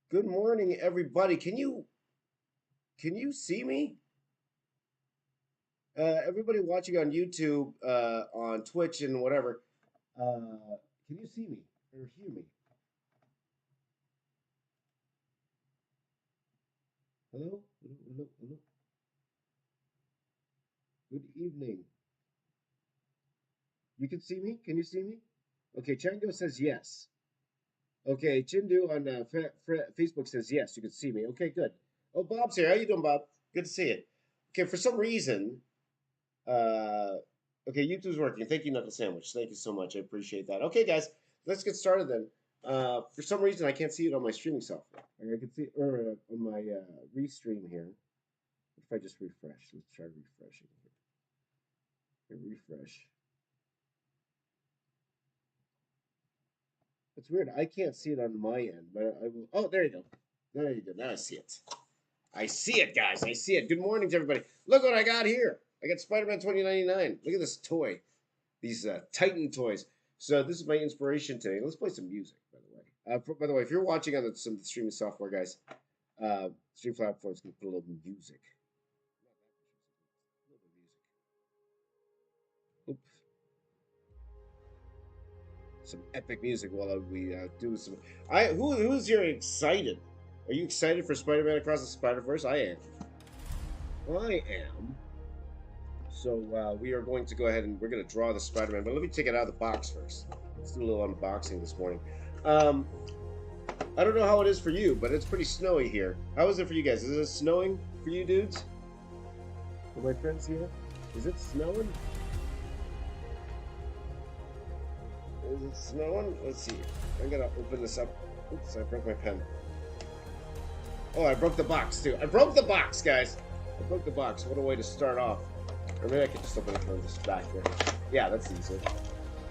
Good morning, everybody. Can you see me? Everybody watching on YouTube, on Twitch, and whatever. Can you see me or hear me? Hello, hello, hello, hello. Good evening. You can see me. Can you see me? Okay, Chango says yes. Okay, Chindu on Facebook says yes. You can see me. Okay, good. Oh, Bob's here. How you doing, Bob? Good to see you. Okay, for some reason, Uh, okay, YouTube's working. Thank you, Knuckle Sandwich. Thank you so much. I appreciate that. Okay, guys, let's get started then. For some reason, I can't see it on my streaming software. I can see it on my restream here. If I just refresh, let's try refreshing here. Okay, refresh. It's weird. I can't see it on my end, but I will. Oh, there you go. There you go. Now I see it. I see it, guys. I see it. Good morning to everybody. Look what I got here. I got Spider-Man 2099. Look at this toy. These Titan toys. So this is my inspiration today. Let's play some music, by the way. By the way, if you're watching on some streaming software, guys, stream platforms can put a little music. Oops. Some epic music while we do some. Who's here excited? Are you excited for Spider-Man Across the Spider-Verse? I am. I am. So we are going to go ahead and we're going to draw the Spider-Man, but let me take it out of the box first. Let's do a little unboxing this morning. I don't know how it is for you, but it's pretty snowy here. How is it for you guys? Is it snowing for you dudes? For my friends here? Is it snowing? Is it snowing? Let's see. I'm going to open this up. Oops, I broke my pen. Oh, I broke the box too. I broke the box, guys. I broke the box. What a way to start off. Or maybe I could just open it from this back here. Yeah, that's easy.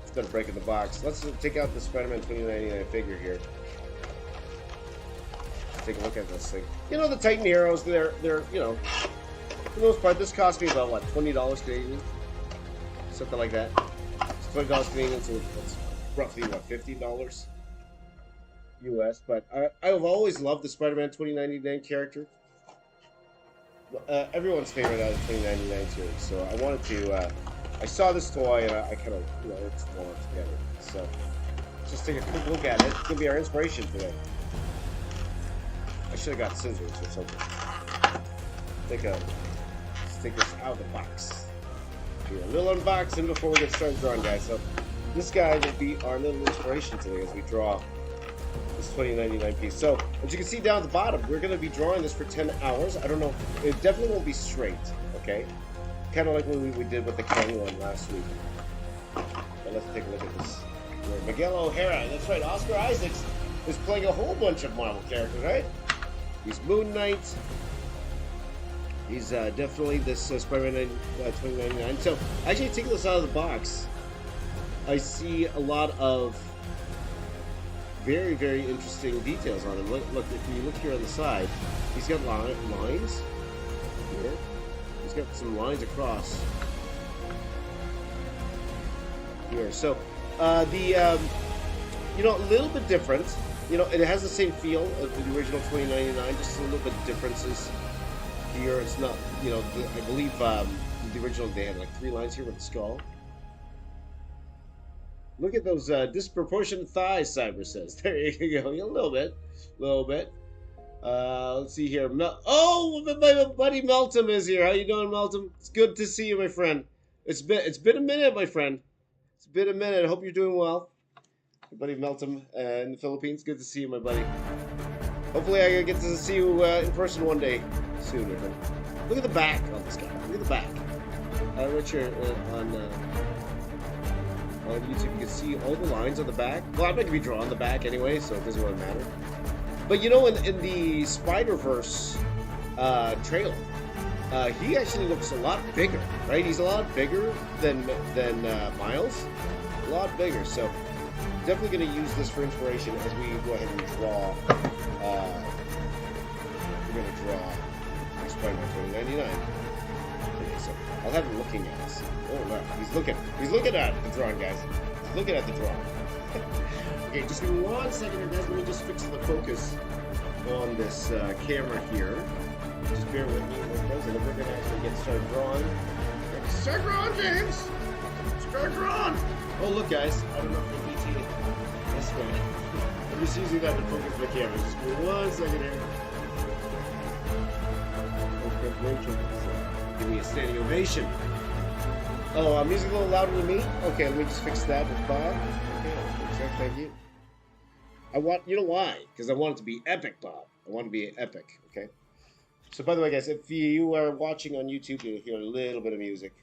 Instead of breaking the box. Let's take out the Spider-Man 2099 figure here. Take a look at this thing. You know, the Titan Heroes, they're you know, for the most part, this cost me about, what, $20 Canadian? Something like that. It's $20 Canadian, so it's roughly, what, $50 US. But I've always loved the Spider-Man 2099 character. Everyone's favorite out of the 2099 series. So I wanted to, I saw this toy and I kind of, you know, it's all together. So let's just take a quick look at it. It's going to be our inspiration today. I should have got scissors or something. Let's take this out of the box. Do a little unboxing before we get started drawing, guys. So this guy will be our little inspiration today as we draw this 2099 piece. So as you can see down at the bottom, we're going to be drawing this for 10 hours. I don't know. It definitely won't be straight, okay? Kind of like what we did with the Kang one last week. But let's take a look at this. Miguel O'Hara, that's right. Oscar Isaacs is playing a whole bunch of Marvel characters, right? He's Moon Knight. He's definitely this Spider-Man 2099. So, actually taking this out of the box, I see a lot of very, very interesting details on him. Look, if you look here on the side, he's got lines here. He's got some lines across here. So, you know, a little bit different. You know, it has the same feel of the original 2099, just a little bit of differences here. It's not, you know, I believe the original, they had like 3 lines here with the skull. Look at those disproportionate thighs, Cyber says. There you go. A little bit. Let's see here. Oh, my buddy Meltum is here. How you doing, Meltum? It's good to see you, my friend. It's been a minute, my friend. It's been a minute. I hope you're doing well. My buddy Meltum in the Philippines. Good to see you, my buddy. Hopefully I get to see you in person one day soon. Look at the back on this guy. Look at the back. Right here on YouTube, you can see all the lines on the back. Well, I'm not going to be drawing the back anyway, so it doesn't really matter. But you know, in the Spider-Verse trailer, he actually looks a lot bigger, right? He's a lot bigger than Miles. A lot bigger. So definitely going to use this for inspiration as we go ahead and draw. We're going to draw Spider-Man 2099. Okay, so I'll have him looking at us. Oh no, he's looking at the drawing, guys. He's looking at the drawing. Okay, just give me 1 second here, guys. Let me just fix the focus on this camera here. Just bear with me, and then we're gonna actually get started drawing. Start drawing, James. Start drawing. Oh look, guys. I don't know if you can see it this way. I'm just using that to focus the camera. Just give me 1 second here. Okay, Rachel, give me a standing ovation. Oh, music a little louder than me? Okay, let me just fix that with Bob. Okay, thank you. You know why? Because I want it to be epic, Bob. I want it to be epic, okay? So, by the way, guys, if you are watching on YouTube, you'll hear a little bit of music.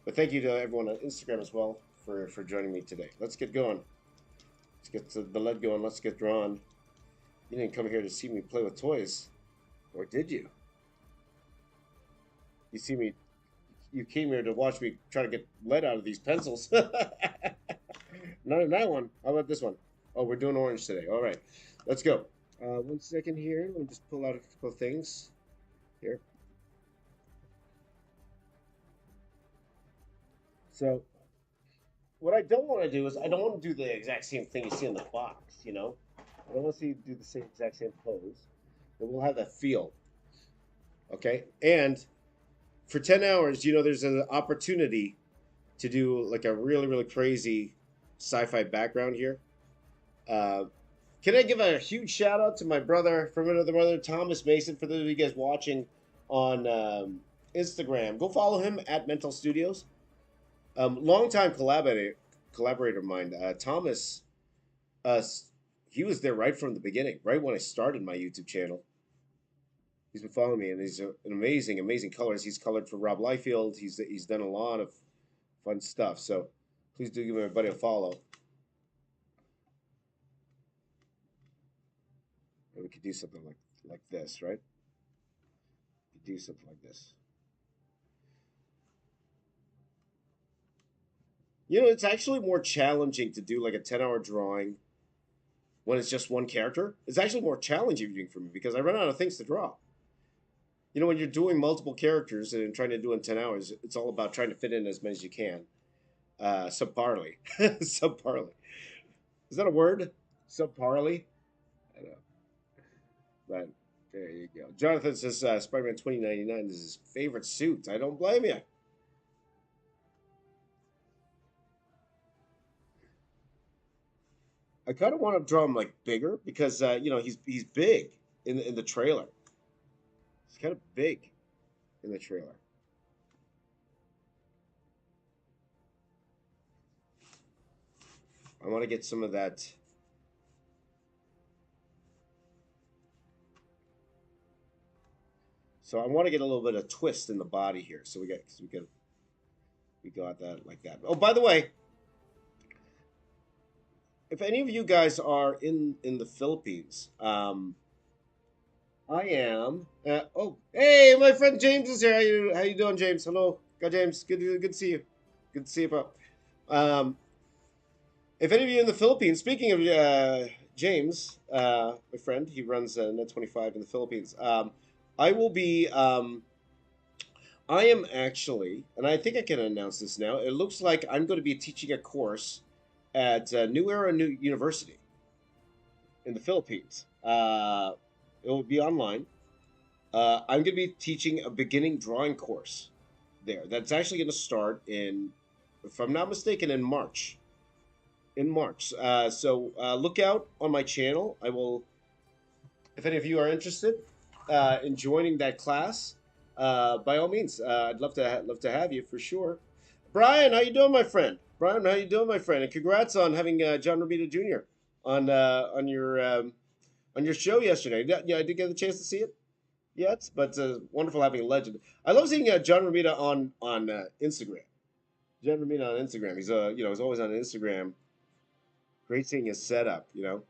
But thank you to everyone on Instagram as well for joining me today. Let's get going. Let's get the lead going. Let's get drawn. You didn't come here to see me play with toys. Or did you? You see me... You came here to watch me try to get lead out of these pencils. Not in that one. How about this one? Oh, we're doing orange today. All right. Let's go. 1 second here. Let me just pull out a couple of things. Here. So, what I don't want to do is I don't want to do the exact same thing you see in the box, you know? I don't want to see you do the exact same pose. But we'll have that feel. Okay? And for 10 hours, you know, there's an opportunity to do like a really, really crazy sci-fi background here. Can I give a huge shout out to my brother from another mother, Thomas Mason, for those of you guys watching on Instagram. Go follow him at Mental Studios. Longtime collaborator of mine, Thomas, he was there right from the beginning, right when I started my YouTube channel. He's been following me, and he's an amazing, amazing colors. He's colored for Rob Liefeld. He's done a lot of fun stuff. So please do give my buddy a follow. And we could do something like this, right? We could do something like this. You know, it's actually more challenging to do like a 10-hour drawing when it's just one character. It's actually more challenging for me because I run out of things to draw. You know, when you're doing multiple characters and trying to do it in 10 hours, it's all about trying to fit in as many as you can. Subparly. Subparly. Is that a word? Subparly? I don't know. But there you go. Jonathan says Spider-Man 2099 is his favorite suit. I don't blame you. I kind of want to draw him like bigger because you know, he's big in the trailer. It's kind of big in the trailer. I want to get some of that. So I want to get a little bit of twist in the body here. So we got that like that. Oh, by the way, if any of you guys are in the Philippines, I am. Oh, hey, my friend James is here. How you doing, James? Hello, James. Good to see you. Good to see you, bro. If any of you in the Philippines, speaking of James, my friend, he runs Net 25 in the Philippines. I will be. I am actually, and I think I can announce this now. It looks like I'm going to be teaching a course at New Era New University in the Philippines. It will be online. I'm going to be teaching a beginning drawing course there. That's actually going to start in, if I'm not mistaken, in March. In March. So look out on my channel. I will, if any of you are interested in joining that class, by all means, I'd love to have you for sure. Brian, how you doing, my friend? Brian, how you doing, my friend? And congrats on having John Romita Jr. on your show yesterday. Yeah, I did get a chance to see it yet, but wonderful having a legend. I love seeing John Romita on Instagram. John Romita on Instagram. He's you know, he's always on Instagram. Great seeing his setup, you know.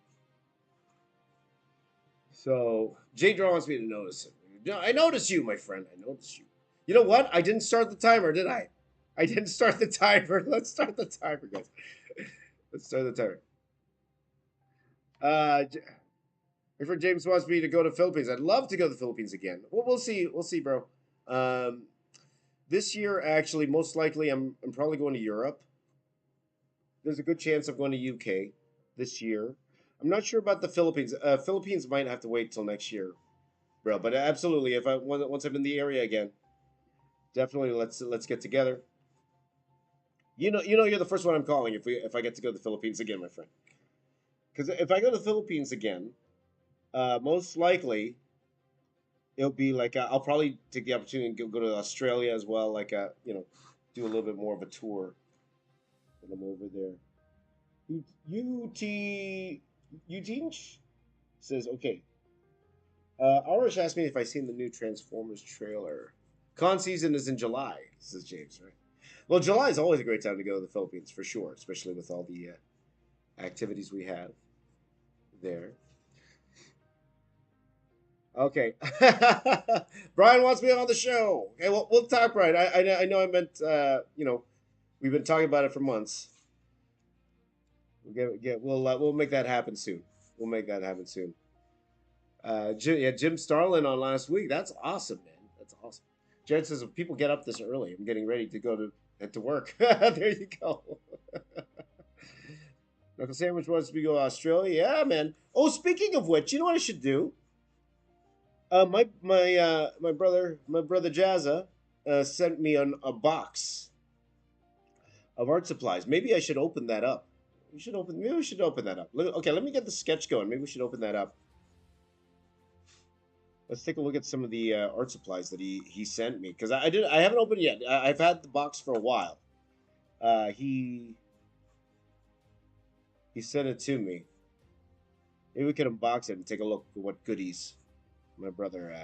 So Jay Draw wants me to notice it. I noticed you, my friend. I noticed you. You know what? I didn't start the timer, did I? I didn't start the timer. Let's start the timer, guys. Let's start the timer. My friend James wants me to go to the Philippines. I'd love to go to the Philippines again. Well, we'll see. We'll see, bro. This year, actually, most likely, I'm probably going to Europe. There's a good chance I'm going to UK this year. I'm not sure about the Philippines. Philippines might have to wait till next year, bro. But absolutely, if I once I'm in the area again, definitely let's get together. You're the first one I'm calling if I get to go to the Philippines again, my friend. Because if I go to the Philippines again, most likely it'll be like I'll probably take the opportunity and go to Australia as well. Like do a little bit more of a tour when I'm over there. Eugene says okay. Arish asked me if I seen the new Transformers trailer. Con season is in July, says James. Right. Well, July is always a great time to go to the Philippines for sure, especially with all the activities we have there. Okay. Brian wants me on the show. Okay, well, we'll talk, Brian. I know I meant, we've been talking about it for months. We'll make that happen soon. We'll make that happen soon. Jim Starlin on last week. That's awesome, man. That's awesome. Jared says if people get up this early, I'm getting ready to go to head to work. There you go. Knuckle Sandwich wants me to go to Australia. Yeah, man. Oh, speaking of which, you know what I should do? My brother Jazza sent me a box of art supplies. Maybe I should open that up. Maybe we should open that up. Okay, let me get the sketch going. Maybe we should open that up. Let's take a look at some of the art supplies that he sent me because I haven't opened it yet. I've had the box for a while. He sent it to me. Maybe we could unbox it and take a look at what goodies my brother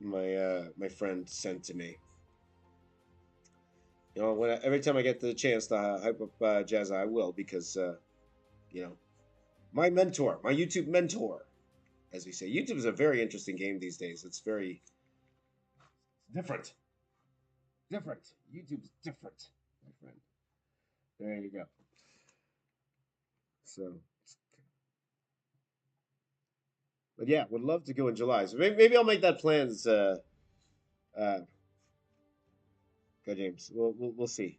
my friend sent to me. Every time I get the chance to hype up Jazza, I will because my mentor, my YouTube mentor, as we say. YouTube is a very interesting game these days. It's very different. Different. YouTube's different, my friend. There you go. So, but yeah, would love to go in July. So maybe I'll make that plans. Go James. We'll see.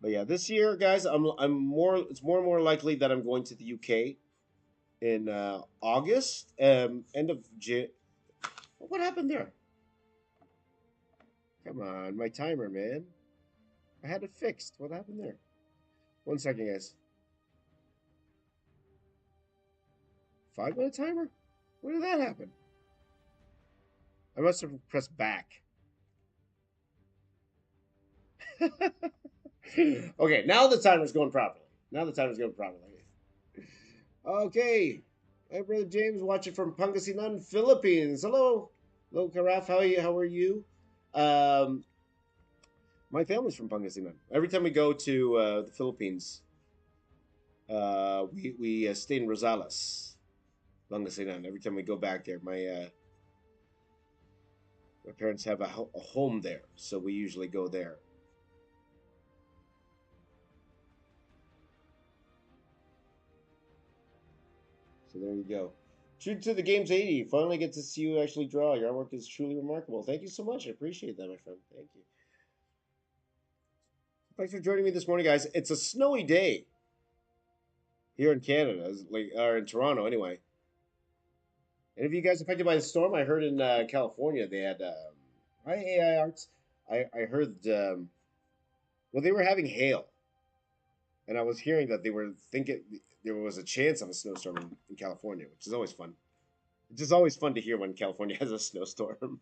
But yeah, this year, guys, I'm more. It's more and more likely that I'm going to the UK in August. End of Jan. What happened there? Come on, my timer, man. I had it fixed. What happened there? 1 second, guys. 5 minute timer? When did that happen? I must have pressed back. Okay, now the timer's going properly. Okay. Hey, brother James, watching from Pangasinan, Philippines. Hello. Hello, Karaf. How are you? Um, my family's from Pangasinan. Every time we go to the Philippines, we stay in Rosales, Pangasinan. Every time we go back there, my parents have a home there, so we usually go there. So there you go. True to the game's 80. Finally get to see you actually draw. Your artwork is truly remarkable. Thank you so much. I appreciate that, my friend. Thank you. Thanks for joining me this morning, guys. It's a snowy day here in Canada, or in Toronto, anyway. Any of you guys affected by the storm? I heard in California they had. Hi, AI Arts. I heard. Well, they were having hail, and I was hearing that they were thinking there was a chance of a snowstorm in California, which is always fun. It's just always fun to hear when California has a snowstorm.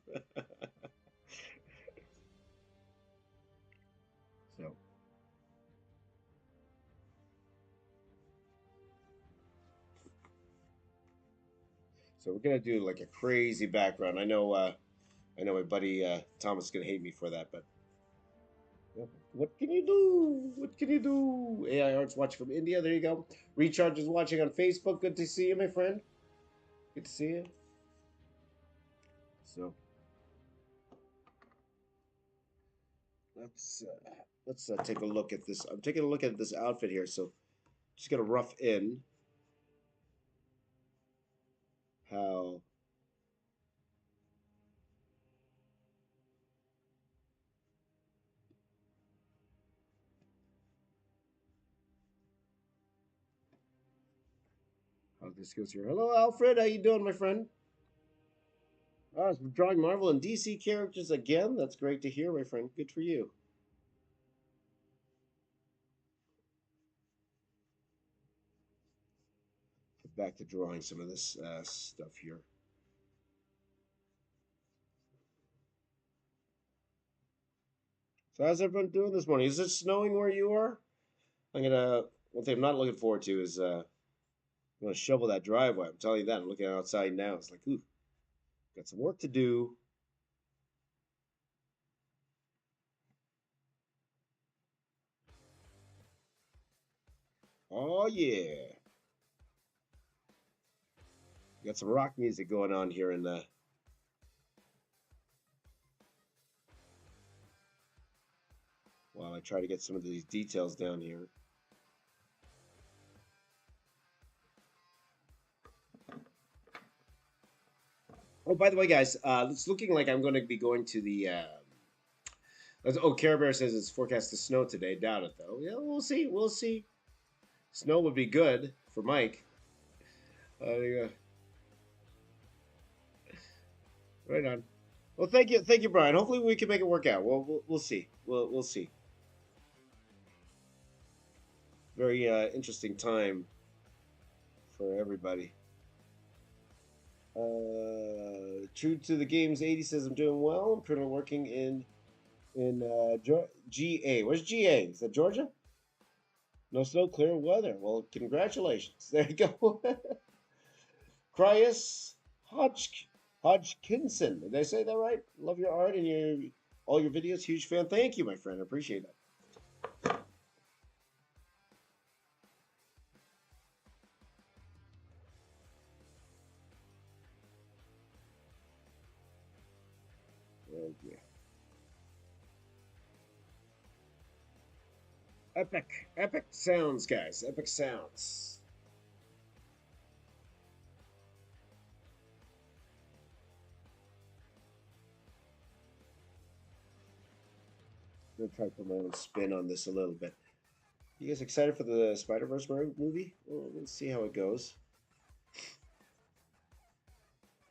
So, so we're gonna do like a crazy background. I know my buddy Thomas is gonna hate me for that, but what can you do? What can you do? AI Arts watching from India. There you go. Recharge is watching on Facebook. Good to see you, my friend. Good to see you. So let's take a look at this. I'm taking a look at this outfit here. So just gonna rough in how if this goes here. Hello, Alfred. How you doing, my friend? Oh, drawing Marvel and DC characters again. That's great to hear, my friend. Good for you. Get back to drawing some of this stuff here. So how's everyone doing this morning? Is it snowing where you are? One thing I'm not looking forward to is I'm gonna shovel that driveway. I'm telling you that. I'm looking outside now. It's like, ooh, got some work to do. Oh yeah. Got some rock music going on here in the while I try to get some of these details down here. Oh, by the way, guys, it's looking like I'm going to be going to the. Oh, Care Bear says it's forecast to snow today. Doubt it though. Yeah, we'll see. We'll see. Snow would be good for Mike. Yeah. Right on. Well, thank you, Brian. Hopefully, we can make it work out. We'll see. We'll see. Very interesting time for everybody. True to the game's 80 says I'm doing well. I'm currently working in GA. Where's GA? Is that Georgia? No snow, clear weather. Well, congratulations. There you go. Cryus Hodgkinson. Did I say that right? Love your art and all your videos. Huge fan. Thank you, my friend. I appreciate that. Thank you. Epic sounds, guys. Epic sounds. I'm gonna try to put my own spin on this a little bit. You guys excited for the Spider-Verse movie? Well, let's see how it goes.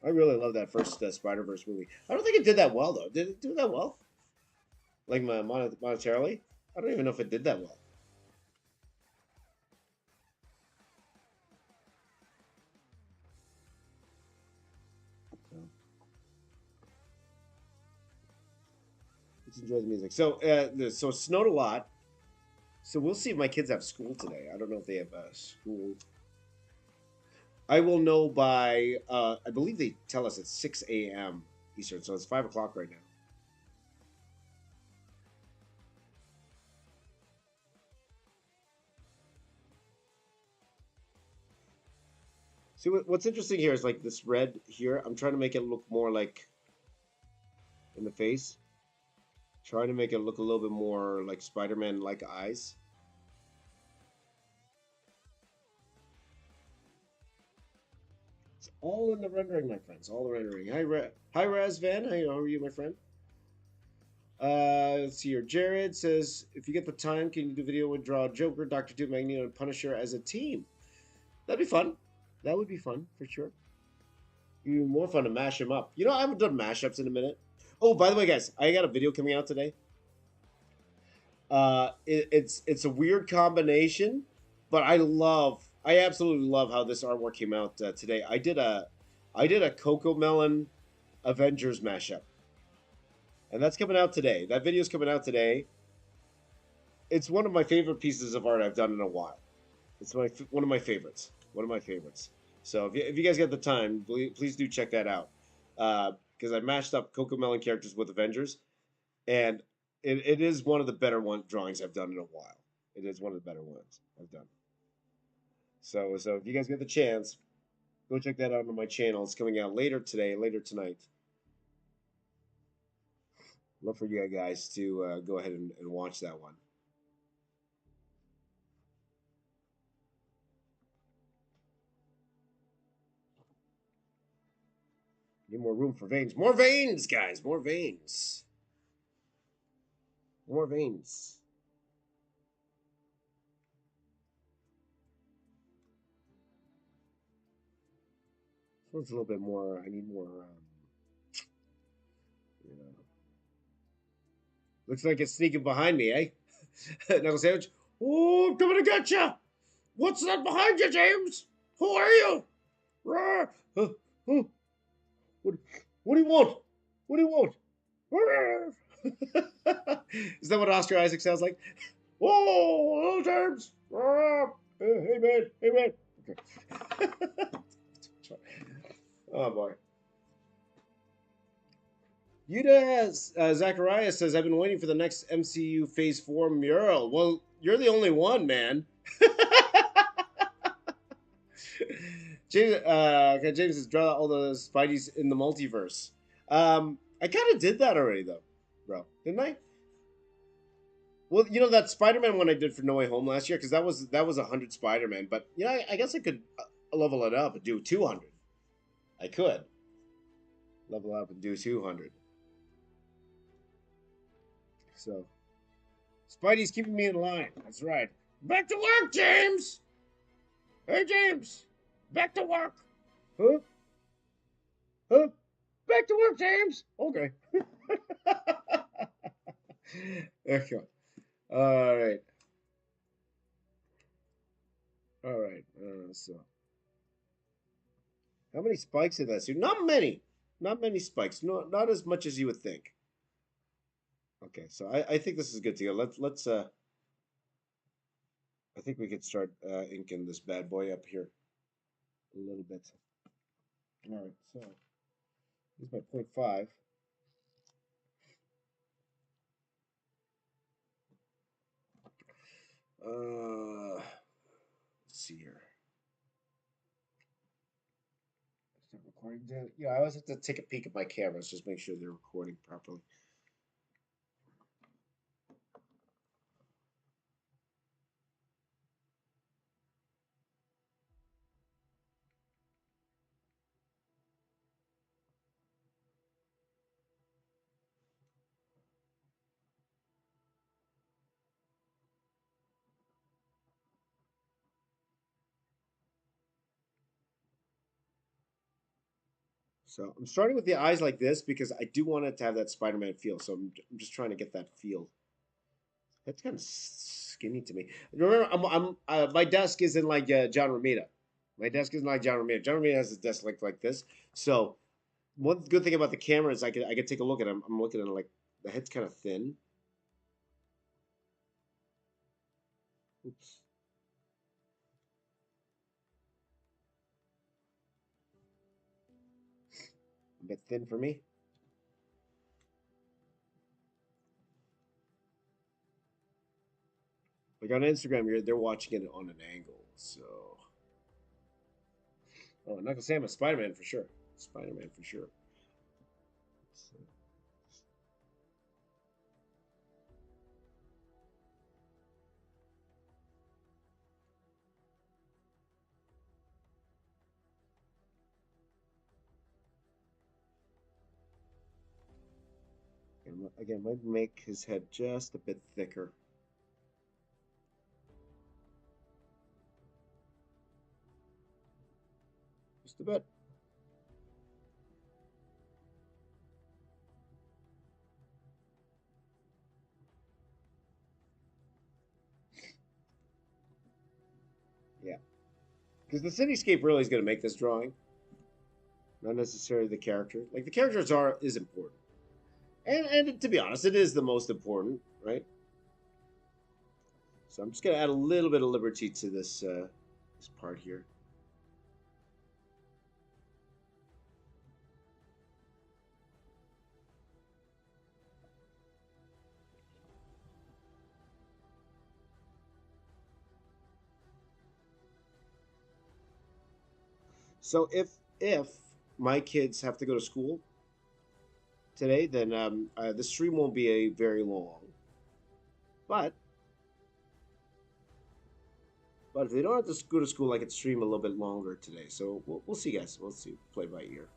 I really love that first Spider-Verse movie. I don't think it did that well, though. Did it do that well? Like monetarily? I don't even know if it did that well. Let's enjoy the music. So it snowed a lot. So we'll see if my kids have school today. I don't know if they have school. I will know by, I believe they tell us it's 6 a.m. Eastern, so it's 5 o'clock right now. See, what's interesting here is like this red here. I'm trying to make it look more like in the face. Trying to make it look a little bit more like Spider-Man-like eyes. It's all in the rendering, my friends. All the rendering. Hi, Razvan. How are you, my friend? Let's see here. Jared says, if you get the time, can you do a video with draw Joker, Doctor Doom, Magneto, and Punisher as a team? That'd be fun. That would be fun for sure. It'd be more fun to mash them up. You know, I haven't done mashups in a minute. Oh, by the way, guys, I got a video coming out today. It's a weird combination, but I absolutely love how this artwork came out today. I did a Coco Melon Avengers mashup, and that's coming out today. That video's coming out today. It's one of my favorite pieces of art I've done in a while. It's one of my favorites. One of my favorites. So if you guys get the time, please do check that out. Because I mashed up Coco Melon characters with Avengers, and it is one of the better drawings I've done in a while. It is one of the better ones I've done. So if you guys get the chance, go check that out on my channel. It's coming out later today, later tonight. Love for you guys to go ahead and watch that one. Need more room for veins. More veins, guys. More veins. More veins. This one's a little bit more. I need more. You know, looks like it's sneaking behind me, eh? Knuckle sandwich. Oh, I'm coming to get you. What's that behind you, James? Who are you? Roar. Huh. What? What do you want? What do you want? Roar. Is that what Oscar Isaac sounds like? Whoa, hello, James. Roar. Hey, man. Hey, man. Okay. Oh boy. Yuda Zachariah says, I've been waiting for the next MCU Phase 4 mural. Well, you're the only one, man. James, okay, James says, draw all the Spideys in the multiverse. I kind of did that already, though, bro. Didn't I? Well, you know that Spider-Man one I did for No Way Home last year, because that was 100 Spider-Man. But, you know, I guess I could level it up and do 200. I could level up and do 200. So, Spidey's keeping me in line. That's right. Back to work, James! Hey, James! Back to work! Huh? Huh? Back to work, James! Okay. Okay. All right. All right. So, how many spikes in that suit? Not many. Not many spikes. No, not as much as you would think. Okay, so I think this is good to go. Let's I think we could start inking this bad boy up here a little bit. All right, so here's my 0.5. Let's see here. Start recording. Yeah, I always have to take a peek at my cameras, just make sure they're recording properly. So I'm starting with the eyes like this because I do want it to have that Spider-Man feel. So I'm just trying to get that feel. That's kind of skinny to me. Remember, my desk isn't like John Romita. My desk isn't like John Romita. John Romita has a desk like this. So one good thing about the camera is I could take a look at it. I'm looking at it like the head's kind of thin. Oops. A bit thin for me. Like on Instagram, they're watching it on an angle. So, oh, I'm not gonna say I'm a Spider-Man for sure. Spider-Man for sure. So, and again, might make his head just a bit thicker. Just a bit. Yeah. Because the cityscape really is going to make this drawing, not necessarily the character. Like the characters is important, and to be honest, it is the most important, right? So I'm just going to add a little bit of liberty to this part here. So if my kids have to go to school today, then the stream won't be a very long. But if they don't have to go to school, I could stream a little bit longer today. So we'll see, guys. We'll see. Play by ear.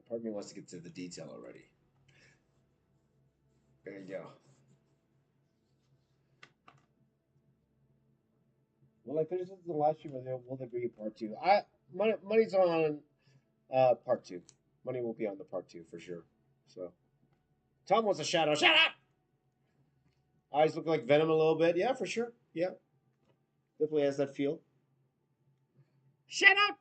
Part of me wants to get to the detail already. There you go. Will I finish this in the live stream, or will there be a part two? Money's on part two. Money will be on the part two for sure. So, Tom wants a shout out. Shout out. Eyes look like Venom a little bit. Yeah, for sure. Yeah, definitely has that feel. Shout out.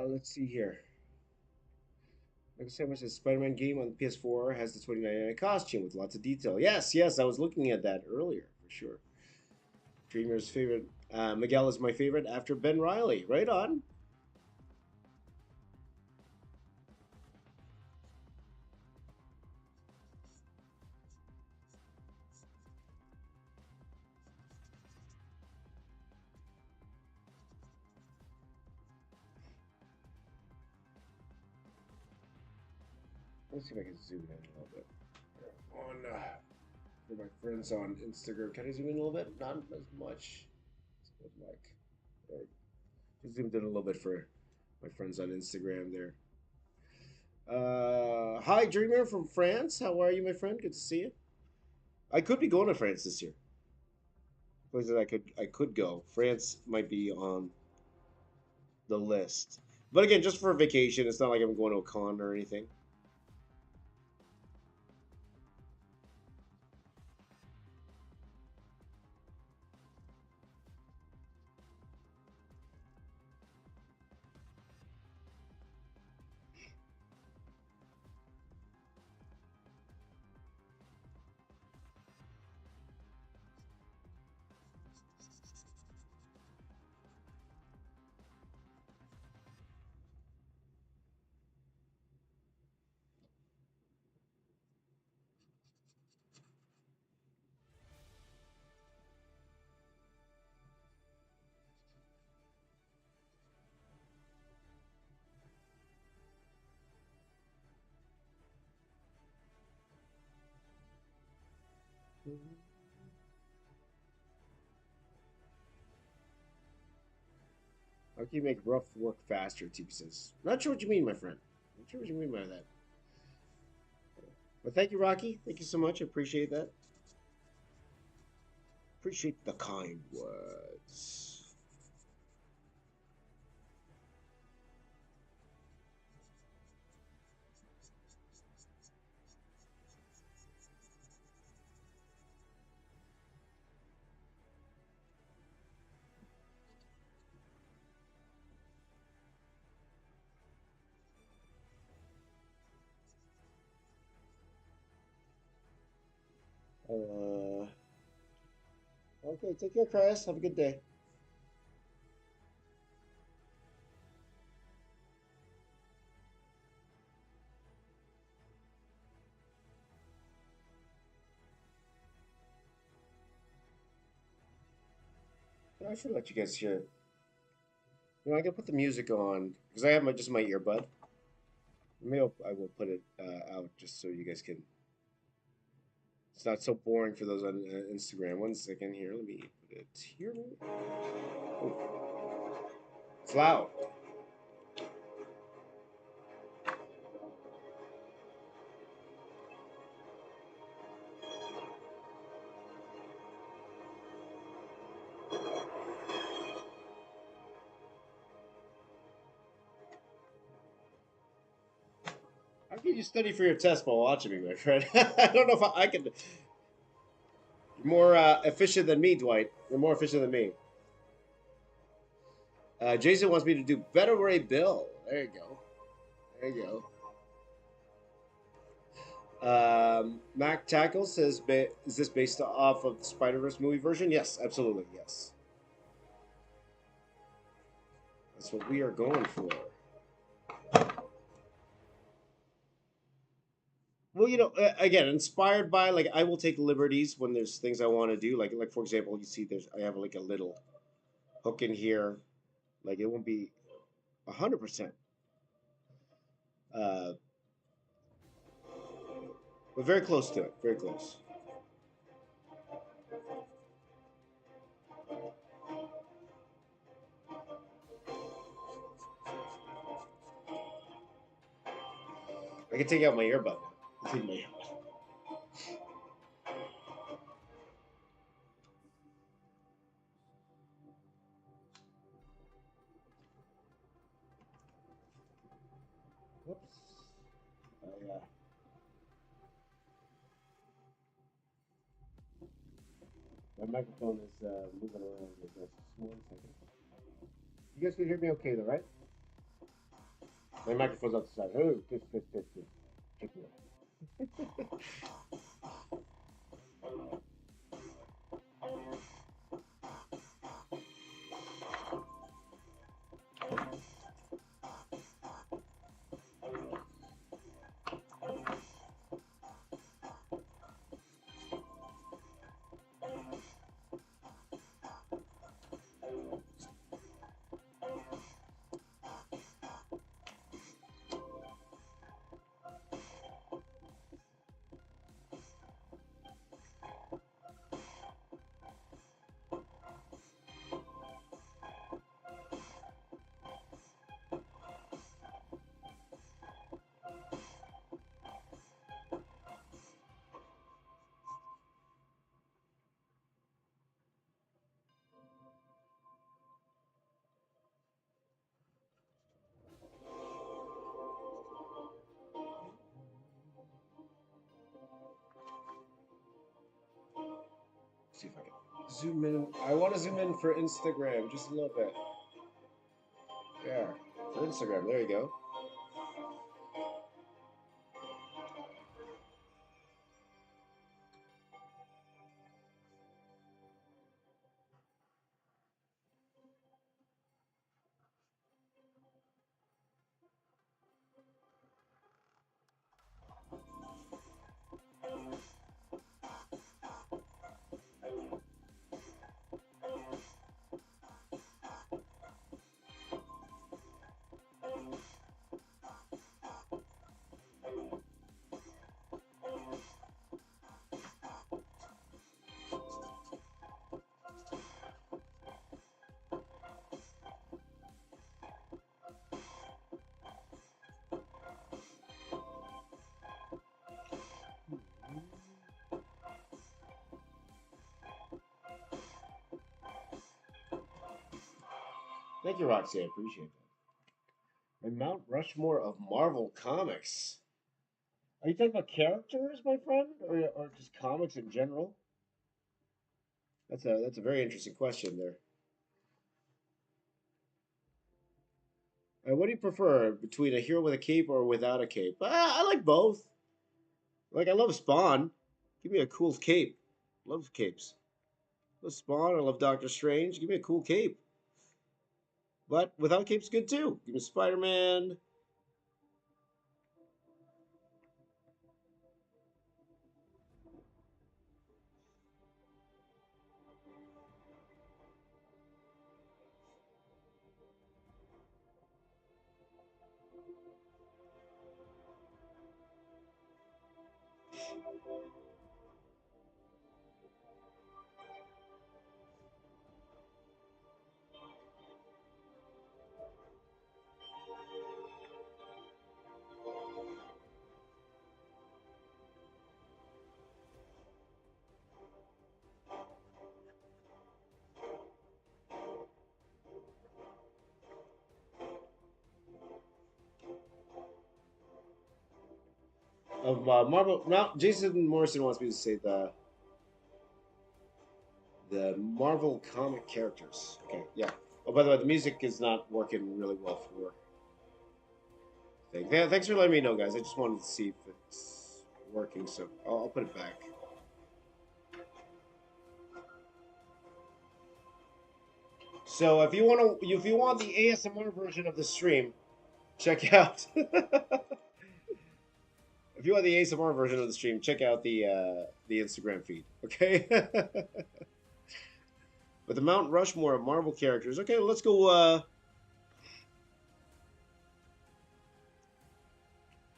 Let's see here. Like I said, much the Spider-Man game on the PS4 has the 2099 costume with lots of detail. Yes, yes, I was looking at that earlier for sure. Dreamer's favorite. Miguel is my favorite after Ben Riley. Right on. Let's see if I can zoom in a little bit. On for my friends on Instagram, can I zoom in a little bit? Not as much as I would like. Right. Just zoomed in a little bit for my friends on Instagram there. Hi, Dreamer from France. How are you, my friend? Good to see you. I could be going to France this year. Places I could go. France might be on the list, but again, just for a vacation. It's not like I'm going to a con or anything. How can you make rough work faster? TP says. Not sure what you mean, my friend. Not sure what you mean by that. But thank you, Rocky. Thank you so much. I appreciate that. Appreciate the kind words. Uh, okay, take care, Chris. Have a good day. I should let you guys hear. I can put the music on because I have just my earbud. Maybe I will put it out just so you guys can. It's not so boring for those on Instagram. 1 second here. Let me put it here. Oh, it's loud. can you study for your test while watching me, my friend? I don't know if I can. You're more efficient than me, Dwight. You're more efficient than me. Jason wants me to do Better Ray Bill. There you go. There you go. Mac Tackle says, "Is this based off of the Spider-Verse movie version?" Yes, absolutely, yes. That's what we are going for. Well, again, inspired by like I will take liberties when there's things I want to do. Like for example, you see, I have like a little hook in here. Like it won't be 100%, uh, but very close to it. Very close. I can take out my earbud now. Take my earbud. Whoops. My microphone is moving around. Just one second. You guys can hear me okay, though, right? My microphone's outside. Oh, this. Check it out. See if I can zoom in. I want to zoom in for Instagram just a little bit. Yeah, for Instagram. There you go. Thank you, Roxy. I appreciate that. And Mount Rushmore of Marvel Comics. Are you talking about characters, my friend, or just comics in general? That's a very interesting question there. What do you prefer between a hero with a cape or without a cape? I like both. Like I love Spawn. Give me a cool cape. Love capes. Love Spawn. I love Doctor Strange. Give me a cool cape. But without cape's good too. Give me Spider Man. of Marvel. Now, Jason Morrison wants me to say the Marvel comic characters. Okay, yeah. Oh, by the way, the music is not working really well for thing. Yeah, thanks for letting me know, guys. I just wanted to see if it's working, so I'll put it back. So if you want the ASMR version of the stream, check out. If you want the ASMR version of the stream, check out the Instagram feed. Okay. But the Mount Rushmore of Marvel characters. Okay, let's go.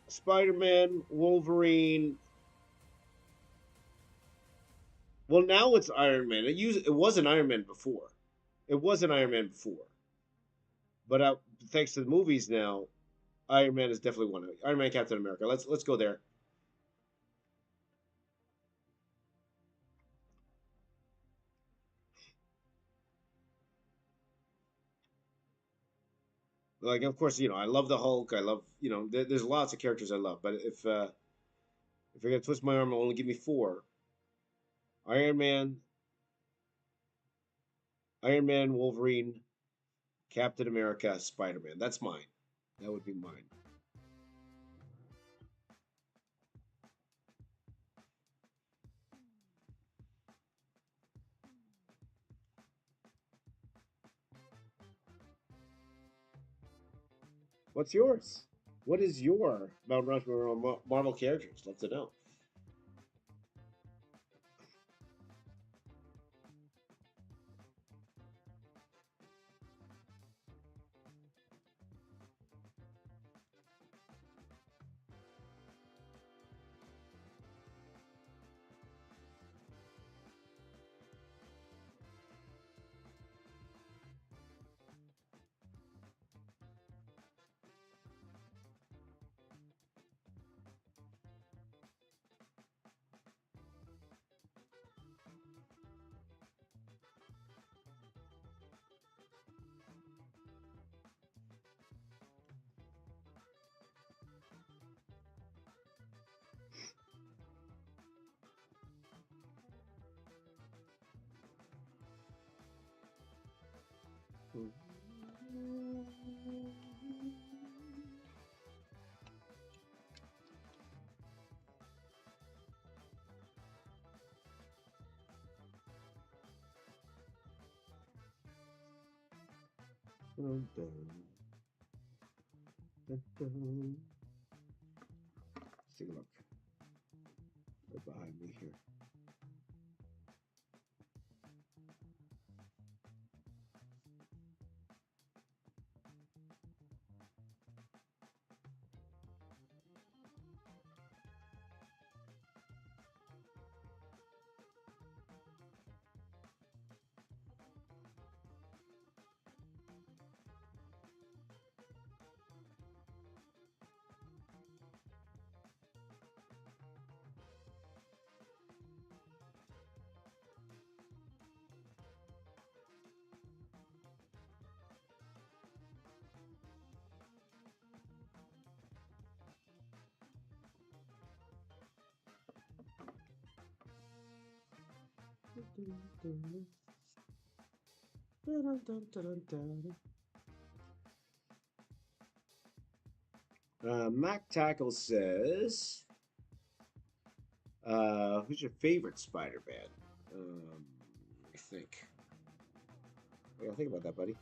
Spider-Man, Wolverine. Well, now it's Iron Man. It wasn't Iron Man before. It wasn't Iron Man before. But thanks to the movies now, Iron Man is definitely one. Iron Man, Captain America. Let's go there. Like, of course, I love the Hulk. I love, there's lots of characters I love. But if you're gonna twist my arm, only give me four: Iron Man, Wolverine, Captain America, Spider Man. That's mine. That would be mine. What's yours? What is your Mount Rushmore Marvel characters? Love to know. Dun, dun, dun, dun. Let's take a look. Right behind me here. Mac Tackle says, "Who's your favorite Spider-Man?" I think. I gotta think about that, buddy.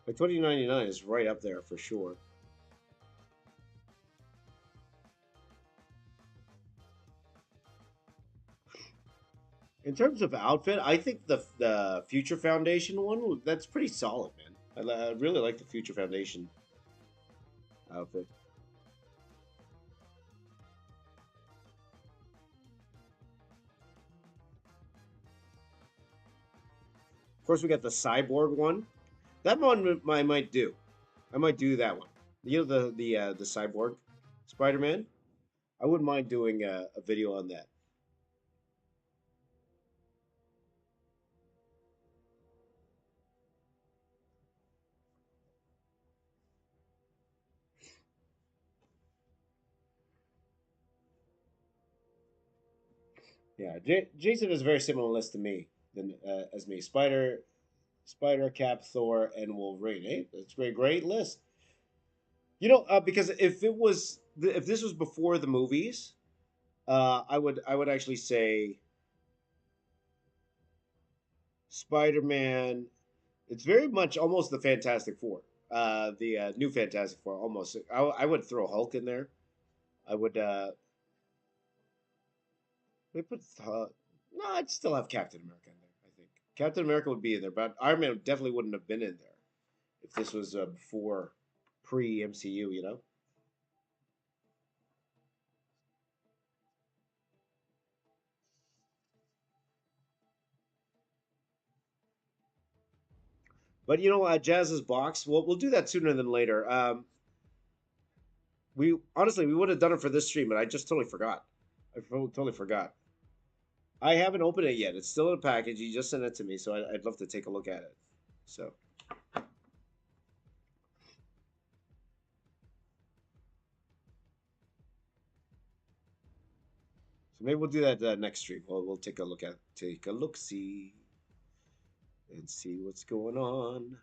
Like 2099 is right up there for sure. In terms of outfit, I think the Future Foundation one that's pretty solid, man. I really like the Future Foundation outfit. Of course, we got the Cyborg one. That one I might do. I might do that one. You know the Cyborg Spider-Man. I wouldn't mind doing a video on that. Yeah, Jason is a very similar list to me than as me. Spider, Cap, Thor, and Wolverine. Hey, that's a great list. Because if this was before the movies, I would actually say Spider Man. It's very much almost the Fantastic Four, the new Fantastic Four. Almost, I would throw Hulk in there. I would. We put. No, I'd still have Captain America in there. I think Captain America would be in there, but Iron Man definitely wouldn't have been in there if this was before pre MCU. But Jazz's box. We'll do that sooner than later. We honestly we would have done it for this stream, but I just totally forgot. Totally forgot. I haven't opened it yet. It's still in a package. You just sent it to me, so I'd love to take a look at it. So maybe we'll do that next stream. We'll take a look see and see what's going on.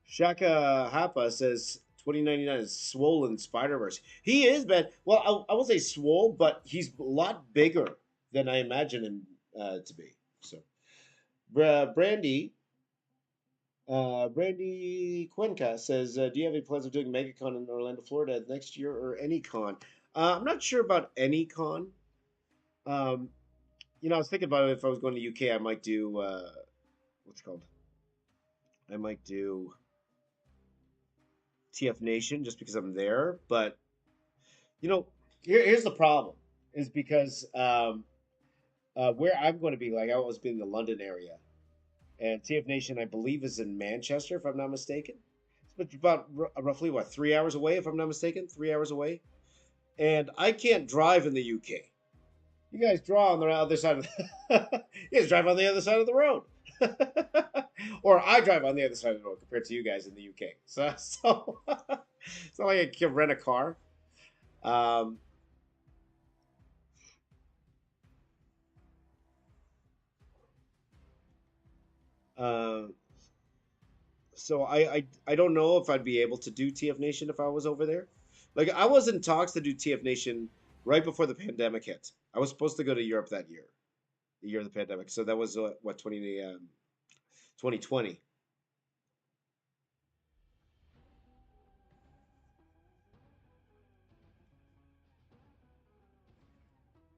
Shaka Hapa says 2099 is swollen Spider Verse. He is, man. Well, I will say swole, but he's a lot bigger than I imagine him to be. So, Brandy Brandy Cuenca says, "Do you have any plans of doing MegaCon in Orlando, Florida next year, or any con?" I'm not sure about any con. Um, I was thinking about it. If I was going to UK, I might do what's it called. I might do TF Nation just because I'm there. But here's the problem: is because where I'm going to be, like I was in the London area, and TF Nation, I believe, is in Manchester, if I'm not mistaken. It's about roughly what 3 hours away, if I'm not mistaken, 3 hours away. And I can't drive in the UK. You guys draw on the other side of you guys drive on the other side of the road. Or I drive on the other side of the road compared to you guys in the UK. So it's not like I can rent a car. Um, uh, so I don't know if I'd be able to do TF Nation if I was over there. Like I was in talks to do TF Nation right before the pandemic hit. I was supposed to go to Europe that year, the year of the pandemic. So that was what 2020.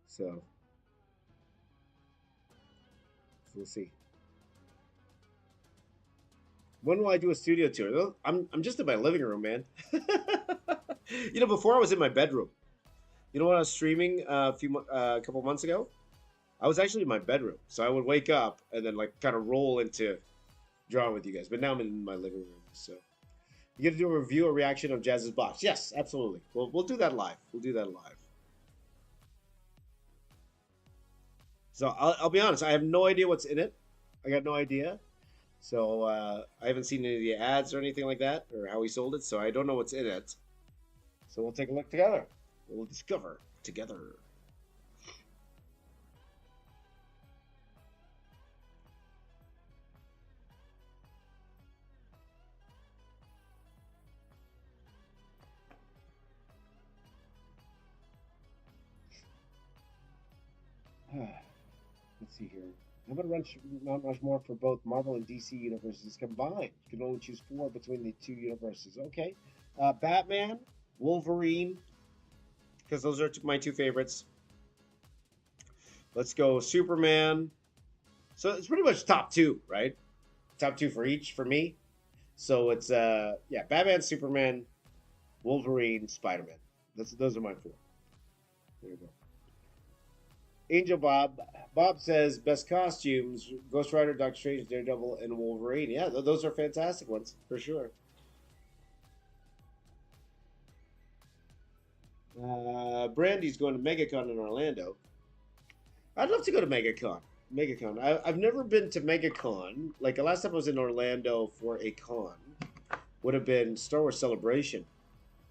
So we'll see. When will I do a studio tour? I'm just in my living room, man. Before I was in my bedroom. When I was streaming a couple months ago, I was actually in my bedroom. So I would wake up and then like kind of roll into drawing with you guys. But now I'm in my living room. So you get to do a review or reaction of Jazz's box. Yes, absolutely. We'll do that live. We'll do that live. So I'll be honest. I have no idea what's in it. I got no idea. So I haven't seen any of the ads or anything like that, or how he sold it. So I don't know what's in it. So we'll take a look together. We'll discover together. Let's see here. I'm going to run Mount Rushmore for both Marvel and DC universes combined. You can only choose 4 between the 2 universes. Okay. Batman, Wolverine, because those are my 2 favorites. Let's go Superman. So it's pretty much top 2, right? Top 2 for each for me. So it's Batman, Superman, Wolverine, Spider-Man. Those are my 4. There you go. Angel Bob says best costumes: Ghost Rider, Doctor Strange, Daredevil, and Wolverine. Yeah, those are fantastic ones for sure. Brandy's going to MegaCon in Orlando. I'd love to go to MegaCon. I've never been to MegaCon. Like the last time I was in Orlando for a con. would have been Star Wars Celebration,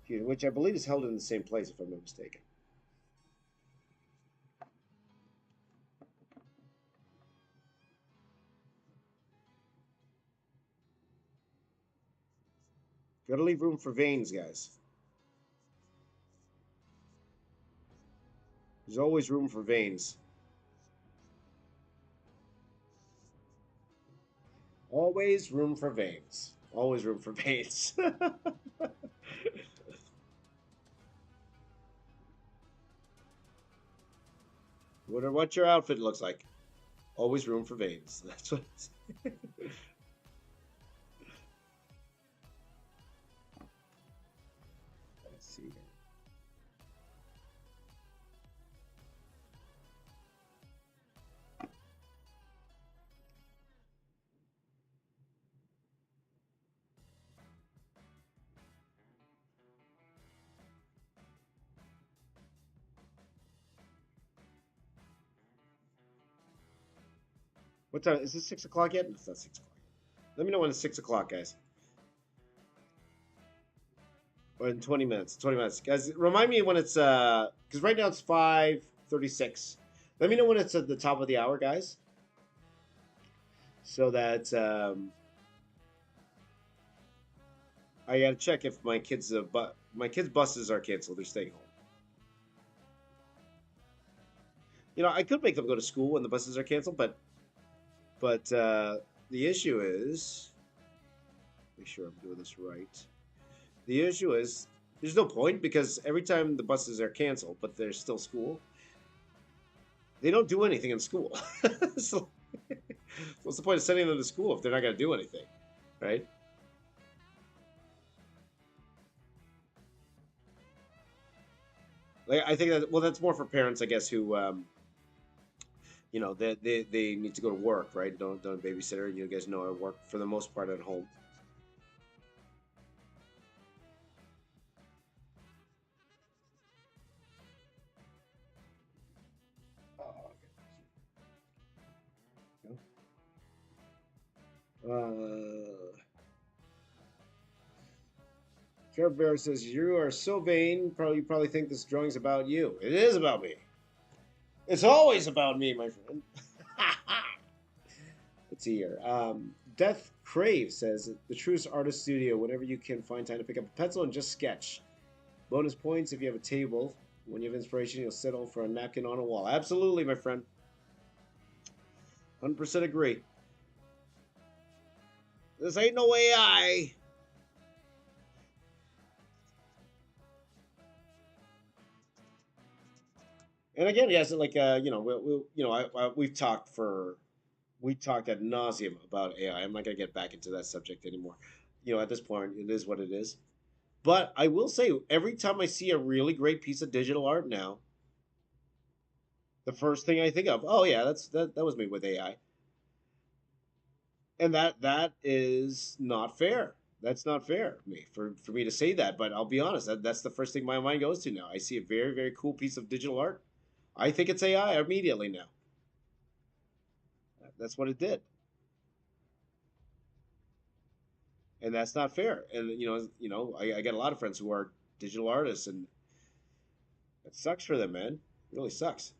which I believe is held in the same place, if I'm not mistaken. Gotta leave room for veins, guys. There's always room for veins. Always room for veins. Always room for veins. Wonder what your outfit looks like. Always room for veins. That's what it's. Let's see here. What time is it? 6 o'clock yet? It's not 6 o'clock. Let me know when it's 6 o'clock, guys. Or in 20 minutes. 20 minutes, guys. Remind me when it's because right now it's 5:36. Let me know when it's at the top of the hour, guys. So that I gotta check if my kids' buses are canceled. They're staying home. You know, I could make them go to school when the buses are canceled, but the issue is, make sure I'm doing this right. The issue is, there's no point because every time the buses are canceled, but there's still school, they don't do anything in school. So, what's the point of sending them to school if they're not going to do anything, right? Like, I think that, well, that's more for parents, I guess, who you know, they need to go to work, right? Don't babysitter. You guys know I work for the most part at home. Trevor Bear says, "You are so vain. You probably think this drawing's about you. It is about me. It's always about me, my friend." Let's see here. Death Crave says, "The truest artist studio. Whenever you can find time to pick up a pencil and just sketch. Bonus points if you have a table. When you have inspiration, you'll settle for a napkin on a wall." Absolutely, my friend. 100% agree. This ain't no AI. And again, yes, like you know, you know, we talked ad nauseum about AI. I'm not gonna get back into that subject anymore. You know, at this point, it is what it is. But I will say, every time I see a really great piece of digital art now, the first thing I think of, oh yeah, that was made with AI, and that is not fair. That's not fair for me to say that. But I'll be honest, that's the first thing my mind goes to now. I see a very very cool piece of digital art. I think it's AI immediately now. That's what it did, and that's not fair. And I got a lot of friends who are digital artists, and it sucks for them, man. It really sucks.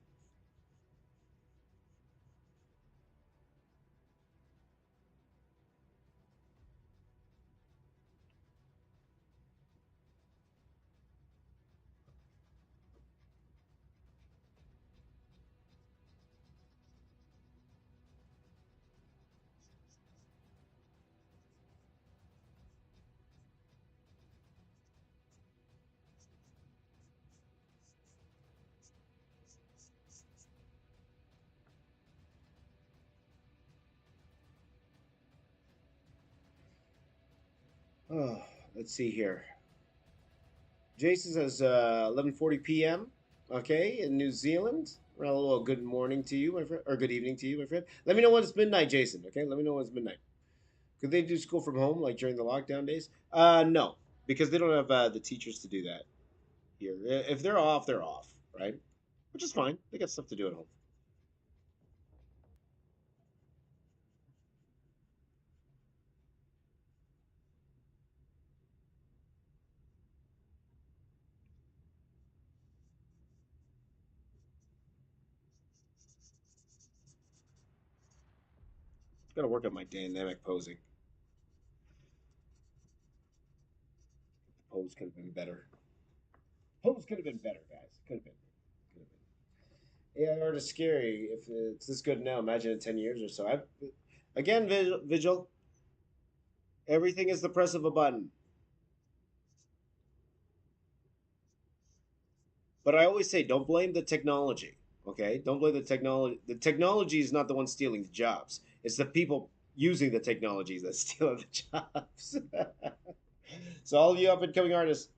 Oh, let's see here. Jason says 11:40 p.m. Okay, in New Zealand. Well, a little good morning to you, my friend, or good evening to you, my friend. Let me know when it's midnight, Jason. Okay, let me know when it's midnight. Could they do school from home like during the lockdown days? No, because they don't have the teachers to do that here. If they're off, right? Which is fine. They got stuff to do at home. Gotta work on my dynamic posing. The pose could have been better. Pose could have been better, guys. Could have been. Could have been. AI art is scary. If it's this good now, imagine in 10 years or so. Again, Vigil. Everything is the press of a button. But I always say, don't blame the technology. Okay, don't blame the technology. The technology is not the one stealing the jobs. It's the people using the technology that's stealing the jobs. So all of you up and coming artists,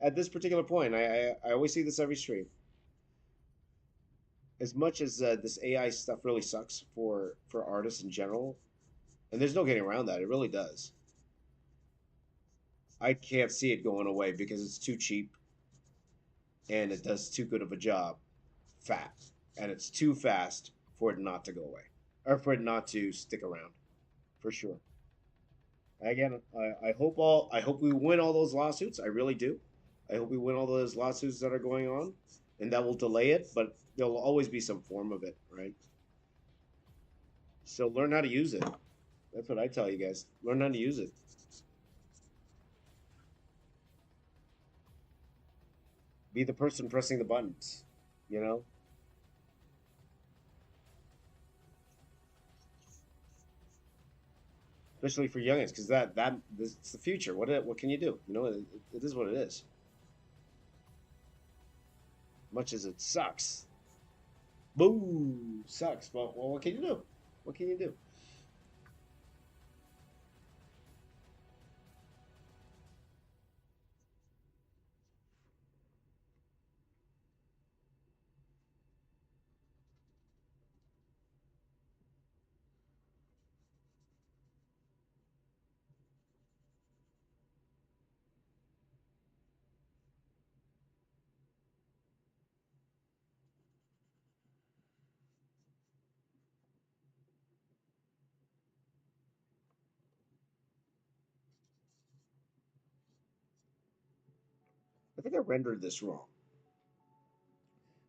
at this particular point, I always see this every stream. As much as this AI stuff really sucks for artists in general, and there's no getting around that. It really does. I can't see it going away because it's too cheap and it does too good of a job, fat, and it's too fast for it not to go away or for it not to stick around, for sure. Again, I hope we win all those lawsuits. I really do. I hope we win all those lawsuits that are going on, and that will delay it. But there'll always be some form of it, right? So learn how to use it. That's what I tell you guys. Learn how to use it. Be the person pressing the buttons. You know, especially for youngins, because it's the future. What can you do? You know, it is what it is. Much as it sucks, boo, sucks. But well, what can you do? What can you do? I think I rendered this wrong.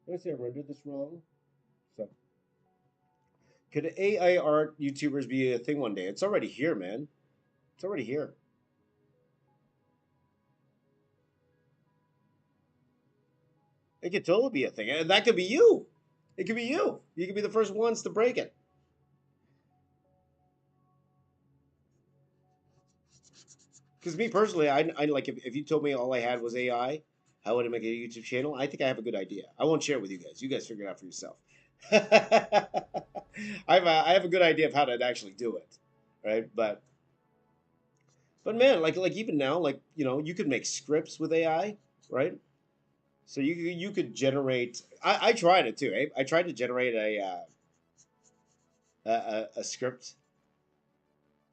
Let me see. I rendered this wrong. So, could AI art YouTubers be a thing one day? It's already here, man. It's already here. It could totally be a thing, and that could be you. It could be you. You could be the first ones to break it. Because me personally, I like if you told me all I had was AI, how would I make a YouTube channel? I think I have a good idea. I won't share it with you guys. You guys figure it out for yourself. I have a good idea of how to actually do it, right? But man, like even now, like you could make scripts with AI, right? So you could generate. I tried it too. Eh? I tried to generate a script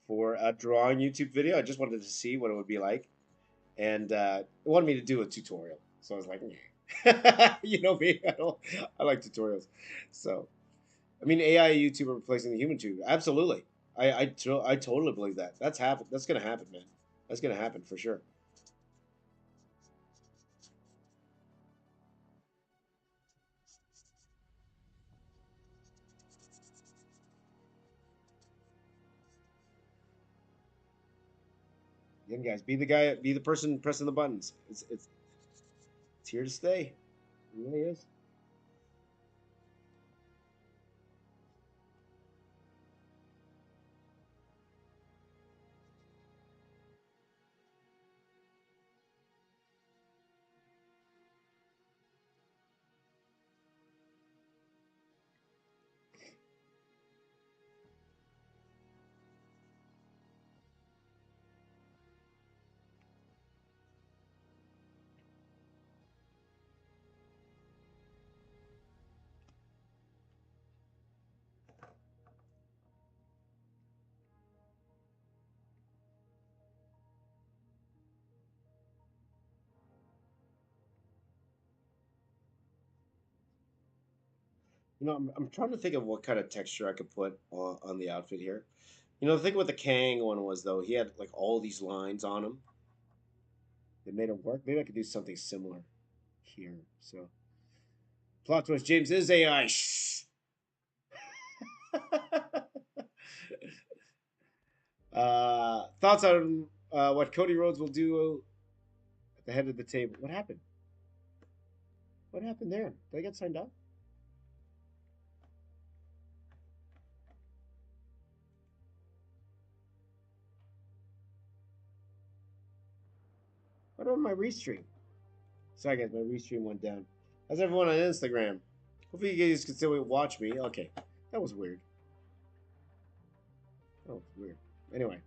for a drawing YouTube video. I just wanted to see what it would be like, and it wanted me to do a tutorial. So I was like, nah. You know me, I like tutorials. So I mean, AI YouTuber replacing the human tube, absolutely. I totally believe that. That's gonna happen, man. That's gonna happen for sure. Again, guys, be the guy, be the person pressing the buttons. It's here to stay. It really is. I'm trying to think of what kind of texture I could put on the outfit here. The thing with the Kang one was though he had like all these lines on him that made him work. Maybe I could do something similar here. So plot twist: James is AI. Shh. Thoughts on what Cody Rhodes will do at the head of the table? What happened? What happened there? Did I get signed up? What about my restream? Sorry, guys, my restream went down. How's everyone on Instagram? Hopefully, you guys can still watch me. Okay, that was weird. Oh, weird. Anyway,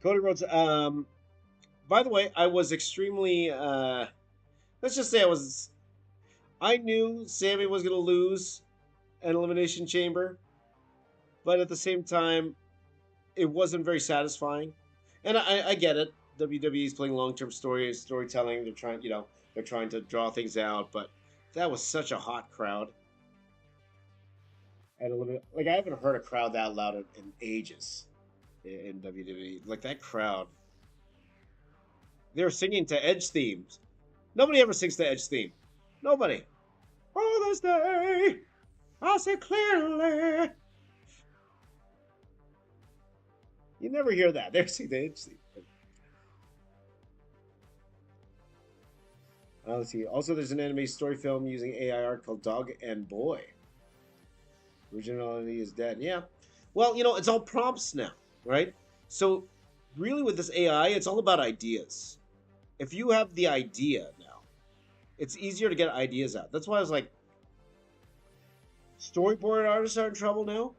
Cody Rhodes. By the way, I was extremely. Let's just say I knew Sammy was gonna lose an elimination chamber, but at the same time, it wasn't very satisfying. And I get it. WWE is playing long-term storytelling. They're trying to draw things out. But that was such a hot crowd. And like I haven't heard a crowd that loud in ages in WWE. Like that crowd, they were singing to Edge themes. Nobody ever sings the Edge theme. Nobody. Oh, this day, I see clearly. You never hear that. They're singing the Edge theme. Let's see. Also, there's an anime story film using AI art called Dog and Boy. Originality is dead. Yeah. Well, it's all prompts now, right? So, really, with this AI, it's all about ideas. If you have the idea now, it's easier to get ideas out. That's why I was like, storyboard artists are in trouble now?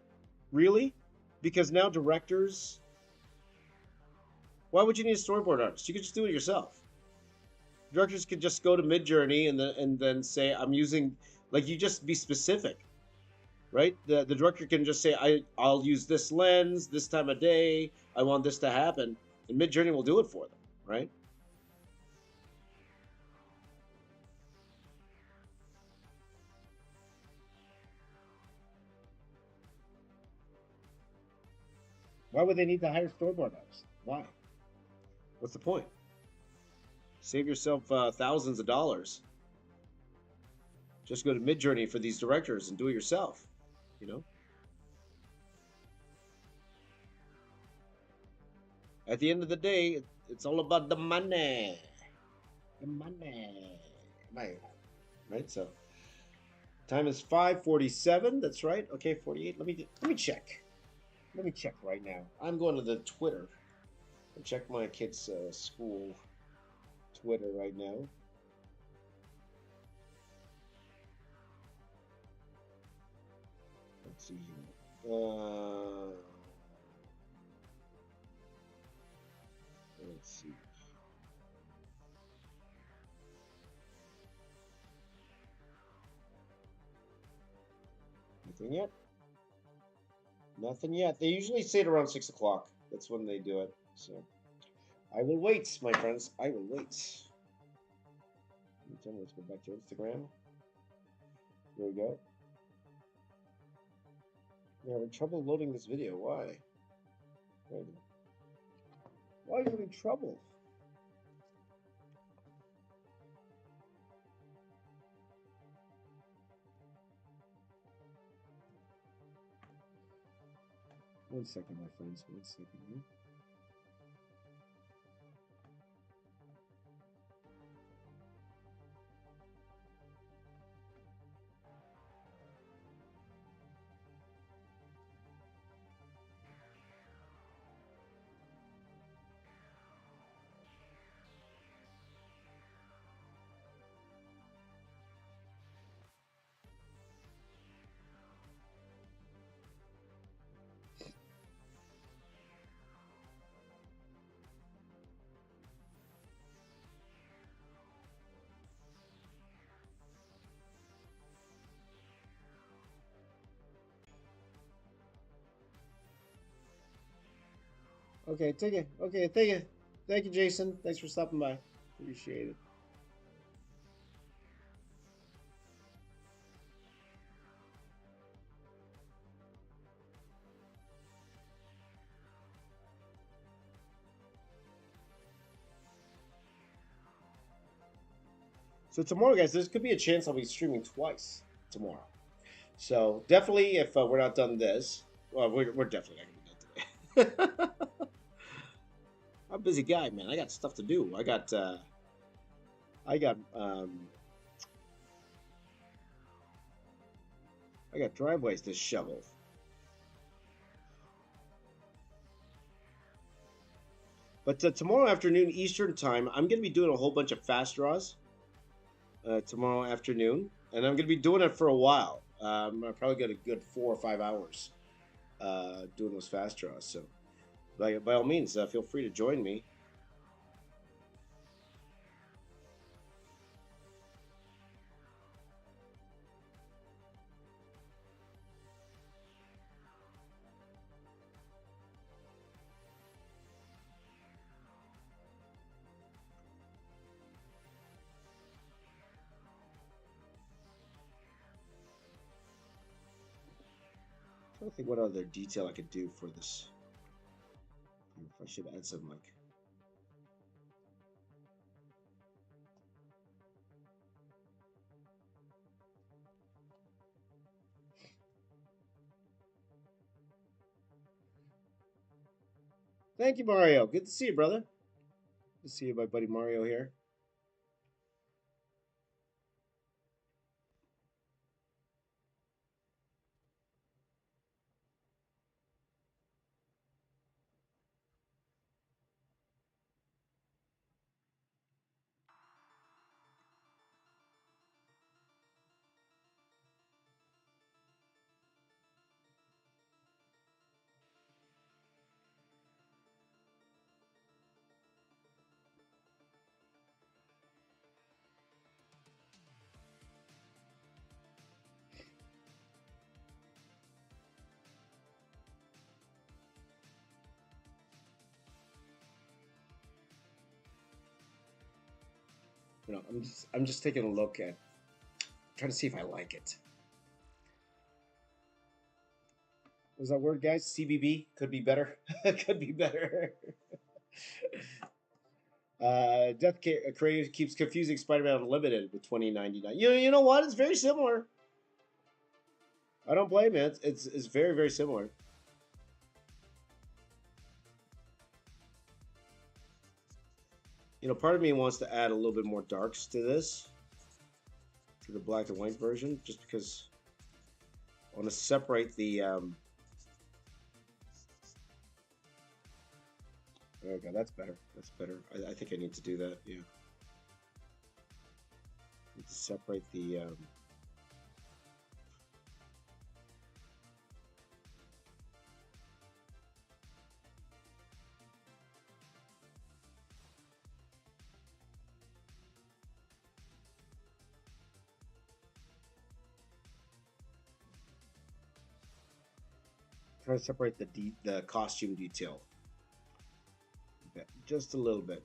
Really? Because now directors. Why would you need a storyboard artist? You could just do it yourself. Directors could just go to Midjourney and then say, I'm using, like, you just be specific, right? The director can just say, I'll use this lens, this time of day, I want this to happen, and Midjourney will do it for them, right? Why would they need to hire storyboard artists? Why? What's the point? Save yourself thousands of dollars. Just go to Midjourney for these directors and do it yourself. At the end of the day, it's all about the money. The money. Right? So, time is 5:47. That's right. Okay, 48. Let me check. Let me check right now. I'm going to the Twitter and check my kid's school Twitter right now. Let's see here. Let's see. Nothing yet. Nothing yet. They usually say it around 6 o'clock. That's when they do it. So I will wait, my friends. I will wait. Let's go back to Instagram. Here we go. We're having trouble loading this video. Why? Why are you having trouble? One second, my friends. 1 second here. Okay, take it. Okay, thank you. Thank you, Jason. Thanks for stopping by. Appreciate it. So tomorrow, guys, there could be a chance I'll be streaming twice tomorrow. So definitely, if we're not done this, well, we're definitely not going to be done today. I'm a busy guy, man. I got stuff to do. I got I got driveways to shovel. But tomorrow afternoon Eastern time, I'm gonna be doing a whole bunch of fast draws tomorrow afternoon, and I'm gonna be doing it for a while. I probably got a good 4 or 5 hours doing those fast draws. So by all means, feel free to join me. I'm trying to think what other detail I could do for this. If I should add some like. Thank you, Mario. Good to see you, brother. Good to see you, my buddy Mario here. I'm just taking a look at, trying to see if I like it. What was that word, guys? CBB could be better. Could be better. Death Crave keeps confusing Spider-Man Unlimited with 2099. You know what? It's very similar. I don't blame it. It's very, very similar. Part of me wants to add a little bit more darks to this, to the black and white version, just because I want to separate the. Okay, that's better. That's better. I think I need to do that. Yeah. Need to separate the. Try to separate the costume detail. Just a little bit,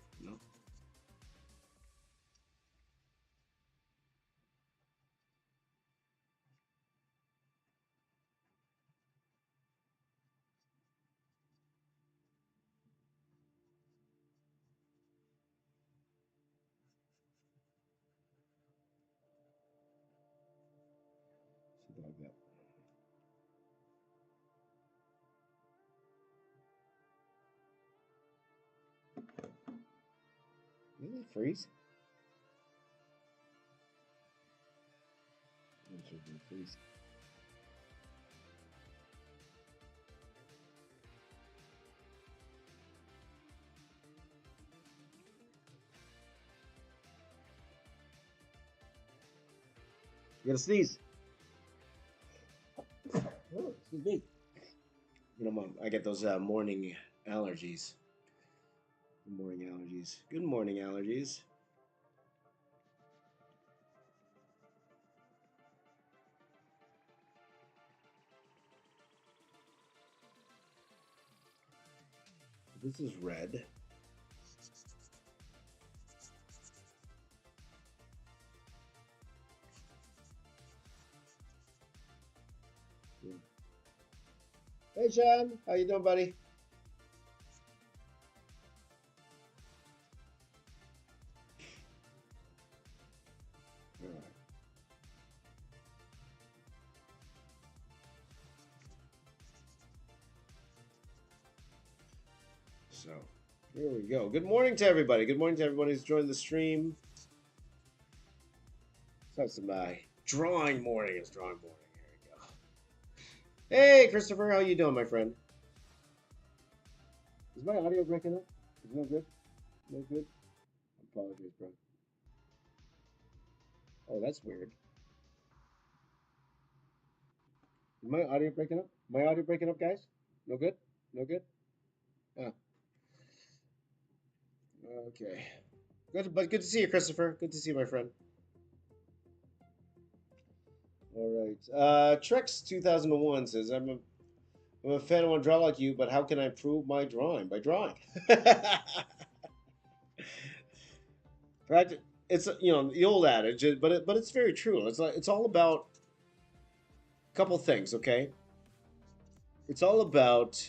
Something like that. Did it freeze? Freeze. You gotta sneeze. Oh, excuse me. Mom, I get those morning allergies. Good morning allergies. Good morning allergies. This is red. Yeah. Hey, Sean. How you doing, buddy? All right. So here we go. Good morning to everybody. Good morning to everybody who's joined the stream. Let's have some drawing morning. It's drawing morning. Here we go. Hey, Christopher, how you doing, my friend? Is my audio breaking up? Is no good? No good? I apologize, bro. Oh, that's weird. Is my audio breaking up? My audio breaking up, guys? No good? No good? Ah. Okay. Good, but good to see you, Christopher. Good to see you, my friend. All right. Trex 2001 says, I'm a fan. I want to draw like you, but how can I improve my drawing? By drawing. Practice. It's the old adage, but it's very true. It's all about a couple things. Okay, it's all about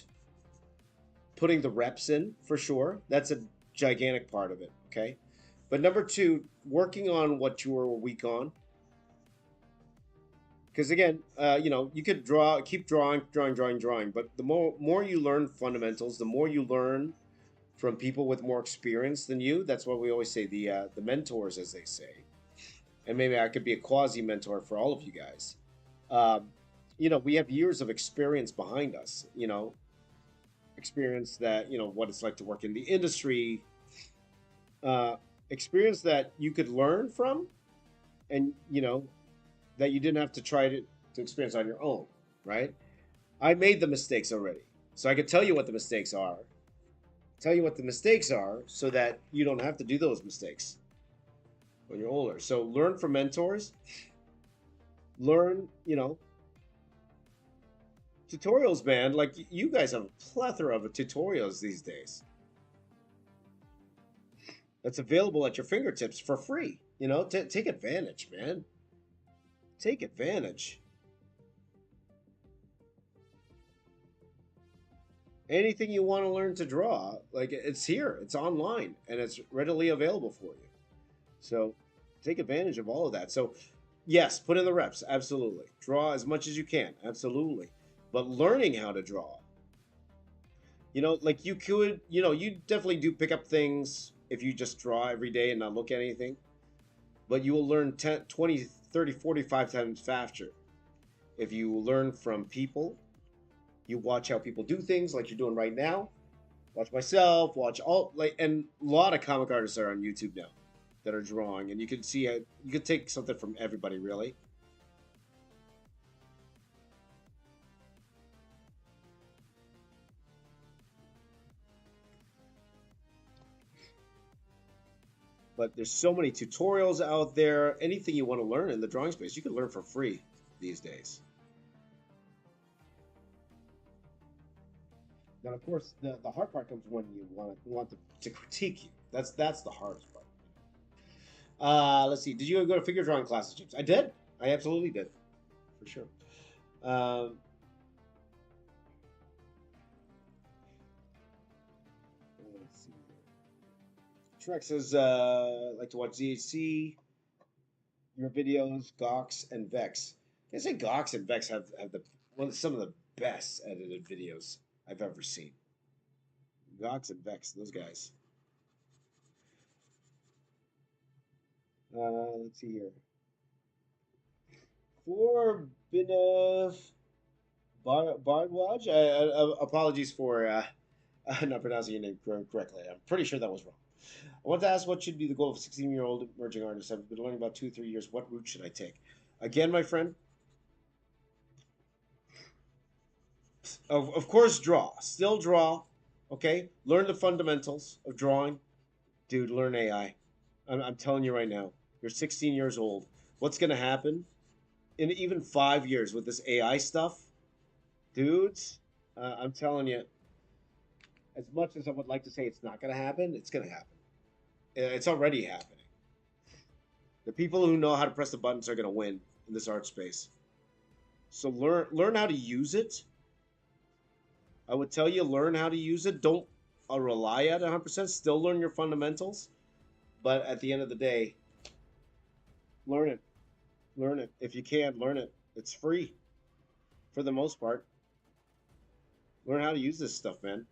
putting the reps in for sure. That's a gigantic part of it. Okay, but number two, working on what you were weak on. Because again, you could keep drawing, but the more you learn fundamentals, the more you learn from people with more experience than you. That's what we always say, the mentors, as they say. And maybe I could be a quasi mentor for all of you guys. We have years of experience behind us. Experience that what it's like to work in the industry. Experience that you could learn from, and that you didn't have to try to experience on your own, right? I made the mistakes already, so I could tell you what the mistakes are. Tell you what the mistakes are so that you don't have to do those mistakes when you're older. So learn from mentors. Learn, tutorials, man. Like you guys have a plethora of tutorials these days. That's available at your fingertips for free. Take advantage, man. Take advantage. Anything you want to learn to draw, like it's here, it's online, and it's readily available for you. So take advantage of all of that. So yes, put in the reps, absolutely. Draw as much as you can, absolutely. But learning how to draw, like you could, you definitely do pick up things if you just draw every day and not look at anything. But you will learn 10, 20, 30, 45 times faster if you learn from people. You watch how people do things like you're doing right now. Watch myself, and a lot of comic artists are on YouTube now that are drawing, and you can see how you could take something from everybody, really. But there's so many tutorials out there. Anything you want to learn in the drawing space, you can learn for free these days. Now, of course, the hard part comes when you want to critique you. That's the hardest part. Let's see. Did you go to figure drawing classes, James? I did. I absolutely did, for sure. Let's see. Trex says, like to watch ZHC, your videos, Gox and Vex. I say Gox and Vex have some of the best edited videos I've ever seen. Gox and Vex, those guys. Let's see here. For Bardwaj, apologies for not pronouncing your name correctly. I'm pretty sure that was wrong. I want to ask, what should be the goal of a 16-year-old emerging artist? I've been learning about 2-3 years. What route should I take? Again, my friend, of course, draw. Still draw. Okay? Learn the fundamentals of drawing. Dude, learn AI. I'm telling you right now. You're 16 years old. What's going to happen in even 5 years with this AI stuff? Dudes, I'm telling you, as much as I would like to say it's not going to happen, it's going to happen. It's already happening. The people who know how to press the buttons are going to win in this art space. So learn how to use it. I would tell you, learn how to use it. Don't rely on it 100%. Still learn your fundamentals. But at the end of the day, learn it. Learn it. If you can, learn it. It's free for the most part. Learn how to use this stuff, man.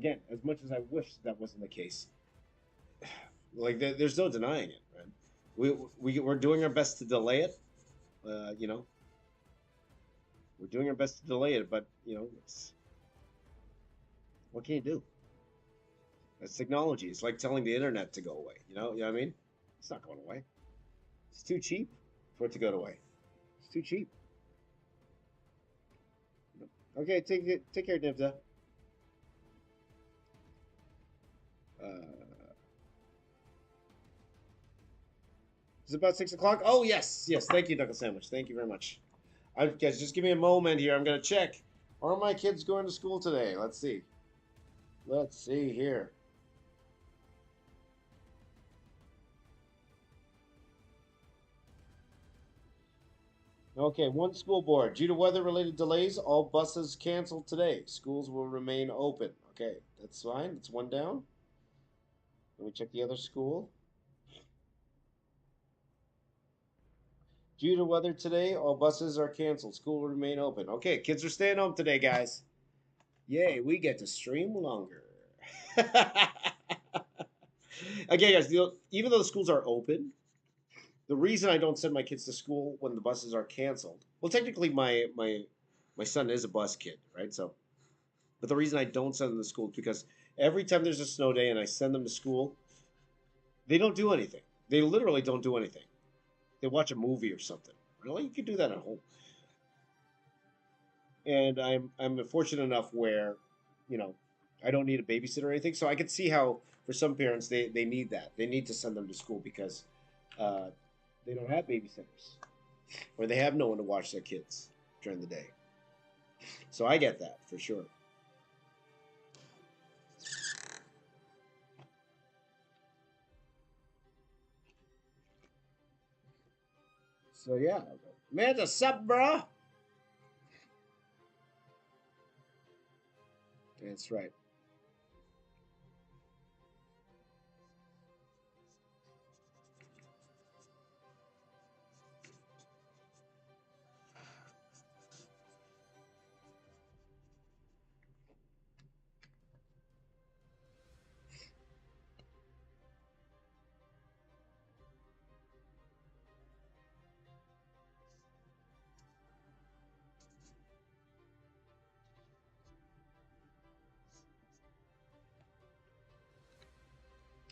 again, as much as I wish that wasn't the case, like there's no denying it, man. We're doing our best to delay it. You know, we're doing our best to delay it, but it's what can you do? It's technology. It's like telling the internet to go away. You know what I mean? It's not going away. It's too cheap for it to go away. It's too cheap. Okay, take care, Nibza. Is it about 6 o'clock? Oh yes, yes. Thank you, Knuckle Sandwich. Thank you very much. Guys, just give me a moment here. I'm gonna check. Are my kids going to school today? Let's see. Let's see here. Okay, one school board. Due to weather-related delays, all buses canceled today. Schools will remain open. Okay, that's fine. That's one down. Let me check the other school. Due to weather today, all buses are canceled. School will remain open. Okay, kids are staying home today, guys. Yay, we get to stream longer. Okay, guys, even though the schools are open, the reason I don't send my kids to school when the buses are canceled, well, technically my son is a bus kid, right? So, but the reason I don't send them to school is because every time there's a snow day and I send them to school, they don't do anything. They literally don't do anything. They watch a movie or something. Really, you can do that at home. And I'm fortunate enough where, you know, I don't need a babysitter or anything. So I can see how for some parents they need that. They need to send them to school because uh, they don't have babysitters or they have no one to watch their kids during the day. So I get that for sure. So yeah, man, what's up, bro? That's right.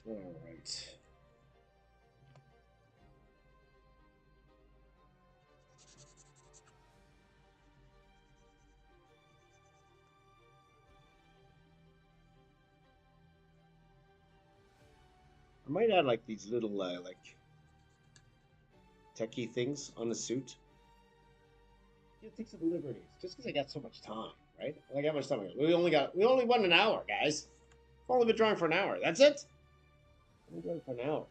All right. I might add like these little like techie things on the suit. Take some liberties, just because I got so much time, right? Like how much time? We only won an hour, guys. We've only been drawing for an hour. That's it. We're drawing for an hour.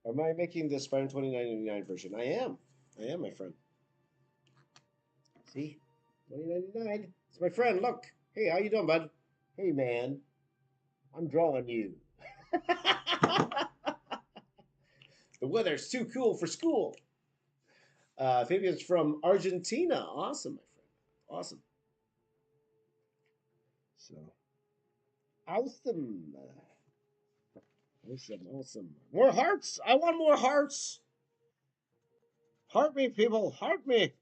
Am I making this Spider 29.99 version? I am. I am, my friend. See, 20.99. It's my friend. Look. Hey, how you doing, bud? Hey, man. I'm drawing you. The weather's too cool for school. Fabian's from Argentina. Awesome, my friend. Awesome. So, awesome. Awesome, awesome. More hearts. I want more hearts. Heart me, people. Heart me.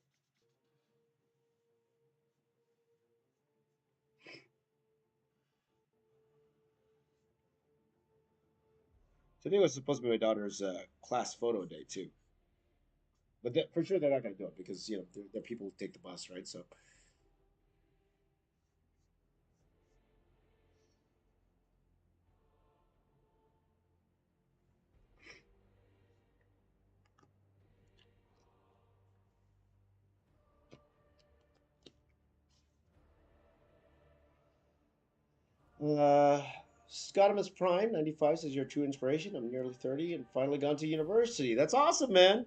Today was supposed to be my daughter's class photo day too, but for sure they're not going to do it because they're people who take the bus, right? So, uh, Scotimus Prime 95 says you're a true inspiration. I'm nearly 30 and finally gone to university. That's awesome, man.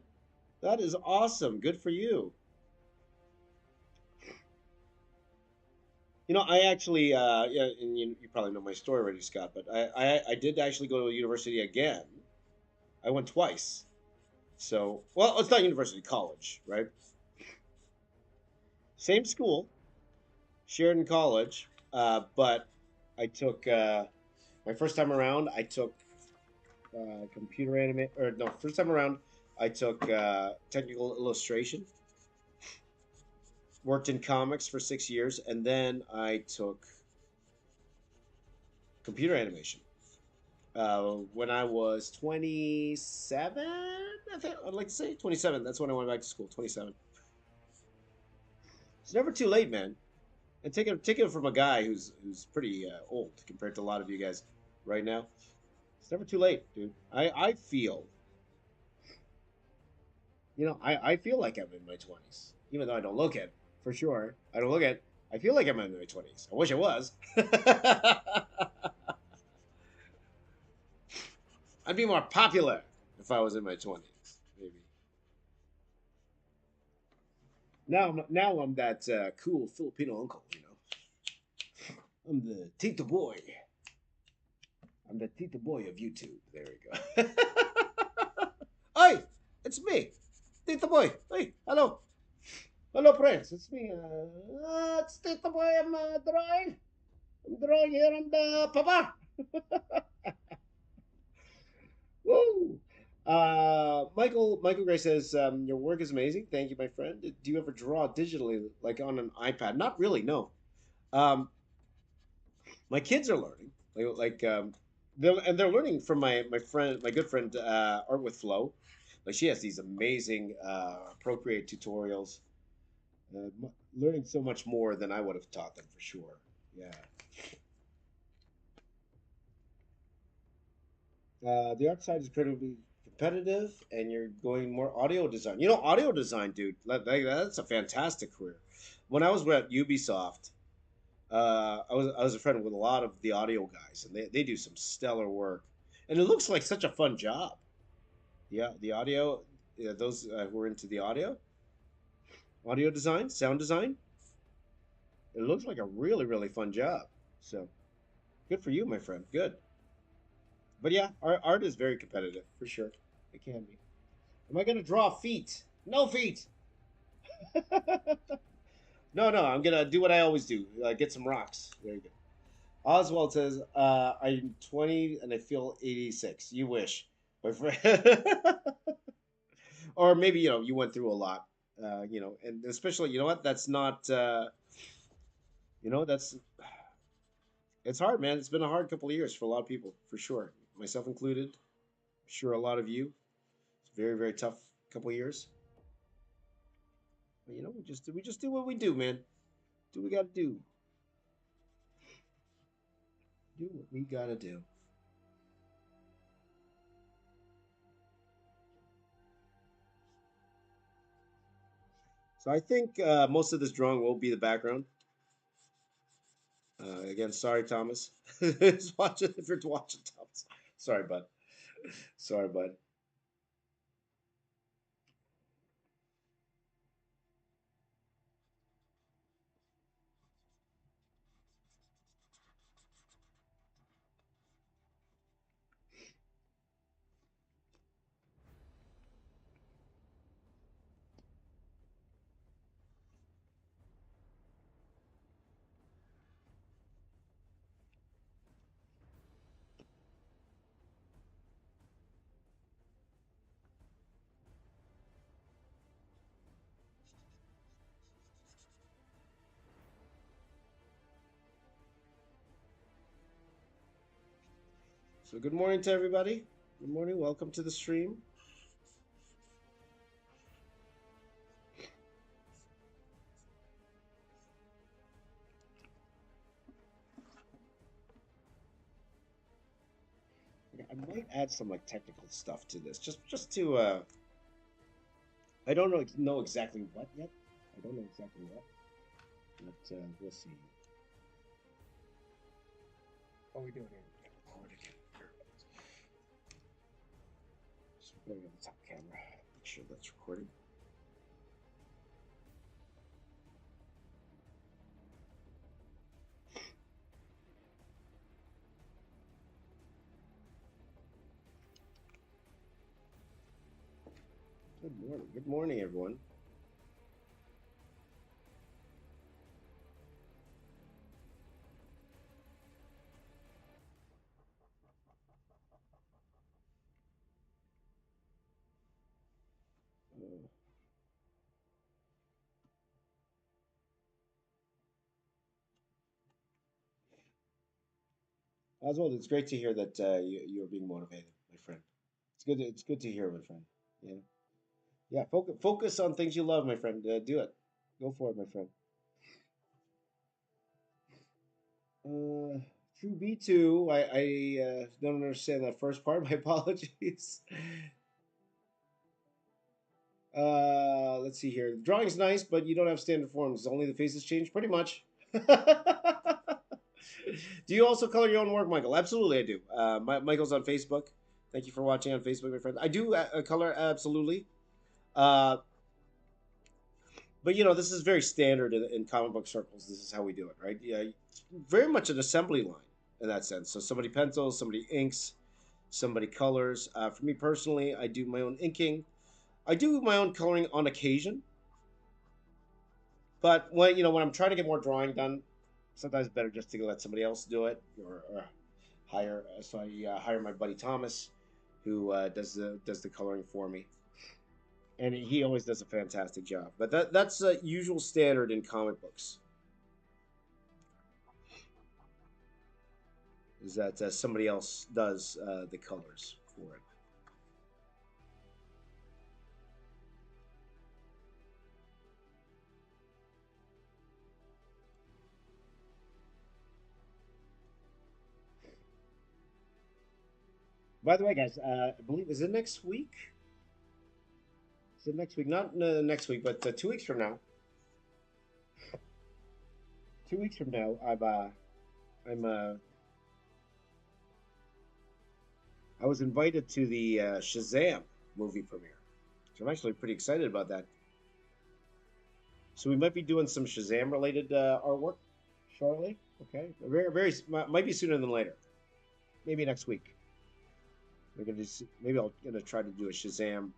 That is awesome. Good for you. I actually, yeah, and you probably know my story already, Scott, but I did actually go to university again. I went twice. So, well, it's not university, college, right? Same school, Sheridan College, but I took my first time around. I took computer anime, or no, first time around, I took technical illustration. Worked in comics for 6 years, and then I took computer animation. When I was 27, I think I'd like to say 27. That's when I went back to school. 27. It's never too late, man. And take it from a guy who's pretty old compared to a lot of you guys right now. It's never too late, dude. I feel, I feel like I'm in my 20s, even though I don't look it for sure. I don't look it. I feel like I'm in my 20s. I wish I was. I'd be more popular if I was in my 20s, maybe. Now I'm that cool Filipino uncle, I'm the Tito boy. I'm the Tito boy of YouTube. There we go. Hey, it's me, Tito boy. Hey, hello. Hello, Prince. It's me. It's Tito boy. I'm drawing. I'm drawing here on the papa. Woo! Michael Gray says, your work is amazing. Thank you, my friend. Do you ever draw digitally, like on an iPad? Not really, no. Um, my kids are learning, they're learning from my good friend, Art with Flow. Like she has these amazing Procreate tutorials. Learning so much more than I would have taught them for sure. Yeah. The art side is incredibly competitive, and you're going more audio design. Audio design, dude. That's a fantastic career. When I was at Ubisoft, I was a friend with a lot of the audio guys, and they do some stellar work, and it looks like such a fun job. Yeah, the audio, yeah, those who are into the audio design, sound design, it looks like a really really fun job. So good for you, my friend. Good. But yeah, art is very competitive for sure. It can be. Am I gonna draw feet? No feet. No, no. I'm gonna do what I always do. Get some rocks. There you go. Oswald says, "I'm 20 and I feel 86." You wish, my friend. Or maybe you went through a lot. And especially what? That's not. That's it's hard, man. It's been a hard couple of years for a lot of people, for sure. Myself included. I'm sure a lot of you. It's very very tough couple of years. But we just do what we do, man. Do what we gotta do. Do what we gotta do. So I think most of this drawing will be the background. Again, sorry, Thomas. If you're watching, Thomas. Sorry, bud. Sorry, bud. So good morning to everybody. Good morning. Welcome to the stream. I might add some like technical stuff to this, just to I don't know exactly what yet. I don't know exactly what, but we'll see. What are we doing here? Recording. Just putting on the top camera. Make sure that's recording. Good morning. Good morning, everyone. Oswald, it's great to hear that you're being motivated, my friend. It's good. It's good to hear, my friend. Yeah, yeah. Focus on things you love, my friend. Do it. Go for it, my friend. True B2. I don't understand that first part. My apologies. Let's see here. The drawing's nice, but you don't have standard forms. Only the faces change, pretty much. Do you also color your own work, Michael? Absolutely, I do. Michael's on Facebook. Thank you for watching on Facebook, my friend. I do color absolutely. Uh, but this is very standard in comic book circles. This is how we do it, right? Yeah, very much an assembly line in that sense. So somebody pencils, somebody inks, somebody colors. For me personally, I do my own inking. I do my own coloring on occasion. But when I'm trying to get more drawing done, sometimes it's better just to let somebody else do it or hire. So I hire my buddy Thomas, who does the coloring for me, and he always does a fantastic job. But that's a usual standard in comic books, is that somebody else does the colors for it. By the way, guys, I believe is it next week? Is it next week? Not next week, but 2 weeks from now. 2 weeks from now, I'm I was invited to the Shazam movie premiere, so I'm actually pretty excited about that. So we might be doing some Shazam related artwork shortly. Okay, very might be sooner than later. Maybe next week. We're gonna just maybe I'll gonna try to do a Shazam.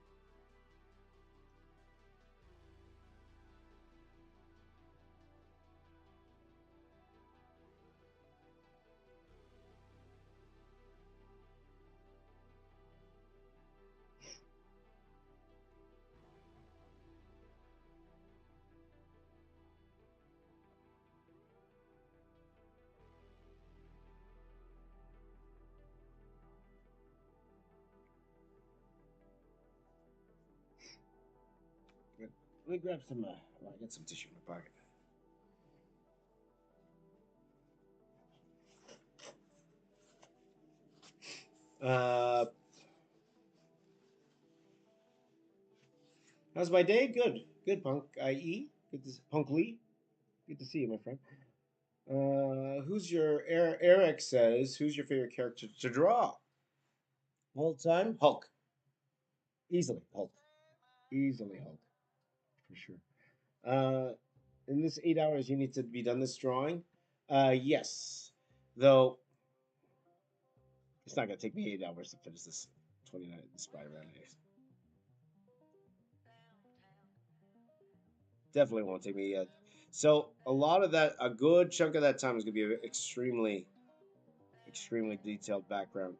Let me grab some. I got some tissue in my pocket. Uh, how's my day? Good, good. Punk IE. Good to Punk Lee. Good to see you, my friend. Who's your Eric says? Who's your favorite character to draw all time? Hulk. Easily Hulk. Easily Hulk for sure. In this 8 hours, you need to be done this drawing. Yes, though it's not gonna take me 8 hours to finish this 29 Spider-Man days. Definitely won't take me yet. So a lot of that, a good chunk of that time is gonna be an extremely detailed background.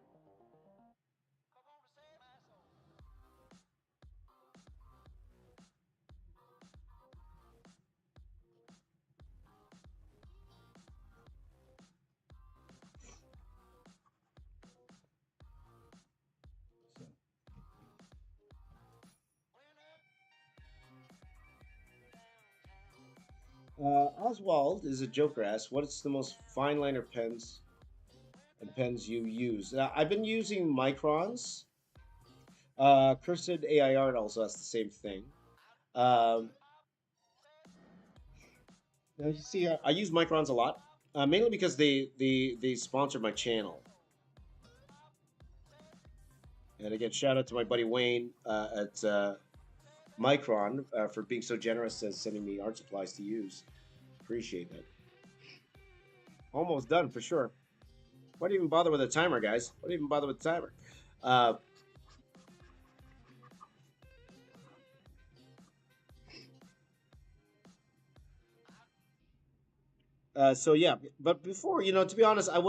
Oswald is a joker. Asks, "What's the most fine liner pens you use?" I've been using microns. Cursed AI Art also has the same thing. Um, Now you see, I use microns a lot, mainly because they sponsored my channel. And again, shout out to my buddy Wayne at Micron for being so generous as sending me art supplies to use. Appreciate that. Almost done for sure. Why do you even bother with a timer, guys? Why do you even bother with a timer? Uh, so yeah, but before, to be honest, I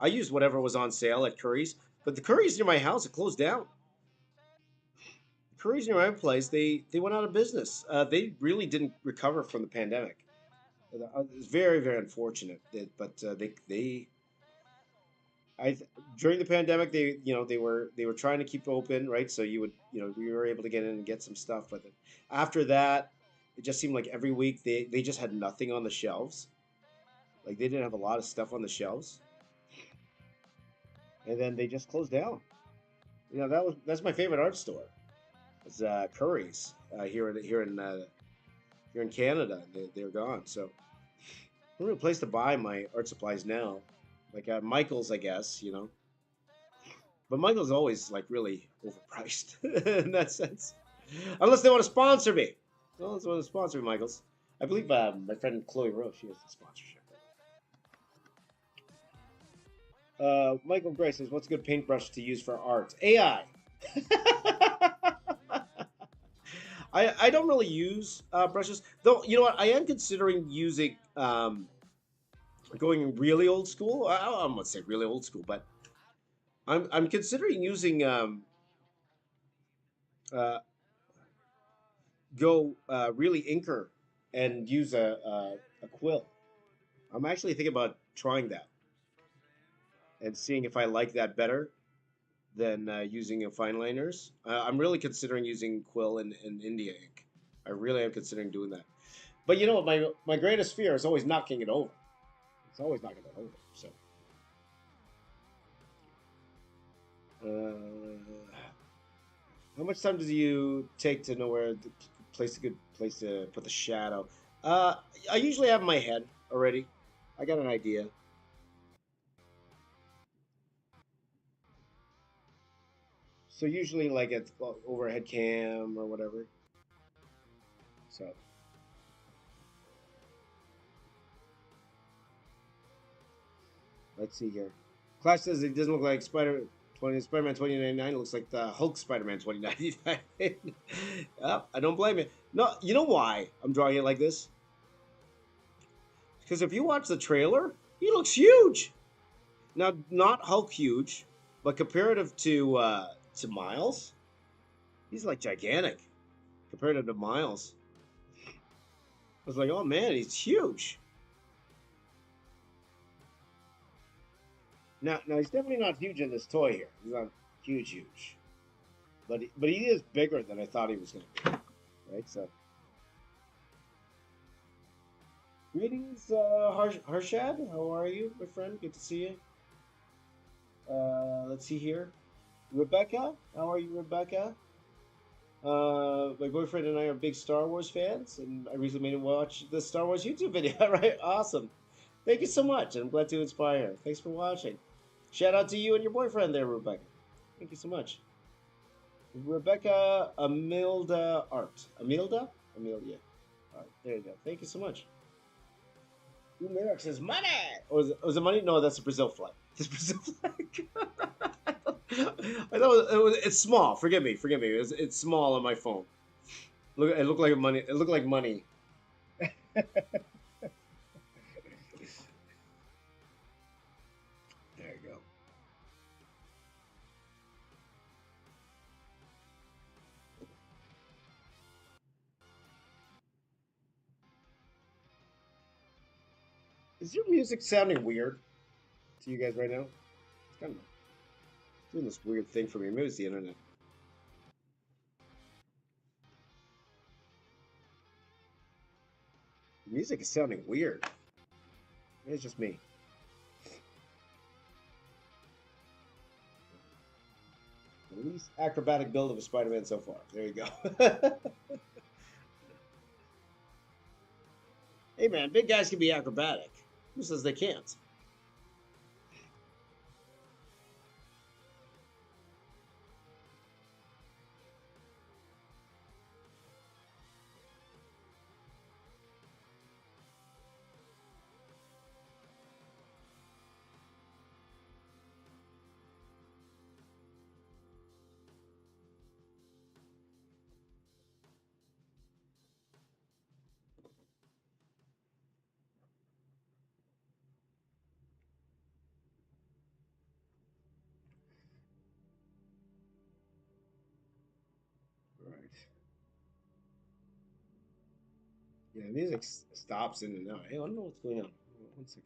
used whatever was on sale at Curry's, but the Curry's near my house, it closed down. Curry's near my place, they went out of business. They really didn't recover from the pandemic. It's very very unfortunate, but they I during the pandemic they were trying to keep open, right? So we were able to get in and get some stuff, but after that, it just seemed like every week they just had nothing on the shelves. Like they didn't have a lot of stuff on the shelves, and then they just closed down. That's my favorite art store. It's Curry's here in Canada. They're gone. So I'm a place to buy my art supplies now, like Michael's, I guess. But Michael's always like really overpriced in that sense, unless they want to sponsor me. Unless they want to sponsor me, Michael's. I believe my friend Chloe Rose, she has the sponsorship. Michael Gray says, "What's a good paintbrush to use for art?" AI. I don't really use brushes, though. You know what? I am considering using going really old school. I won't say really old school, but I'm considering using uh, go really inker and use a quill. I'm actually thinking about trying that and seeing if I like that better than using a fine liners. I'm really considering using quill and India ink. I really am considering doing that. But you know what? My greatest fear is always knocking it over. It's always knocking it over. So, how much time does you take to know where the place a good place to put the shadow? I usually have in my head already. I got an idea. So usually like it's overhead cam or whatever. So let's see here. Clash says it doesn't look like Spider-Man 2099. It looks like the Hulk Spider-Man 2099. I don't blame you. No, you know why I'm drawing it like this? Because if you watch the trailer, he looks huge. Now, not Hulk huge, but comparative to Miles, he's like gigantic. Comparative to Miles, I was like, oh man, he's huge. Now he's definitely not huge in this toy here. He's not huge, but he is bigger than I thought he was going to be. Right, so. Greetings, Harshad. How are you, my friend? Good to see you. Let's see here. Rebecca, how are you, Rebecca? My boyfriend and I are big Star Wars fans, and I recently made him watch the Star Wars YouTube video. Right, awesome. Thank you so much, and I'm glad to inspire. Thanks for watching. Shout out to you and your boyfriend there, Rebecca. Thank you so much. Rebecca Amilda Art. Amilda? Amelia. All right, there you go. Thank you so much. Merrick says money. Or was it money? No, that's a Brazil flag. It's Brazil flag. I thought it's small. Forgive me. It's small on my phone. Look, it looked like money. It looked like money. There you go. Is your music sounding weird to you guys right now? It's kind of doing this weird thing for me. Maybe it's the internet. The music is sounding weird. Maybe it's just me. The least acrobatic build of a Spider-Man so far. There you go. Hey man, big guys can be acrobatic. Who says they can't? Yeah, the music stops in and out. Hey, I don't know what's going on. One second.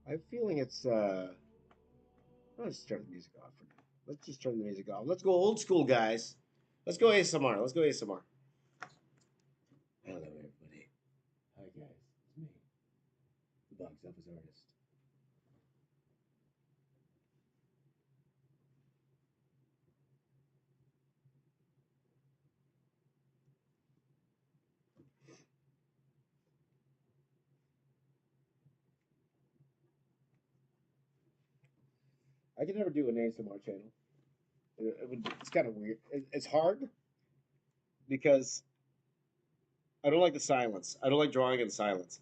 I have a feeling it's. Let's turn the music off for now. Let's just turn the music off. Let's go old school, guys. Let's go ASMR. Let's go ASMR. Hello, everybody. Hi, guys. It's me, the box office artist. I can never do an ASMR channel. It's kind of weird. It's hard because I don't like the silence. I don't like drawing in silence.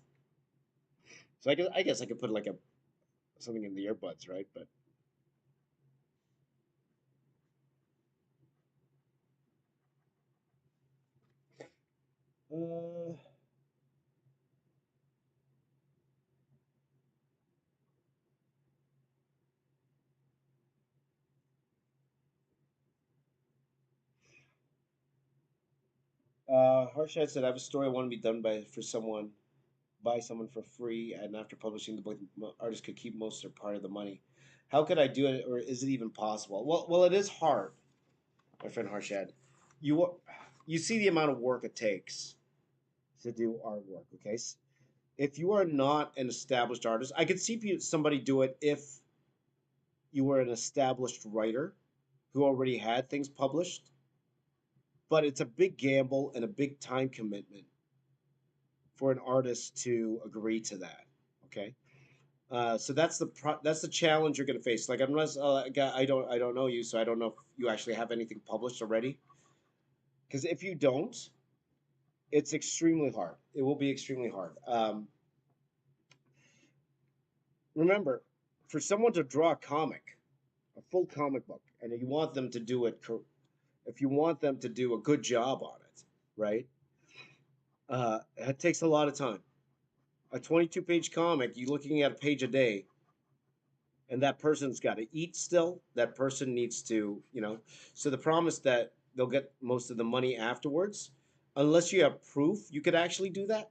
So I guess I could put like a something in the earbuds, right? But uh, Harshad said, "I have a story I want to be done by someone for free, and after publishing the book, artists could keep most or part of the money. How could I do it, or is it even possible?" Well, it is hard, my friend Harshad. You you see the amount of work it takes to do artwork. Okay, if you are not an established artist, I could see somebody do it if you were an established writer who already had things published. But it's a big gamble and a big time commitment for an artist to agree to that. Okay, so that's the challenge you're going to face. Like unless I don't know you, so I don't know if you actually have anything published already. Because if you don't, it's extremely hard. It will be extremely hard. Remember, for someone to draw a comic, a full comic book, and you want them to do it, if you want them to do a good job on it, right? It takes a lot of time. A 22-page comic, you're looking at a page a day, and that person's got to eat still. That person needs to, So the promise that they'll get most of the money afterwards, unless you have proof you could actually do that.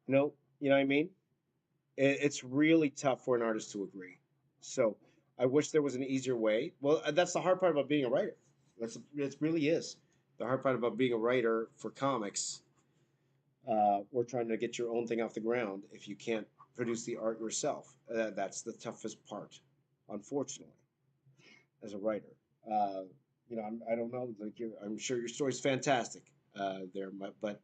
You know what I mean? It's really tough for an artist to agree. So I wish there was an easier way. Well, that's the hard part about being a writer. It really is the hard part about being a writer for comics, or trying to get your own thing off the ground if you can't produce the art yourself. That's the toughest part, unfortunately, as a writer. Uh, I don't know. Like I'm sure your story's fantastic, there, but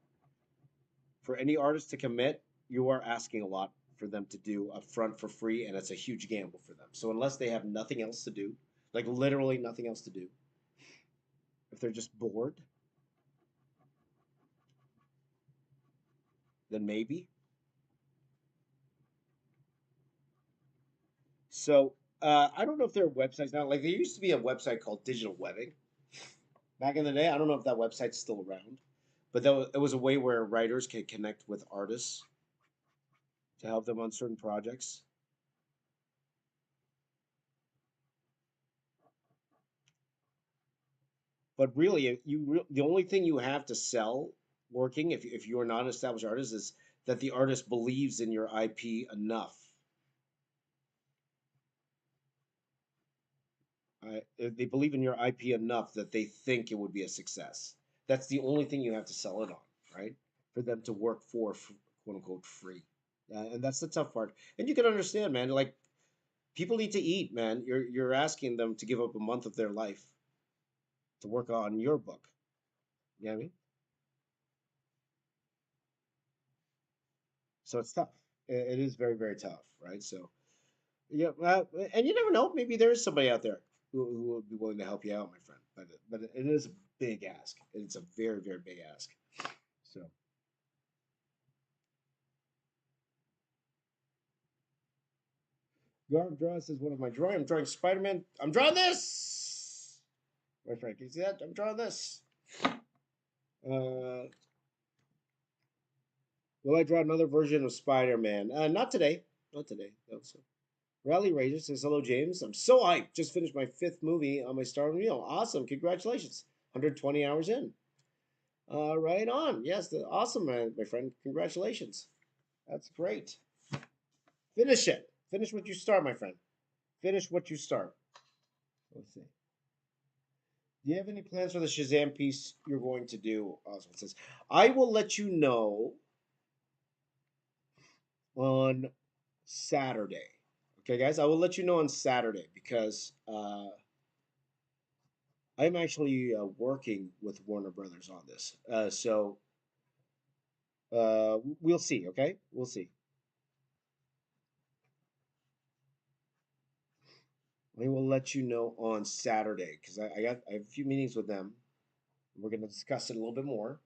for any artist to commit, you are asking a lot for them to do up front for free, and it's a huge gamble for them. So unless they have nothing else to do, like literally nothing else to do, if they're just bored, then maybe. So I don't know if there are websites now. Like there used to be a website called Digital Webbing back in the day. I don't know if that website's still around, but it was a way where writers could connect with artists to help them on certain projects. But really, the only thing you have to sell working, if you're not an established artist, is that the artist believes in your IP enough. If they believe in your IP enough that they think it would be a success. That's the only thing you have to sell it on, right? For them to work for quote unquote free. And that's the tough part. And you can understand, man. Like people need to eat, man. You're asking them to give up a month of their life to work on your book. You know what I mean? So it's tough. It is very, very tough, right? So yeah, and you never know. Maybe there is somebody out there who would be willing to help you out, my friend. But it is a big ask. It's a very, very big ask. So Garb draws is one of my drawing. I'm drawing Spider Man. I'm drawing this. My friend, can you see that? I'm drawing this. Uh, will I draw another version of Spider Man? Not today. Not today. No, so. Rally Rager says, "Hello, James. I'm so hyped. Just finished my fifth movie on my Star Reel. Awesome. Congratulations. 120 hours in. Right on. Yes, awesome, man, my friend. Congratulations. That's great. Finish it. Finish what you start, my friend. Finish what you start. Let's see. Do you have any plans for the Shazam piece you're going to do? Oswald says, I will let you know on Saturday. Okay, guys, I will let you know on Saturday because I'm actually working with Warner Brothers on this. So we'll see. Okay, we'll see. I will let you know on Saturday because I have a few meetings with them. We're going to discuss it a little bit more.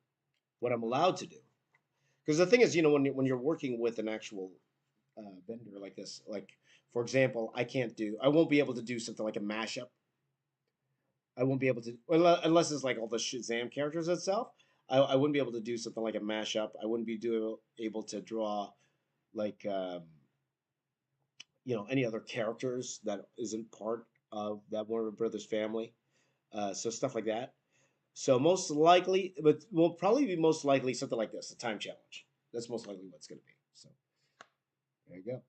What I'm allowed to do. Because the thing is, when you're working with an actual vendor like this, like for example, I won't be able to do something like a mashup. I won't be able to, unless it's like all the Shazam characters itself. I wouldn't be able to do something like a mashup. I wouldn't be able to draw like any other characters that isn't part of that Warner Brothers family. So stuff like that. So most likely, but will probably be most likely something like this, a time challenge. That's most likely what's going to be. So there you go.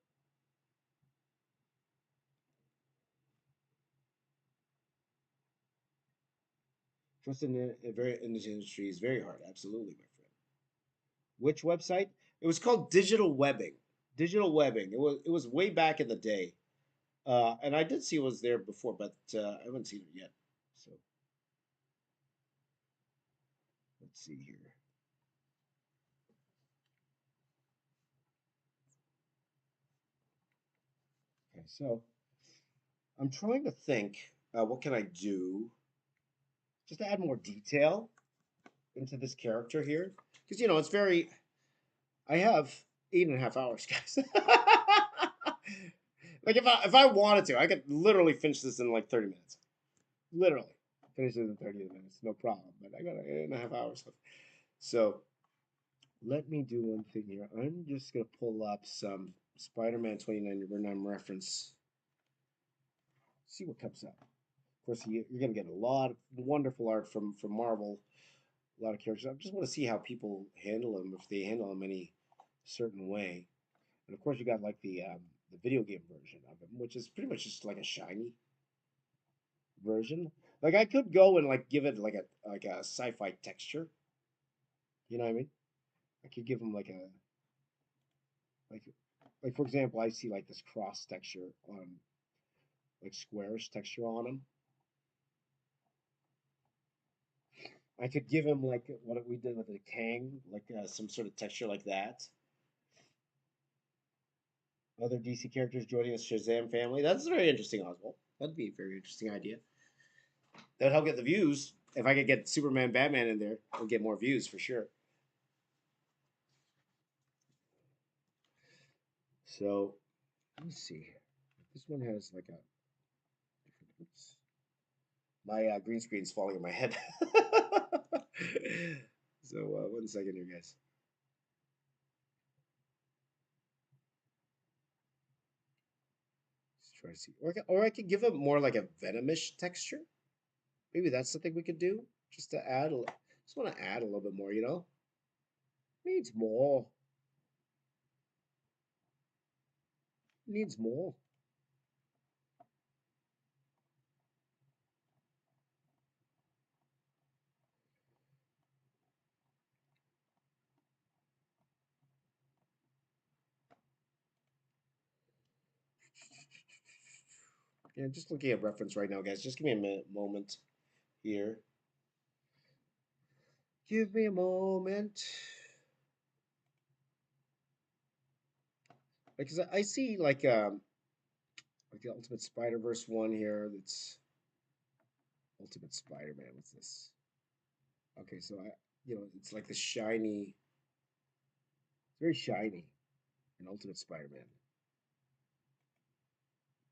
Trust in this industry is very hard. Absolutely, my friend. Which website? It was called Digital Webbing. Digital Webbing. It was way back in the day, and I did see it was there before, but I haven't seen it yet. So let's see here. Okay, so I'm trying to think. What can I do just to add more detail into this character here? Because it's very. I have 8.5 hours, guys. Like if I wanted to, I could literally finish this in like 30 minutes. Literally finish it in 30 minutes, no problem. But I got 8.5 hours left. So let me do one thing here. I'm just gonna pull up some Spider-Man 29 reference. See what comes up. Of course, you're gonna get a lot of wonderful art from Marvel. A lot of characters. I just want to see how people handle them, if they handle them any certain way. And of course, you got like the video game version of him, which is pretty much just like a shiny version. Like I could go and like give it like a sci-fi texture. You know what I mean? I could give him like like for example, I see like this cross texture on like squarish texture on him. I could give him like what we did with the Kang, like some sort of texture like that. Other DC characters joining the Shazam family. That's very interesting, Oswald. That'd be a very interesting idea. That'd help get the views. If I could get Superman, Batman in there, I'll get more views for sure. So let me see. This one has like a different. Oops. My green screen's falling in my head. So 1 second here, guys. Let's try to see. Or I could give it more like a venomish texture. Maybe that's something we could do just to add. Just want to add a little bit more, Needs more. Needs more. Yeah, just looking at reference right now, guys. Just give me a moment here. Give me a moment. Because I see like the Ultimate Spider Verse one here. That's Ultimate Spider Man. What's this? Okay, so it's like the shiny. It's very shiny in Ultimate Spider Man.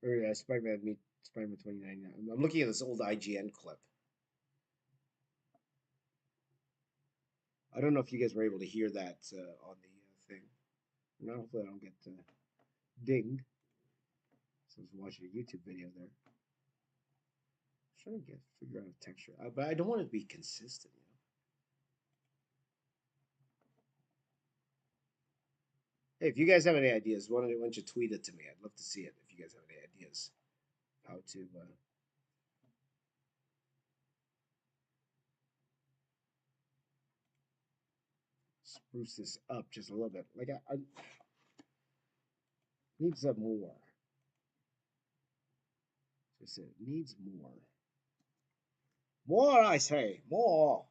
Or Spider Man meet Spider Man 29. I'm looking at this old IGN clip. I don't know if you guys were able to hear that on the thing. No, hopefully I don't get dinged. So I was watching a YouTube video there. Trying to figure out a texture, but I don't want it to be consistent. Hey, if you guys have any ideas, why don't you tweet it to me? I'd love to see it. If you guys have any ideas, how to spruce this up just a little bit. Like I need some more. Just it needs more. More, I say. More.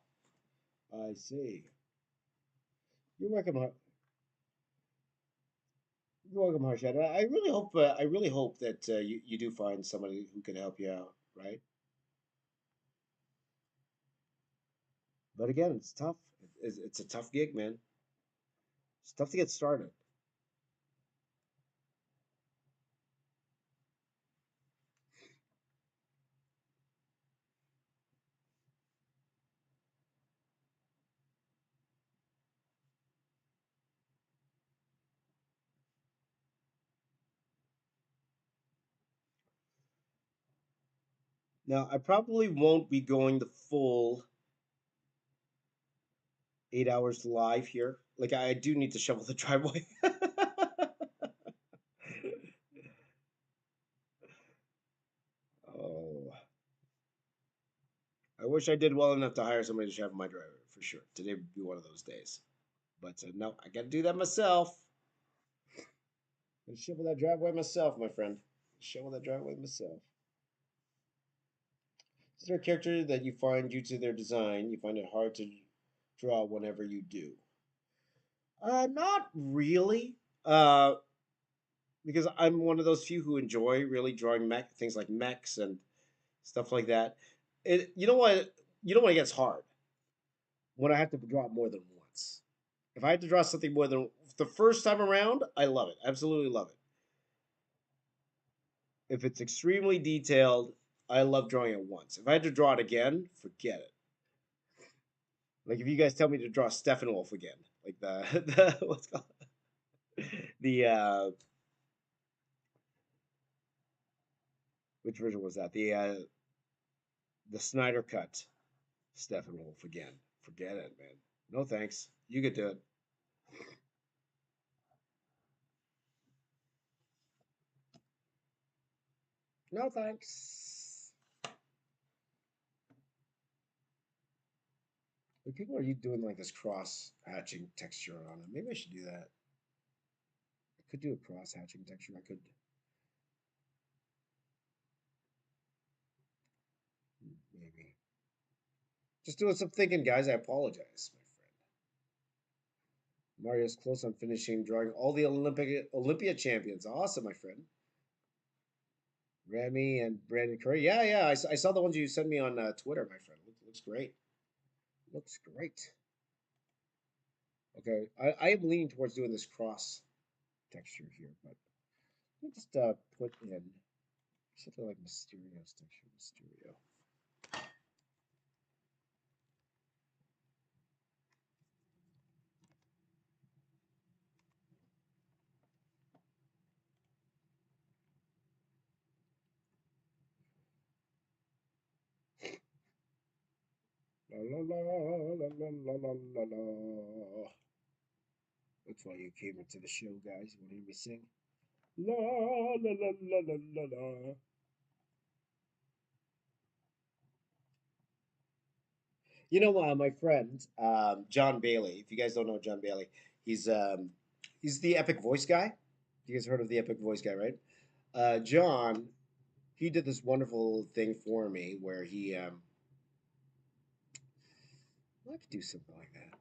I see. You're welcome. You're welcome, Harshad. I really hope. I really hope that you do find somebody who can help you out. Right. But again, it's tough. It's a tough gig, man. It's tough to get started. Now, I probably won't be going the full 8 hours live here. Like I do need to shovel the driveway. Oh, I wish I did well enough to hire somebody to shovel my driveway for sure. Today would be one of those days. But no, I got to do that myself. And shovel that driveway myself, my friend. Shovel that driveway myself. Is there a character that you find due to their design you find it hard to draw whenever you do? Not really. Uh, because I'm one of those few who enjoy really drawing things like mechs and stuff like that. You know what? You know what gets hard when I have to draw it more than once. If I had to draw something more than the first time around, I love it. Absolutely love it. If it's extremely detailed, I love drawing it once. If I had to draw it again, forget it. Like if you guys tell me to draw Steppenwolf again, like the the what's called the which version was that? The Snyder cut Steppenwolf again. Forget it, man. No thanks. You could do it. No thanks. But people are you doing like this cross hatching texture on it. Maybe I should do that. I could do a cross hatching texture. I could maybe. Just doing some thinking, guys. I apologize, my friend. Mario's close on finishing drawing all the Olympia champions. Awesome, my friend. Remy and Brandon Curry. Yeah, yeah. I saw the ones you sent me on Twitter, my friend. Looks great. Looks great. Okay, I am leaning towards doing this cross texture here, but let me just put in something like Mysterio's texture. Mysterio. La la la la la la la la la. That's why you came into the show, guys. You want to hear me sing? La la la la la la la. You know, my friend John Bailey. If you guys don't know John Bailey, he's um, he's the Epic Voice guy. You guys heard of the Epic Voice guy, right? John, he did this wonderful thing for me where I could do something like that.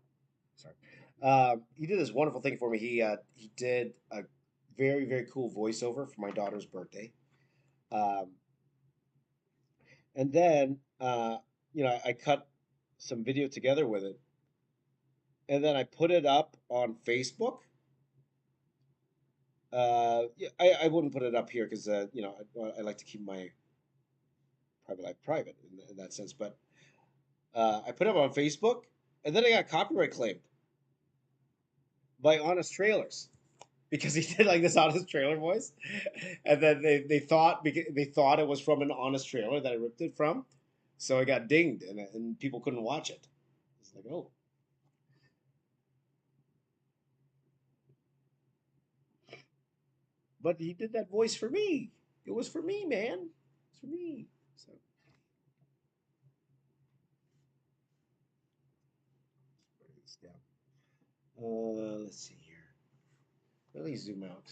Sorry. He did this wonderful thing for me. He did a very cool voiceover for my daughter's birthday. Um, and then I cut some video together with it, and then I put it up on Facebook. Yeah, I wouldn't put it up here because I like to keep my private life private in that sense. But I put it up on Facebook, and then I got copyright claimed by Honest Trailers because he did like this Honest Trailer voice, and then they thought because they thought it was from an Honest Trailer that I ripped it from, so I got dinged and people couldn't watch it. It's like, oh, But he did that voice for me. It was for me, man. It's for me. So write this down. Let's see here. Really zoom out.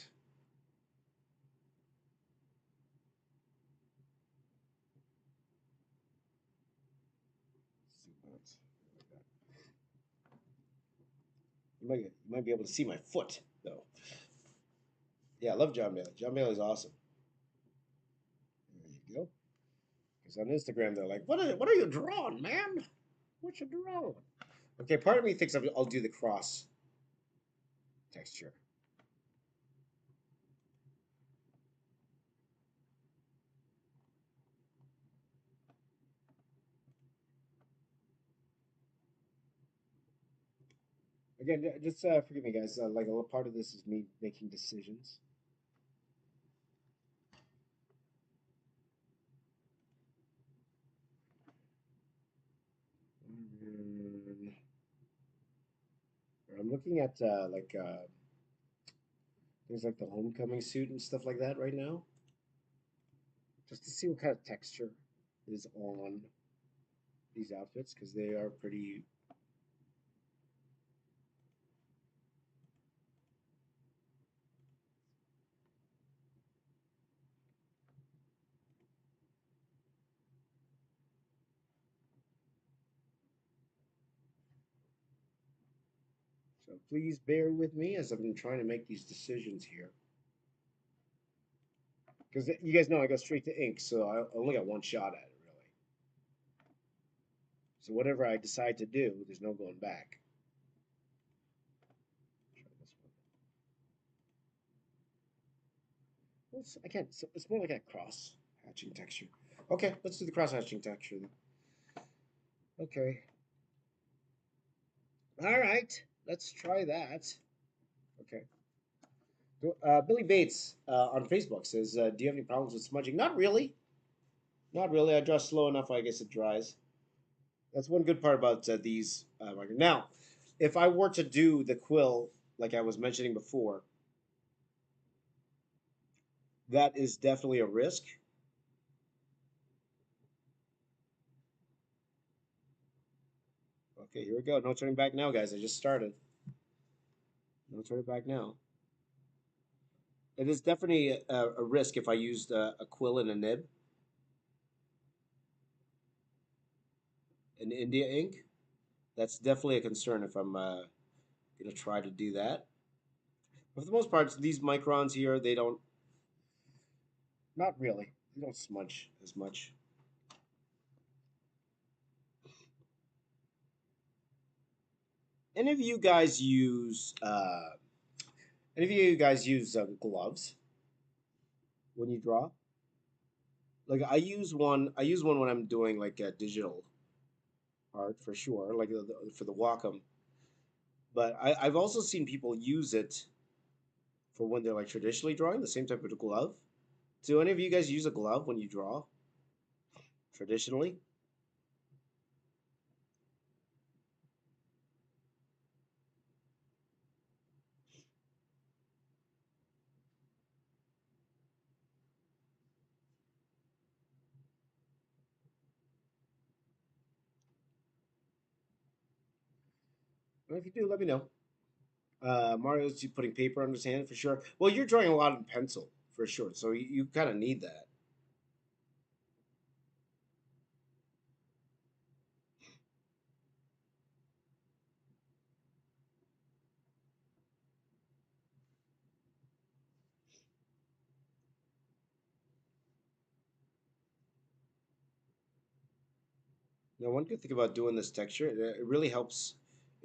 Zoom out. Like that. You might be able to see my foot though. Yeah, I love John Bailey. John Bailey's awesome. There you go. Because on Instagram they're like, what are you drawing, man? What you drawing? Okay, part of me thinks I'll do the cross texture. Again, just forgive me, guys. Like a little part of this is me making decisions. Mm, I'm looking at things like the homecoming suit and stuff like that right now, just to see what kind of texture is on these outfits because they are pretty. So please bear with me as I've been trying to make these decisions here. Because you guys know I go straight to ink, so I only got one shot at it, really. So whatever I decide to do, there's no going back. Try this one. I can't. It's more like a cross hatching texture. Okay, let's do the cross hatching texture then. Okay. All right, let's try that. Okay. Billy Bates on Facebook says, "Do you have any problems with smudging?" Not really. Not really. I draw slow enough. I guess it dries. That's one good part about these. Now, if I were to do the quill like I was mentioning before, that is definitely a risk. Okay, here we go. No turning back now, guys. I just started. No turning back now. It is definitely a risk if I used a quill and a nib, an India ink. That's definitely a concern if I'm going to try to do that. But for the most part, these microns here, they don't, not really, they don't smudge as much. Any of you guys use, any of you guys use gloves when you draw? Like I use one when I'm doing like digital art for sure, like for the Wacom. But I've also seen people use it for when they're like traditionally drawing, the same type of glove. Do any of you guys use a glove when you draw traditionally? Well, if you do, let me know. Mario's putting paper on his hand for sure. Well, you're drawing a lot in pencil for sure, so you kind of need that. Now, one good thing about doing this texture, it really helps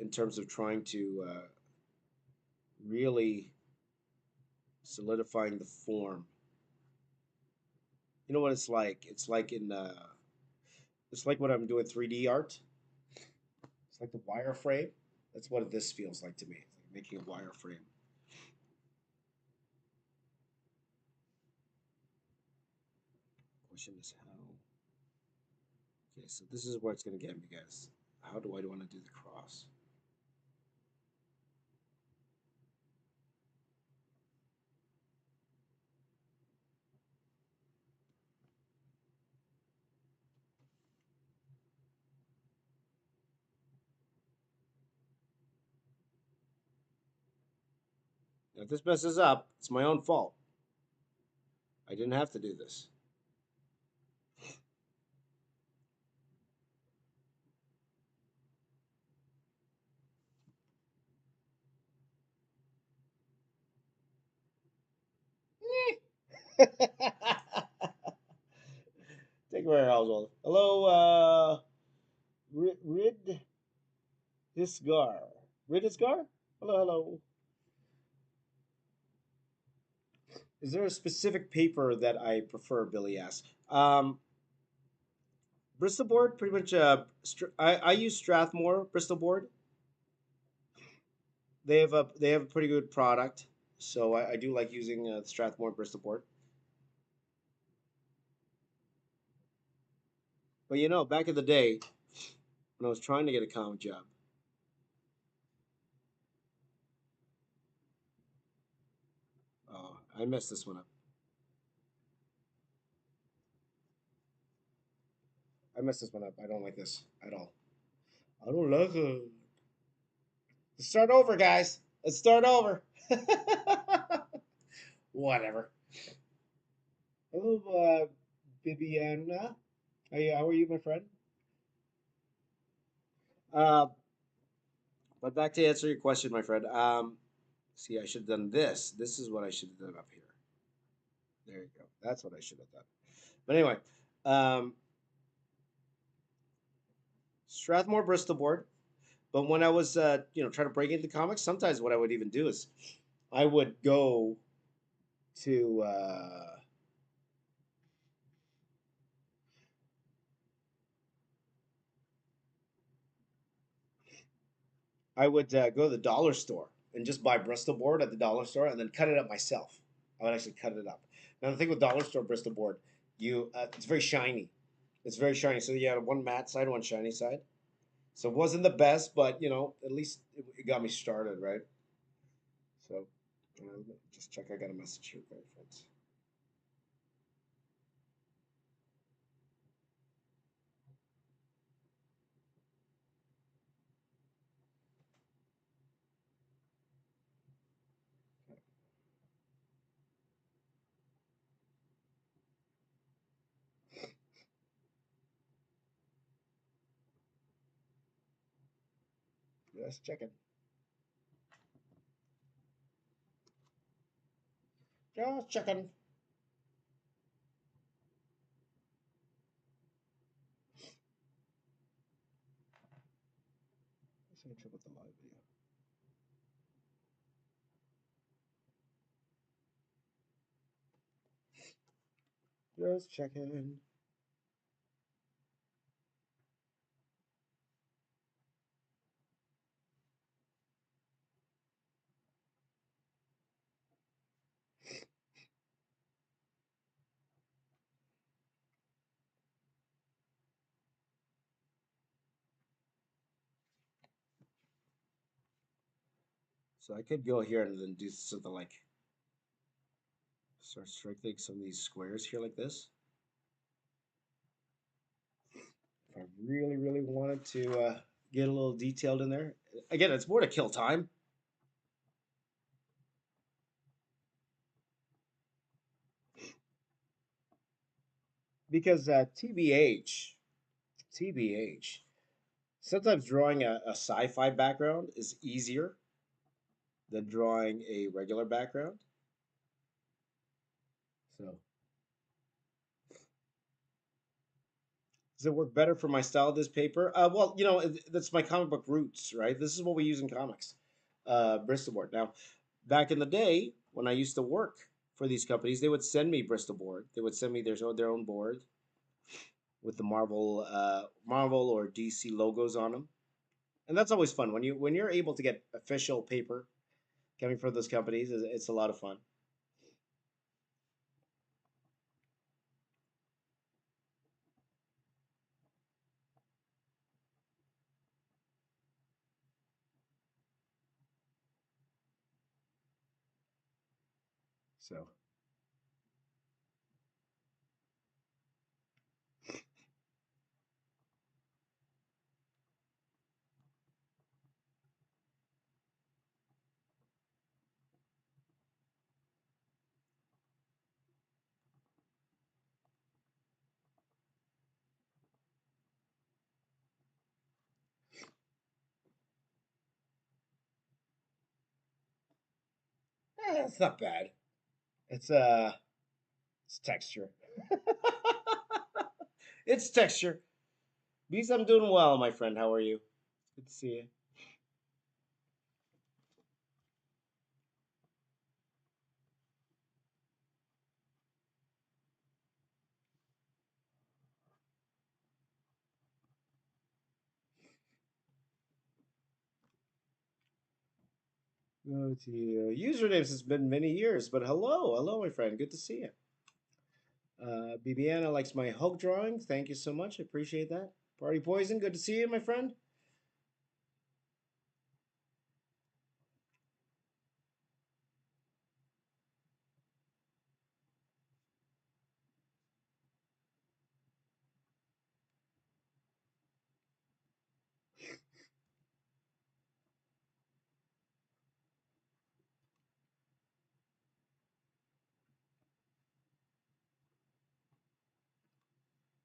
in terms of trying to really solidifying the form. You know what it's like? It's like when I'm doing 3D art. It's like the wireframe. That's what this feels like to me. It's like making a wireframe. Question is how. Okay, so this is where it's going to get me, guys. How do I want to do the cross? If this messes up, it's my own fault. I didn't have to do this. Take away household. Hello, Rid Isgar. Rid Isgar? Hello, hello. Is there a specific paper that I prefer? Billy asks. Bristol board, pretty much. I use Strathmore Bristol board. They have a pretty good product, so I do like using the Strathmore Bristol board. But back in the day when I was trying to get a comic job, oh, I messed this one up. I messed this one up. I don't like this at all. I don't like it. Let's start over, guys. Let's start over. Whatever. Hello, Bibiana. Hey, how are you, my friend? Uh, but back to answer your question, my friend. See, I should have done this. This is what I should have done up here. There you go. That's what I should have done. But anyway, um, Strathmore Bristol board. But when I was, trying to break into comics, sometimes what I would even do is I would go to, go to the dollar store and just buy Bristol board at the dollar store and then cut it up myself. I would actually cut it up. Now the thing with dollar store Bristol board, it's very shiny. It's very shiny. So you had one matte side, one shiny side. So it wasn't the best, but at least it got me started, right? So just check. I got a message here, friends. Just checking. Just checking. Let's see with the live video. Just checking. So I could go here and then do something like start striking some of these squares here like this. If I really, really wanted to get a little detailed in there. Again, it's more to kill time. Because TBH, sometimes drawing a sci-fi background is easier than drawing a regular background. So does it work better for my style of this paper? Well, that's my comic book roots, right? This is what we use in comics, Bristol board. Now, back in the day when I used to work for these companies, they would send me Bristol board. They would send me their own board with the Marvel or DC logos on them, and that's always fun when you're able to get official paper coming from those companies. It's a lot of fun. So It's not bad. It's it's texture. It's texture. Bees, I'm doing well, my friend. How are you? Good to see you. Go to you. Usernames has been many years, but hello, my friend. Good to see you. Bibiana likes my Hulk drawing. Thank you so much. I appreciate that. Party Poison, good to see you, my friend.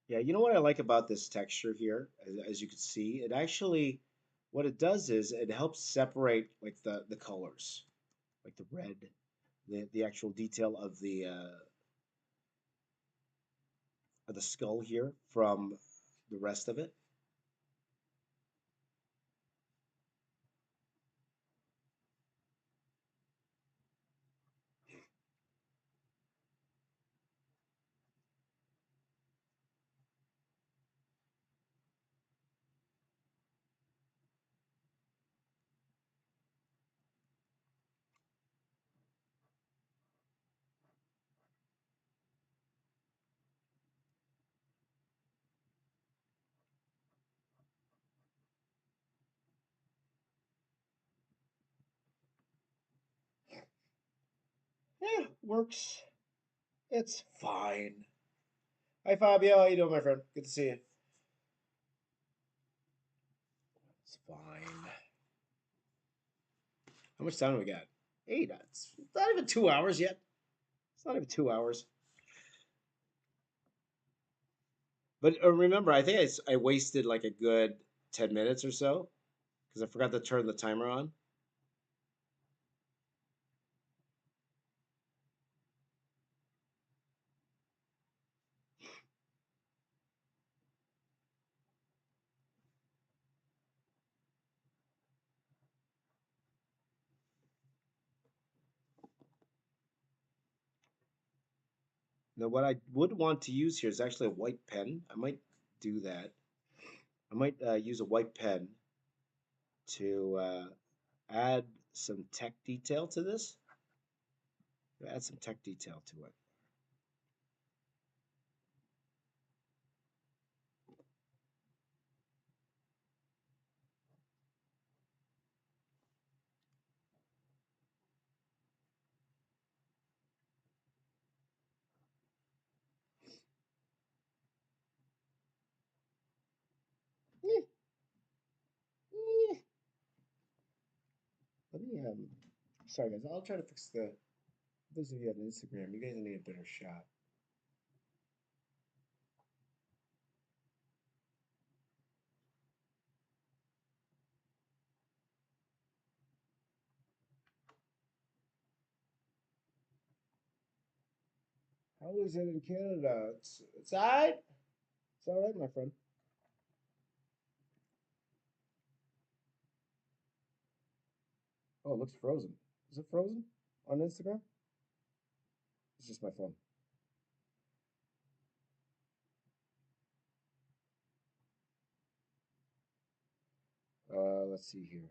Yeah, you know what I like about this texture here, as you can see, it actually, what it does is it helps separate like the colors, like the red, the actual detail of the skull here from the rest of it. Yeah, works. It's fine. Hi Fabio, how you doing, my friend? Good to see you. It's fine. How much time do we got? 8. It's not even 2 hours yet. It's not even 2 hours. But remember, I think I wasted like a good 10 minutes or so because I forgot to turn the timer on. Now, what I would want to use here is actually a white pen. I might do that. I might use a white pen to add some tech detail to this. Add some tech detail to it. Eh, eh. Let me sorry guys, I'll try to fix the those of you on Instagram, you guys need a better shot. How is it in Canada? It's alright. It's alright, my friend. Oh, it looks frozen. Is it frozen on Instagram? It's just my phone. Let's see here.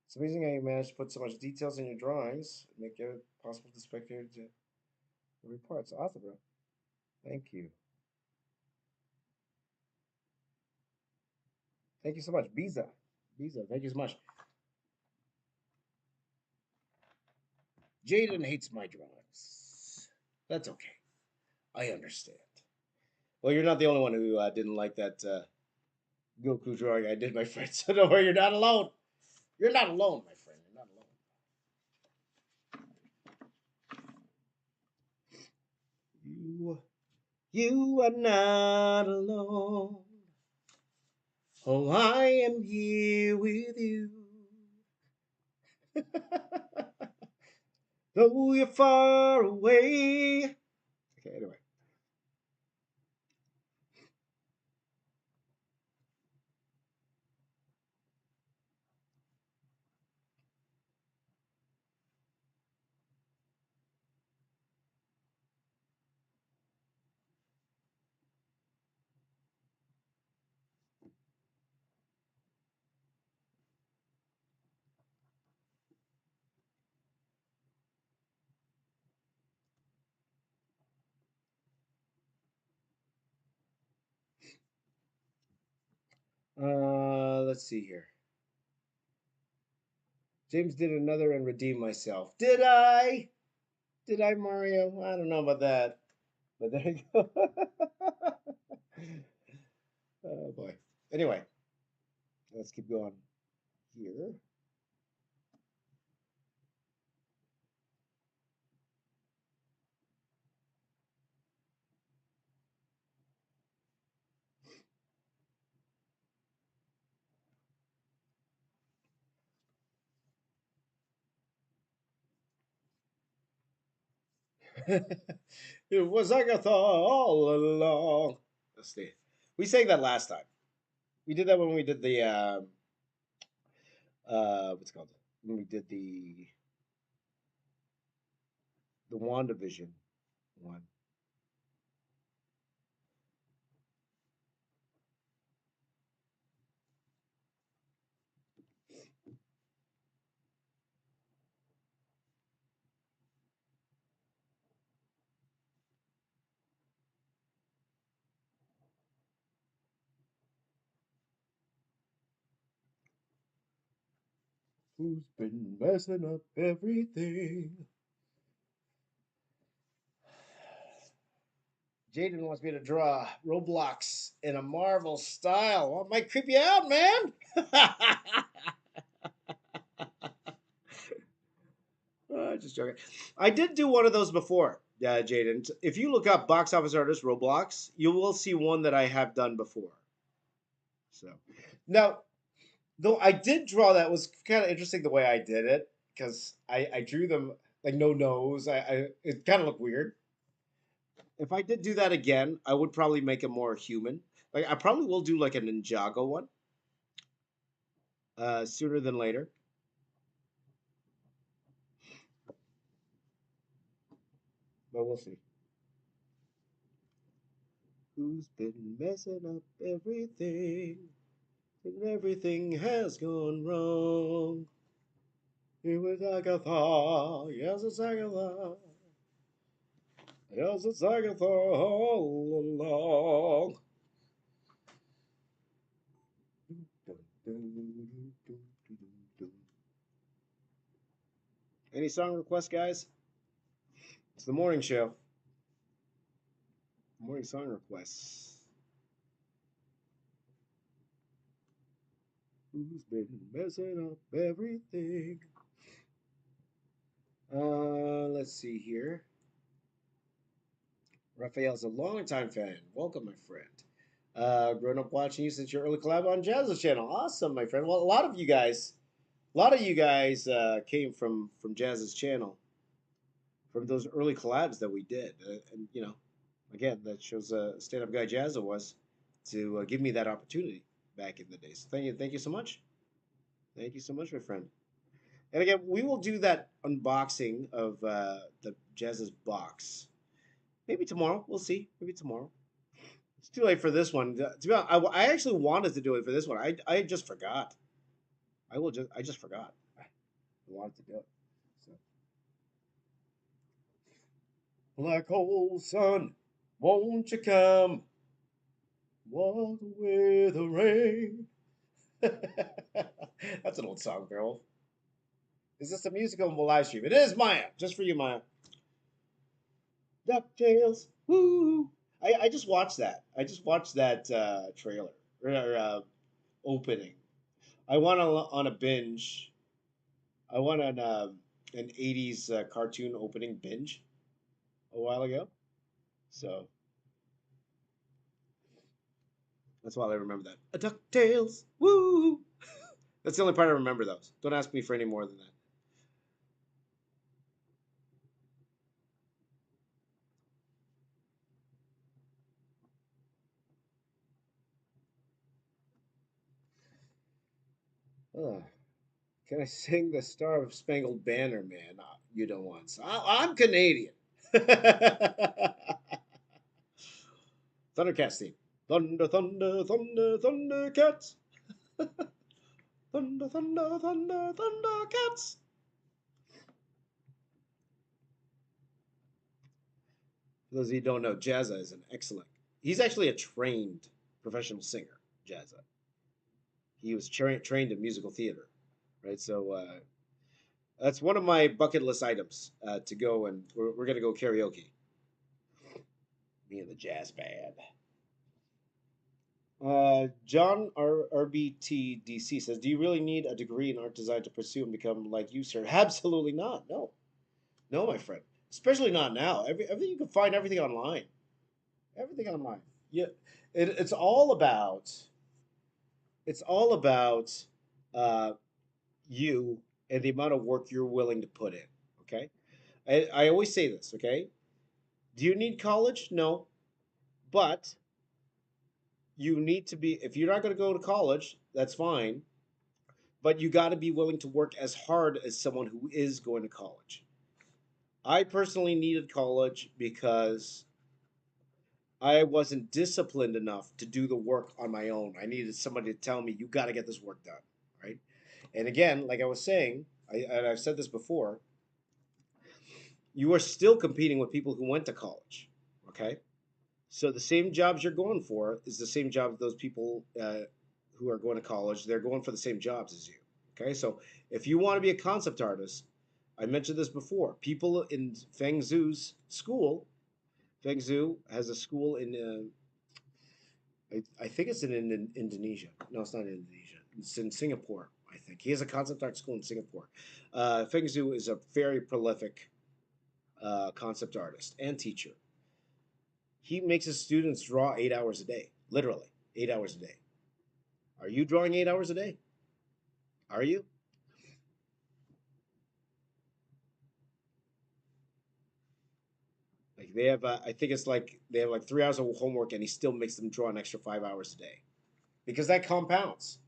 It's amazing how you managed to put so much details in your drawings, make it possible to spectator to every part. It's awesome, bro. Thank you. Thank you so much, Biza. Biza, thank you so much. Jaden hates my drawings. That's okay. I understand. Well, you're not the only one who didn't like that Goku drawing I did, my friend. So don't worry, you're not alone. You're not alone, my friend. You're not alone. You, you are not alone. Oh, I am here with you. though you're far away. Okay, anyway. Let's see here. James did another and redeemed myself. Did I? Did I, Mario? I don't know about that. But there you go. Oh boy. Anyway, let's keep going here. It was Agatha all along. Let's see. We sang that last time. We did that when we did the what's it called? When we did the WandaVision one. Who's been messing up everything? Jaden wants me to draw Roblox in a Marvel style. Well, it might creep you out, man. Just joking. I did do one of those before, Jaden. If you look up box office artist Roblox, you will see one that I have done before. So now, though I did draw that was kind of interesting the way I did it because I drew them like no nose. It kind of looked weird. If I did do that again, I would probably make it more human. Like I probably will do like a Ninjago one sooner than later. But we'll see. Who's been messing up everything? And everything has gone wrong. It was Agatha. Yes, it's Agatha. Yes, it's Agatha all along. Any song requests, guys? It's the morning show. Morning song requests. Who's been messing up everything? Let's see here. Raphael's a longtime fan. Welcome, my friend. Grown up watching you since your early collab on Jazz's channel. Awesome, my friend. Well, a lot of you guys came from Jazz's channel, from those early collabs that we did, and you know, again, that shows stand-up guy Jazza was to give me that opportunity back in the days. So thank you so much. Thank you so much, my friend. And again, we will do that unboxing of the Jazz's box. Maybe tomorrow. We'll see. Maybe tomorrow. It's too late for this one. To be honest, I actually wanted to do it for this one. I just forgot. I just forgot. I wanted to do it. So. Black hole sun, won't you come? Wash away the rain. That's an old song, girl. Is this a musical live stream? It is, Maya. Just for you, Maya. DuckTales. Woo! I just watched that. I just watched that trailer or opening. I went on a binge. I went on an '80s cartoon opening binge a while ago. So that's why I remember that. A DuckTales. Woo! That's the only part I remember, though. Don't ask me for any more than that. Uh, can I sing the Star of Spangled Banner, man? You don't want. I'm Canadian. Thundercats theme. Thunder, thunder, thunder, Thundercats. Thunder, thunder, thunder, Thundercats. For those of you who don't know, Jazza is an excellent. He's actually a trained professional singer. Jazza. He was trained in musical theater, right? So that's one of my bucket list items to go, and we're gonna go karaoke. Me and the jazz band. John RBTDC says, "Do you really need a degree in art design to pursue and become like you, sir?" Absolutely not. No, no, my friend. Especially not now. Everything you can find everything online. Everything online. Yeah, it's all about. It's all about uh, you and the amount of work you're willing to put in. Okay. I always say this. Okay. Do you need college? No, but you need to be. If you're not going to go to college, that's fine, but you got to be willing to work as hard as someone who is going to college. I personally needed college because I wasn't disciplined enough to do the work on my own. I needed somebody to tell me, you got to get this work done, right? And again, like I was saying, and I've said this before, you are still competing with people who went to college, okay? So the same jobs you're going for is the same job those people who are going to college, they're going for the same jobs as you. Okay, so if you want to be a concept artist, I mentioned this before. People in Feng Zhu's school, Feng Zhu has a school in, I think it's in Indonesia. No, it's not in Indonesia. It's in Singapore, I think. He has a concept art school in Singapore. Feng Zhu is a very prolific concept artist and teacher. He makes his students draw 8 hours a day, literally 8 hours a day. Are you drawing 8 hours a day? Are you? Like they have, I think it's like they have like 3 hours of homework, and he still makes them draw an extra 5 hours a day because that compounds.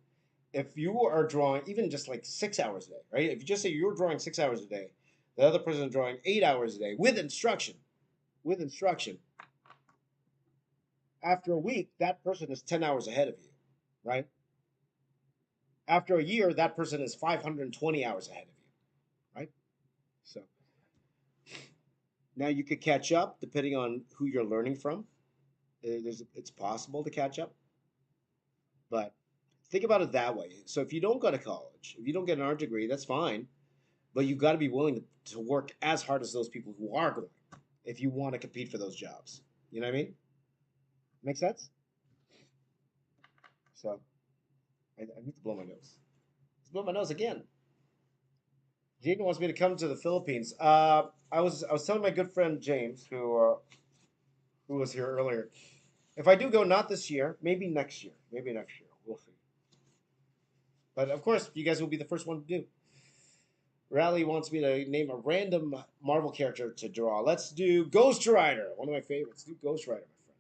If you are drawing even just like 6 hours a day, right? If you just say you're drawing 6 hours a day, the other person is drawing 8 hours a day with instruction. After a week, that person is 10 hours ahead of you, right? After a year, that person is 520 hours ahead of you, right? So now you could catch up depending on who you're learning from. It's possible to catch up, but think about it that way. So if you don't go to college, if you don't get an art degree, that's fine, but you got to be willing to work as hard as those people who are going if you want to compete for those jobs. You know what I mean? Make sense? So I need to blow my nose. Let's blow my nose again. Jaden wants me to come to the Philippines. I was telling my good friend James, who was here earlier, if I do go, not this year, maybe next year. Maybe next year. We'll see. But of course, you guys will be the first one to do. Rally wants me to name a random Marvel character to draw. Let's do Ghost Rider, one of my favorites. Do Ghost Rider, my friend.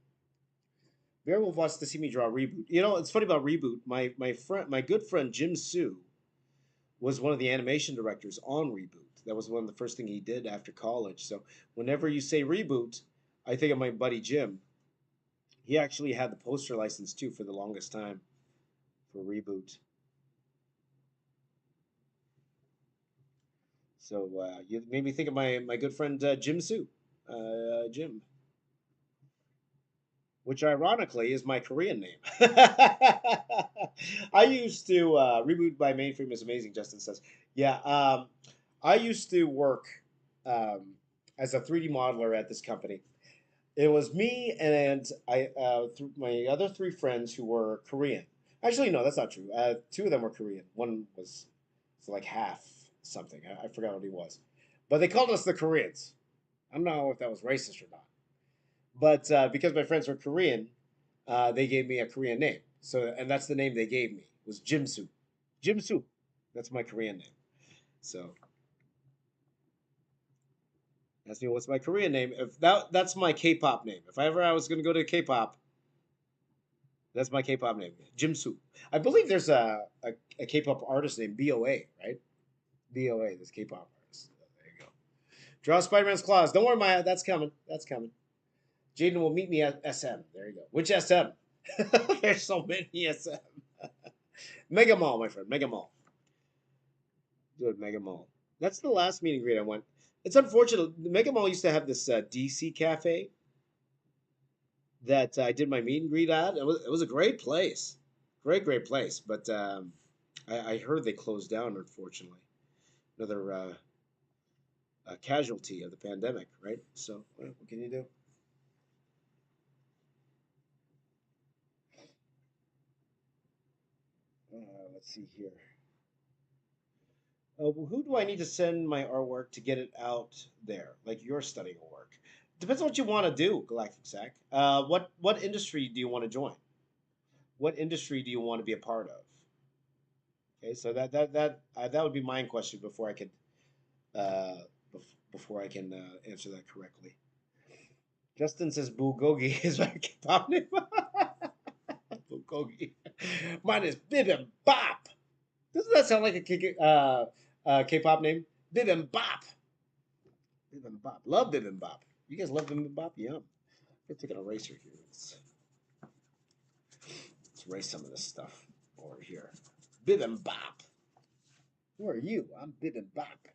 Beowulf wants to see me draw Reboot. You know, it's funny about Reboot. My good friend Jim Sue was one of the animation directors on Reboot. That was one of the first thing he did after college. So whenever you say Reboot, I think of my buddy Jim. He actually had the poster license too for the longest time for Reboot. So you made me think of my good friend Jim Sue, Jim, which ironically is my Korean name. I used to Reboot by Mainframe is amazing. Justin says, yeah. I used to work um, as a 3D modeler at this company. It was me and my other three friends who were Korean. Actually, no, that's not true. Two of them were Korean. One was like half something. I forgot what he was, but they called us the Koreans. I don't know if that was racist or not, but because my friends were Korean, they gave me a Korean name. So, and that's the name they gave me was Jimsu. Jimsu. That's my Korean name. So ask me what's my Korean name. If that's my K-pop name. If I was gonna go to K-pop, That's my K-pop name, Jimsu. I believe there's a K-pop artist named BOA, right? BOA, this K-pop artist. Oh, there you go. Draw Spider-Man's claws. Don't worry, Maya. That's coming. That's coming. Jaden will meet me at SM. There you go. Which SM? There's so many SM. Mega Mall, my friend. Mega Mall. Do it, Mega Mall. That's the last meet and greet I went. It's unfortunate. The Mega Mall used to have this DC cafe that I did my meet and greet at. It was a great place, great place. But I heard they closed down, unfortunately. Another casualty of the pandemic, right? So what can you do? Let's see here. Well, who do I need to send my artwork to get it out there? Like your studying work. Depends on what you want to do, Galactic Sack. What industry do you want to join? What industry do you want to be a part of? Okay, so that would be my question before I could uh, before I can answer that correctly. Justin says Bulgogi is my K-pop name. Bulgogi. Mine is Bibimbap. Doesn't that sound like a K-pop name? Bibimbap. Bibimbap. Love Bibimbap. You guys love Bibimbap? Yum. Let's take an eraser here. Let's erase some of this stuff over here. Bibimbap. Who are you? I'm Bibimbap.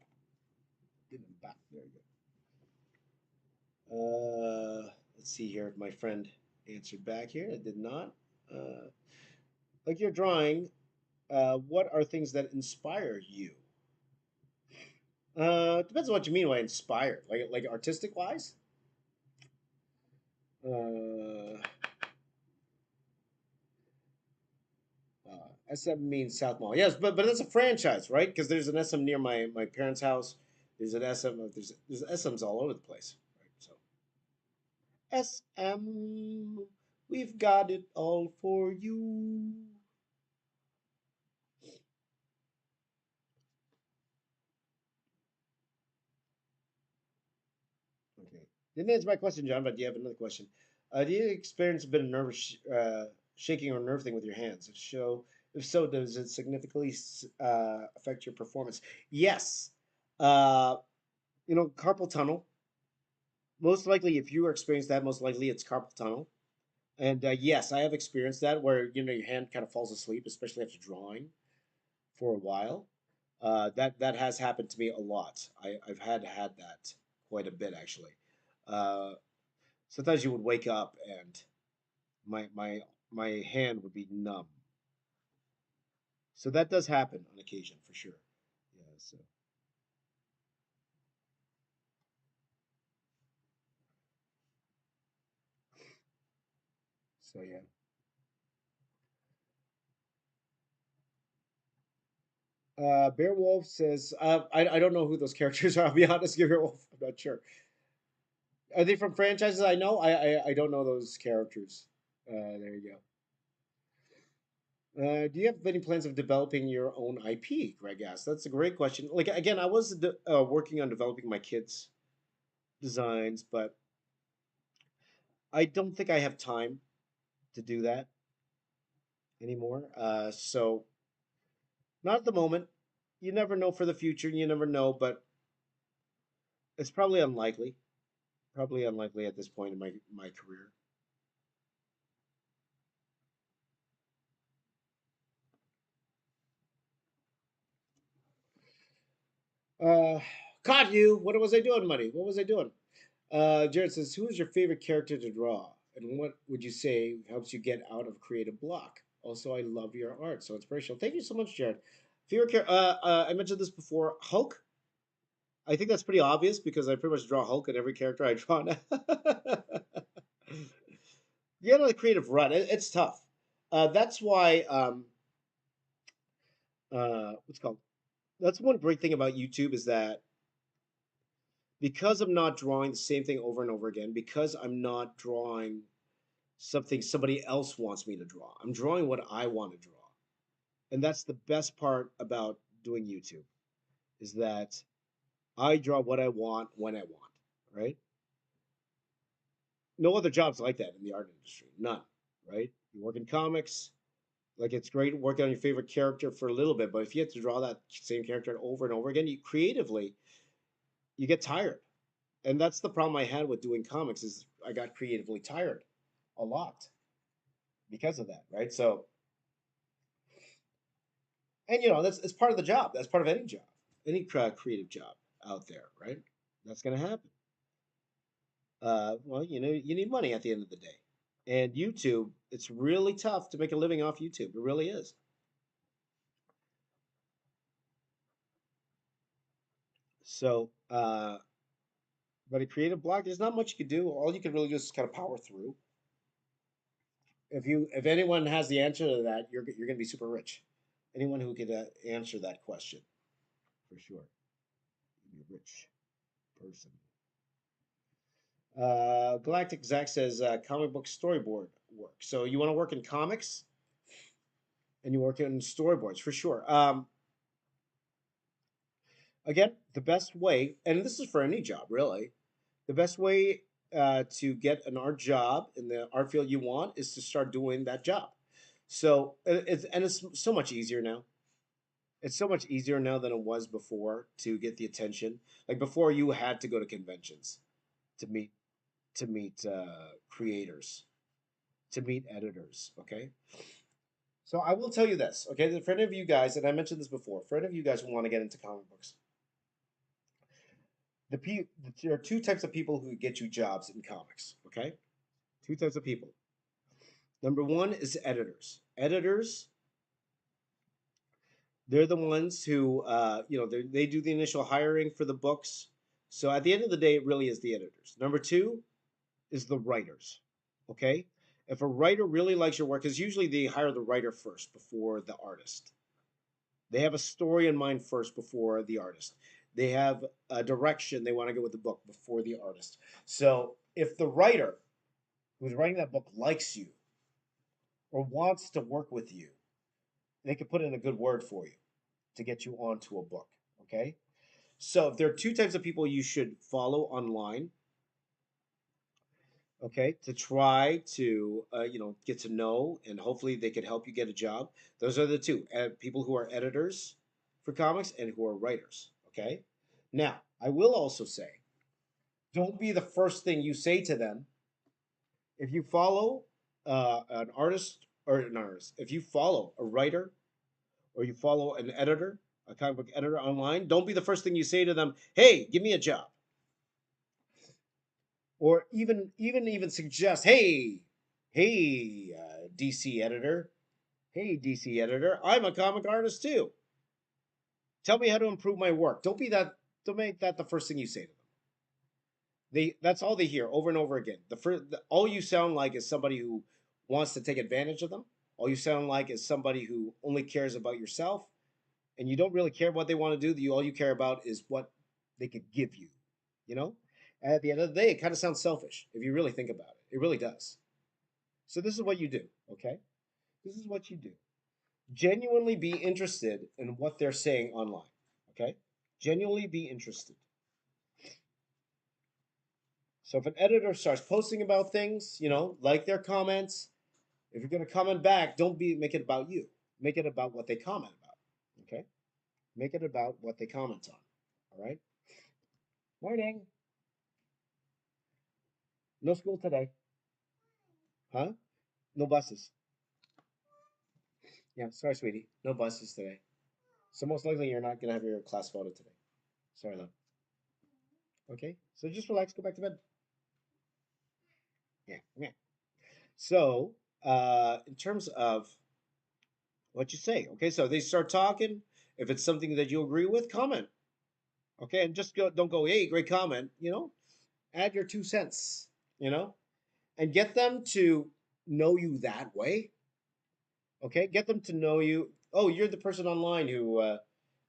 Bibimbap. There you go. Let's see here if my friend answered back here. I did not. Uh, like your drawing, what are things that inspire you? Depends on what you mean by inspired. Like artistic wise. Uh, SM means South Mall. Yes, but that's a franchise, right? Because there's an SM near my parents' house. There's an SM. There's SMs all over the place, right? So SM, we've got it all for you. Okay. Didn't answer my question, John, but do you have another question? Do you experience a bit of nervous shaking or nerve thing with your hands? If so, does it significantly affect your performance? Yes. Uh, carpal tunnel. Most likely, if you experience that, most likely it's carpal tunnel. And yes, I have experienced that where your hand kind of falls asleep, especially after drawing for a while. That has happened to me a lot. I've had that quite a bit actually. Uh, Sometimes you would wake up and my my my hand would be numb. So that does happen on occasion for sure. Yeah. So yeah. Beowulf says, I don't know who those characters are. I'll be honest, Beowulf. I'm not sure. Are they from franchises I know? I don't know those characters. There you go. Do you have any plans of developing your own IP? Greg asked. That's a great question. Like again, I was working on developing my kids' designs, but I don't think I have time to do that anymore. So not at the moment. You never know for the future. You never know, but it's probably unlikely. Probably unlikely at this point in my career. Uh, Caught you. What was I doing, money? What was I doing? Jared says, "Who is your favorite character to draw, and what would you say helps you get out of creative block?" Also, I love your art, so inspirational. Thank you so much, Jared. Favorite character? I mentioned this before. Hulk. I think that's pretty obvious because I pretty much draw Hulk in every character I draw now. Get on a creative run. It's tough. That's why. What's it called? That's one great thing about YouTube is that because I'm not drawing the same thing over and over again, because I'm not drawing something somebody else wants me to draw, I'm drawing what I want to draw, and that's the best part about doing YouTube is that I draw what I want when I want. Right? No other jobs like that in the art industry. None. right? You work in comics, like it's great working on your favorite character for a little bit, but if you have to draw that same character over and over again, you creatively you get tired. And that's the problem I had with doing comics is I got creatively tired a lot because of that, right? So, and that's it's part of the job. That's part of any job, any creative job out there, right? That's going to happen. Well, you need money at the end of the day. And YouTube, it's really tough to make a living off YouTube. It really is. So, but a creative block, there's not much you can do. All you can really do is kind of power through. If anyone has the answer to that, you're going to be super rich. Anyone who could answer that question, for sure, be a rich person. Galactic Zach says comic book storyboard work. So you want to work in comics and you work in storyboards for sure. Again, the best way, and this is for any job really, the best way to get an art job in the art field you want is to start doing that job. So it's so much easier now. It's so much easier now than it was before to get the attention. Like before, you had to go to conventions to meet creators, to meet editors. Okay, so I will tell you this. Okay, for any of you guys, and I mentioned this before, for any of you guys who want to get into comic books, there are two types of people who get you jobs in comics. Okay, two types of people. Number one is editors. Editors, they're the ones who, they do the initial hiring for the books. So at the end of the day, it really is the editors. Number two is the writers. Okay, if a writer really likes your work, because usually they hire the writer first before the artist. They have a story in mind first before the artist. They have a direction they want to go with the book before the artist. So if the writer who's writing that book likes you or wants to work with you, they could put in a good word for you to get you onto a book. Okay. So if there are two types of people you should follow online, okay, to try to get to know and hopefully they could help you get a job. Those are the two people who are editors for comics and who are writers. Okay. Now I will also say, don't be the first thing you say to them. If you follow an artist or an artist, if you follow a writer or you follow an editor, a comic book editor online, don't be the first thing you say to them. Hey, give me a job, or even suggest, hey, DC editor, hey DC editor, I'm a comic artist too. Tell me how to improve my work. Don't be that. Don't make that the first thing you say to them. That's all they hear over and over again. All you sound like is somebody who wants to take advantage of them. All you sound like is somebody who only cares about yourself, and you don't really care what they want to do. All you care about is what they could give you. You know. At the end of the day, it kind of sounds selfish if you really think about it. It really does. So this is what you do. Okay. This is what you do. Genuinely be interested in what they're saying online. Okay. Genuinely be interested. So if an editor starts posting about things, like their comments, if you're going to comment back, don't make it about you. Make it about what they comment about. Okay? Make it about what they comment on. All right? Morning. No school today. Huh? No buses. Yeah, sorry, sweetie. No buses today. So most likely you're not going to have your class photo today. Sorry, love. Okay? So just relax, go back to bed. Yeah, yeah. So, in terms of what you say, okay, so they start talking. If it's something that you agree with, comment. Okay, and just don't go, hey, great comment. Add your 2 cents. And get them to know you that way. Okay, get them to know you. Oh, you're the person online who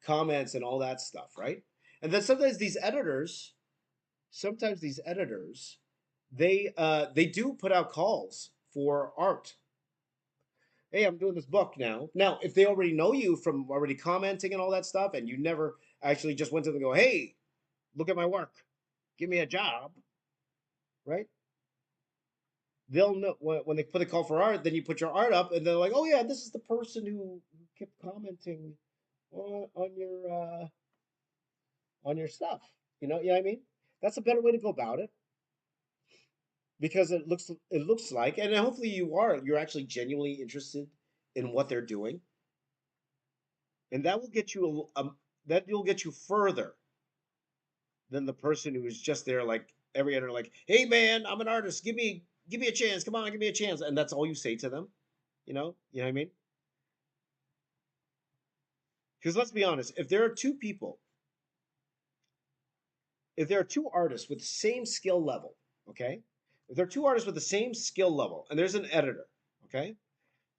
comments and all that stuff, right? And then sometimes these editors, they do put out calls for art. Hey, I'm doing this book now. Now, if they already know you from already commenting and all that stuff, and you never actually just went to them and go, hey, look at my work, give me a job, right? they'll know when they put a call for art. Then you put your art up, and they're like, "Oh yeah, this is the person who kept commenting on your stuff." You know what I mean? That's a better way to go about it because it looks like, and hopefully you're actually genuinely interested in what they're doing, and that will get you that will get you further than the person who is just there like every editor, like, "Hey man, I'm an artist. Give me a chance. Come on, give me a chance," and that's all you say to them. You know what I mean? Because let's be honest, if there are two artists with the same skill level, okay, if there are two artists with the same skill level, and there's an editor, okay,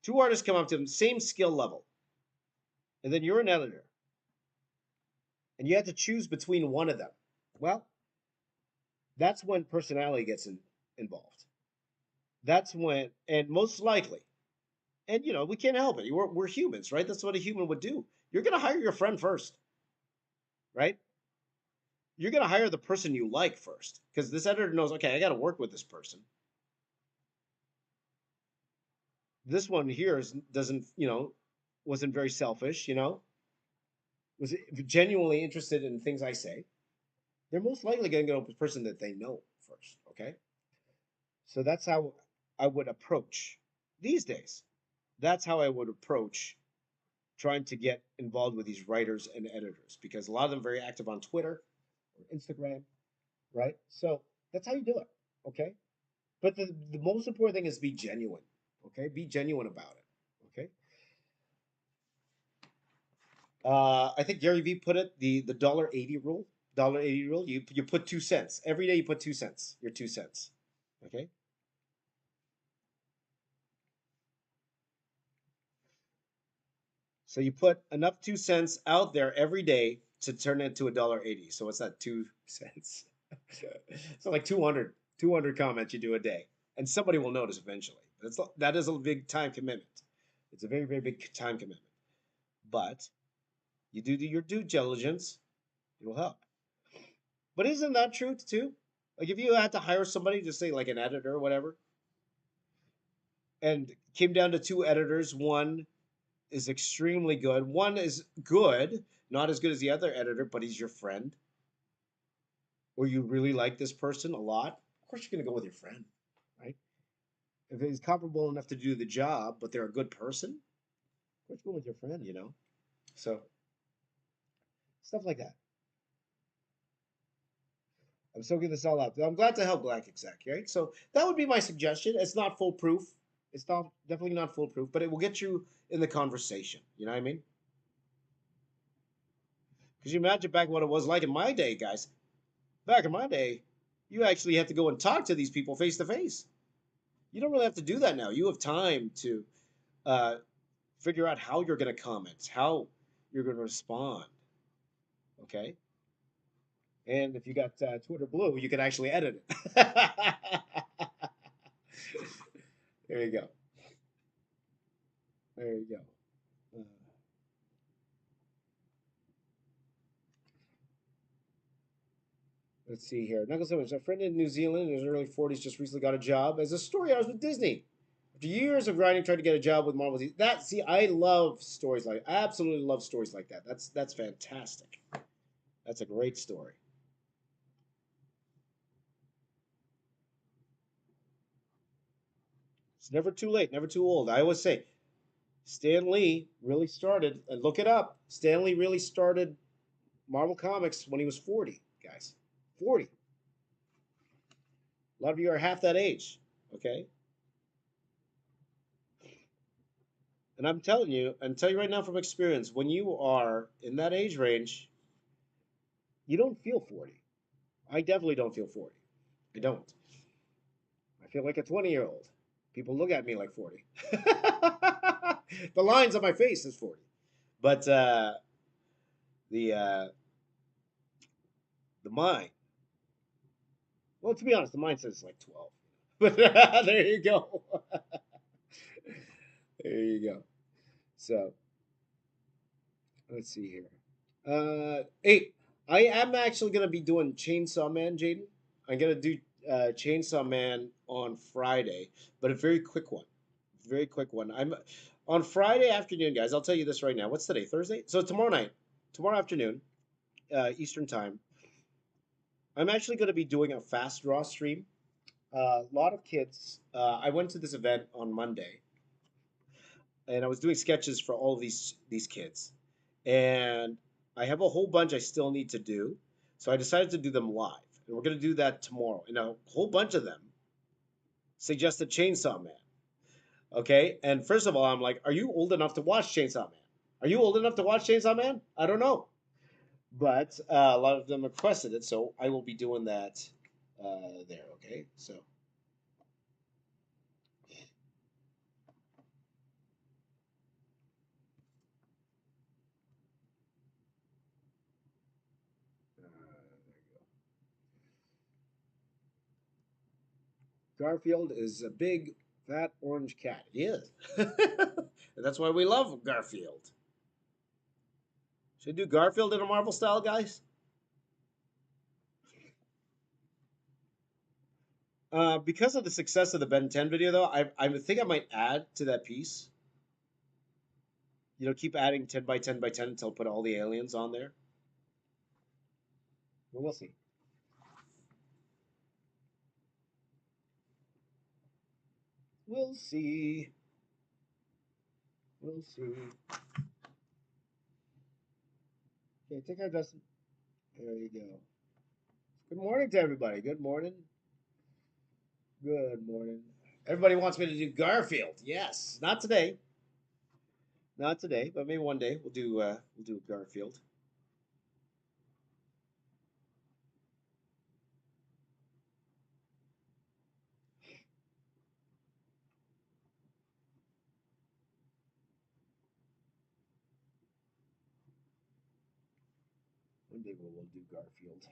two artists come up to the same skill level, and then you're an editor, and you have to choose between one of them. Well, that's when personality gets involved. That's when, and most likely, and we can't help it. We're humans, right? That's what a human would do. You're gonna hire your friend first, right? You're gonna hire the person you like first, because this editor knows, okay, I got to work with this person. This one here doesn't, wasn't very selfish, was genuinely interested in things I say. They're most likely going to go with the person that they know first, okay? So that's how I would approach these days. That's how I would approach trying to get involved with these writers and editors, because a lot of them are very active on Twitter or Instagram, right? So that's how you do it, okay? But the most important thing is be genuine, okay? Be genuine about it, okay? I think Gary Vee put it, the $1.80 rule. $1.80 rule. You put 2 cents every day. You put 2 cents. Your 2 cents. Okay. So you put enough 2 cents out there every day to turn it to $1.80. So what's that? 2 cents. So like 200 comments you do a day, and somebody will notice eventually. That is a big time commitment. It's a very, very big time commitment. But you do your due diligence. It will help. But isn't that true too? Like if you had to hire somebody, just say like an editor or whatever, and came down to two editors, one is extremely good, one is good, not as good as the other editor, but he's your friend, or you really like this person a lot, of course you're gonna go with your friend, right? If he's comparable enough to do the job, but they're a good person, of course go with your friend. So stuff like that. I'm soaking this all up. I'm glad to help Black Exec, right? So that would be my suggestion. It's not foolproof. It's not definitely not foolproof, but it will get you in the conversation. You know what I mean? Because you imagine back what it was like in my day, guys. Back in my day, you actually have to go and talk to these people face to face. You don't really have to do that now. You have time to uh, figure out how you're going to comment, how you're going to respond. Okay. And if you got Twitter Blue, you can actually edit it. There you go. There you go. Uh, let's see here. Knuckles Sandwich. A friend in New Zealand in his early 40s just recently got a job as a story artist with Disney. After years of grinding, trying to get a job with Marvel. I love stories like, I absolutely love stories like that. That's fantastic. That's a great story. It's never too late, never too old. I always say Stan Lee really started, and look it up. Stan Lee really started Marvel Comics when he was 40, guys. 40. A lot of you are half that age, okay? And I'm telling you, and tell you right now from experience, when you are in that age range, you don't feel 40. I definitely don't feel 40. I don't. I feel like a 20-year-old. People look at me like 40. The lines on my face is 40. But the uh, the mind, well, to be honest, the mind says it's like 12. But there you go. There you go. So let's see here. Hey, I am actually gonna be doing Chainsaw Man, Jaden. I'm gonna do. Chainsaw Man on Friday, but a very quick one. Very quick one. I'm on Friday afternoon, guys. I'll tell you this right now. What's today? Thursday. So tomorrow night, tomorrow afternoon, Eastern time. I'm actually going to be doing a fast draw stream. A lot of kids. I went to this event on Monday, and I was doing sketches for all of these kids, and I have a whole bunch I still need to do. So I decided to do them live, and we're going to do that tomorrow. And a whole bunch of them suggested Chainsaw Man. Okay, and first of all, I'm like, are you old enough to watch Chainsaw Man? Are you old enough to watch Chainsaw Man? I don't know, but a lot of them requested it, so I will be doing that there. Okay, so Garfield is a big fat orange cat. He is. That's why we love Garfield. Should I do Garfield in a Marvel style, guys? Because of the success of the Ben 10 video, though, I think I might add to that piece. You know, keep adding 10 by 10 by 10 until I put all the aliens on there. Well, we'll see. We'll see. We'll see. Okay, take care, Justin. There you go. Good morning to everybody. Good morning. Good morning. Everybody wants me to do Garfield. Yes, not today. Not today, but maybe one day we'll do Garfield. One day we'll do Garfield.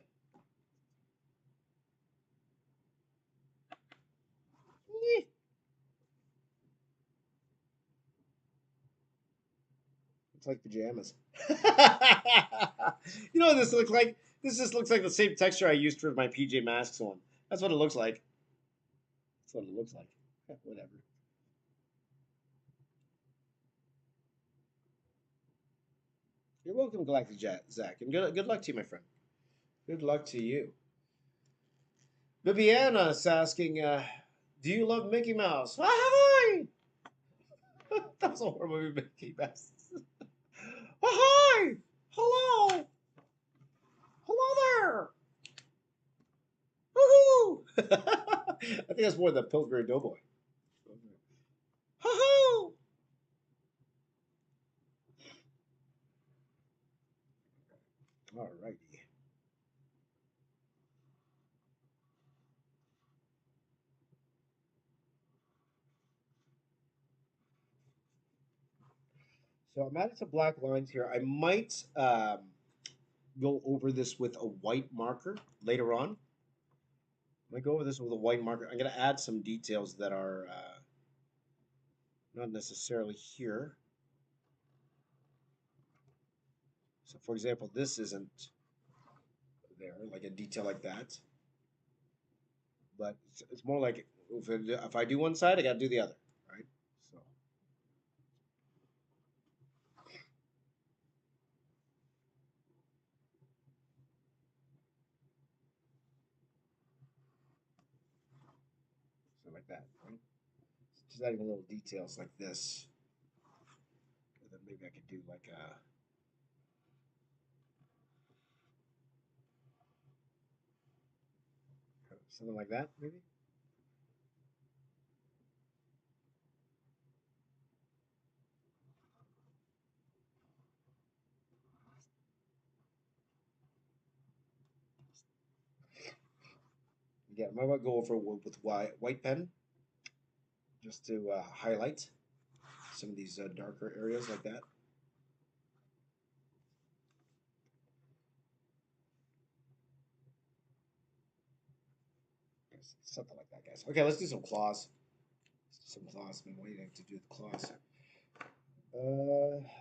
It's like pajamas. You know what this looks like? This just looks like the same texture I used for my PJ Masks one. That's what it looks like. That's what it looks like. Whatever. You're welcome, Galactic Zach, and good luck to you, my friend. Good luck to you. Bibiana's asking, do you love Mickey Mouse? Ahoy! That was a horrible movie, Mickey Mouse. Ahoy! Hello! Hello there! Woohoo! I think that's more the Pillsbury Doughboy. Hoo-hoo! All righty. So I'm adding some black lines here. I might go over this with a white marker later on. I might go over this with a white marker. I'm going to add some details that are not necessarily here. So, for example, this isn't there, like a detail like that. But it's more like if I do one side, I got to do the other, right? So. So like that, right? Just adding little details like this. And then maybe I could do like a something like that, maybe. Yeah, I might go over with white pen just to highlight some of these darker areas like that. Something like that, guys. Okay, let's do some claws. Some claws. I've been waiting to do the claws.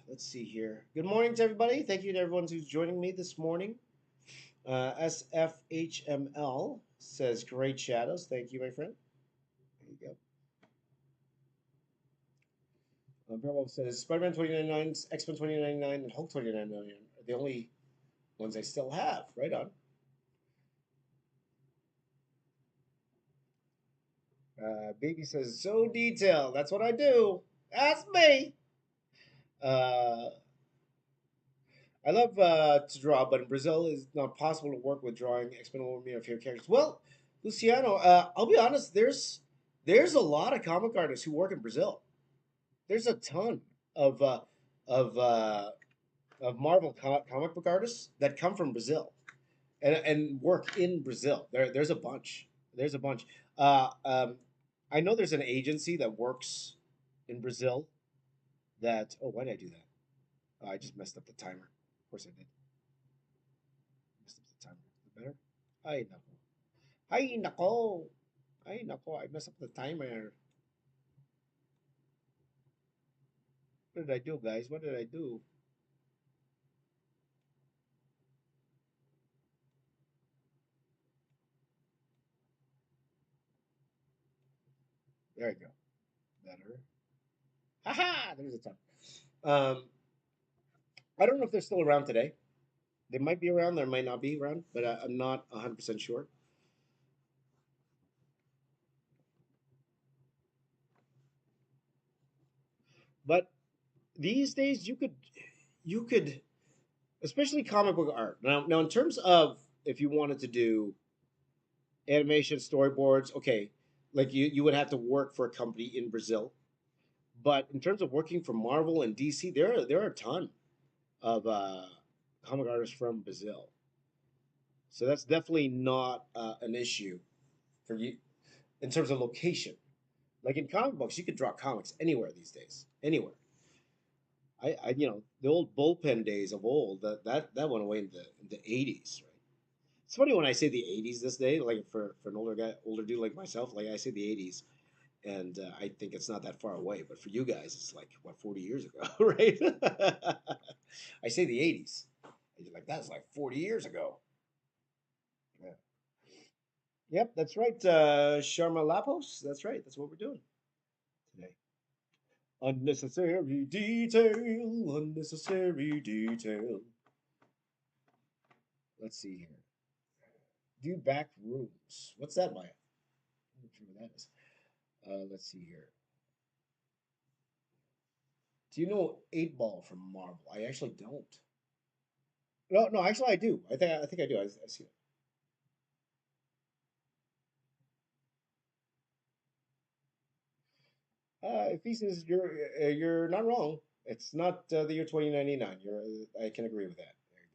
Let's see here. Good morning to everybody. Thank you to everyone who's joining me this morning. SFHML says great shadows. Thank you, my friend. There you go. Bravo says Spider-Man 2099, X-Men 2099, and Hulk 2099 are the only ones I still have. Right on. Baby says so detailed. That's what I do. That's me. Uh, I love to draw, but in Brazil it's not possible to work with drawing X-Men one of my favorite characters. Well, Luciano, I'll be honest. There's a lot of comic artists who work in Brazil. There's a ton of uh, of uh, of Marvel comic book artists that come from Brazil and work in Brazil. There's a bunch. There's a bunch. Uh, um, I know there's an agency that works in Brazil. That why did I do that? Oh, I just messed up the timer. Of course I did. Messed up the timer. Is it better? Ay nako. Ay nako. Ay nako. I messed up the timer. What did I do, guys? What did I do? There you go. Better. Haha! There's a time. Um, I don't know if they're still around today. They might be around. They might not be around, but I'm not 100% sure. But these days, you could, especially comic book art. Now, in terms of if you wanted to do animation storyboards, okay, like you would have to work for a company in Brazil. But in terms of working for Marvel and DC, there are a ton of comic artists from Brazil. So that's definitely not an issue for you in terms of location. Like in comic books, you could draw comics anywhere these days, anywhere. The old bullpen days of old that went away in the '80s, right? It's funny when I say the '80s this day, like for an older dude like myself, like I say the '80s, and I think it's not that far away. But for you guys, it's like what 40 years ago, right? I say the '80s, and you're like that's like 40 years ago. Yeah. Yep, that's right. Sharma Lapos. That's right. That's what we're doing today. Unnecessary detail. Unnecessary detail. Let's see here. View back rooms. What's that, Maya? I'm not sure what that is. Let's see here. Do you know Eight Ball from Marvel? I actually don't. No, no, actually I do. I think I do. I see it. If he says you're not wrong. It's not the year 2099. I can agree with that. There you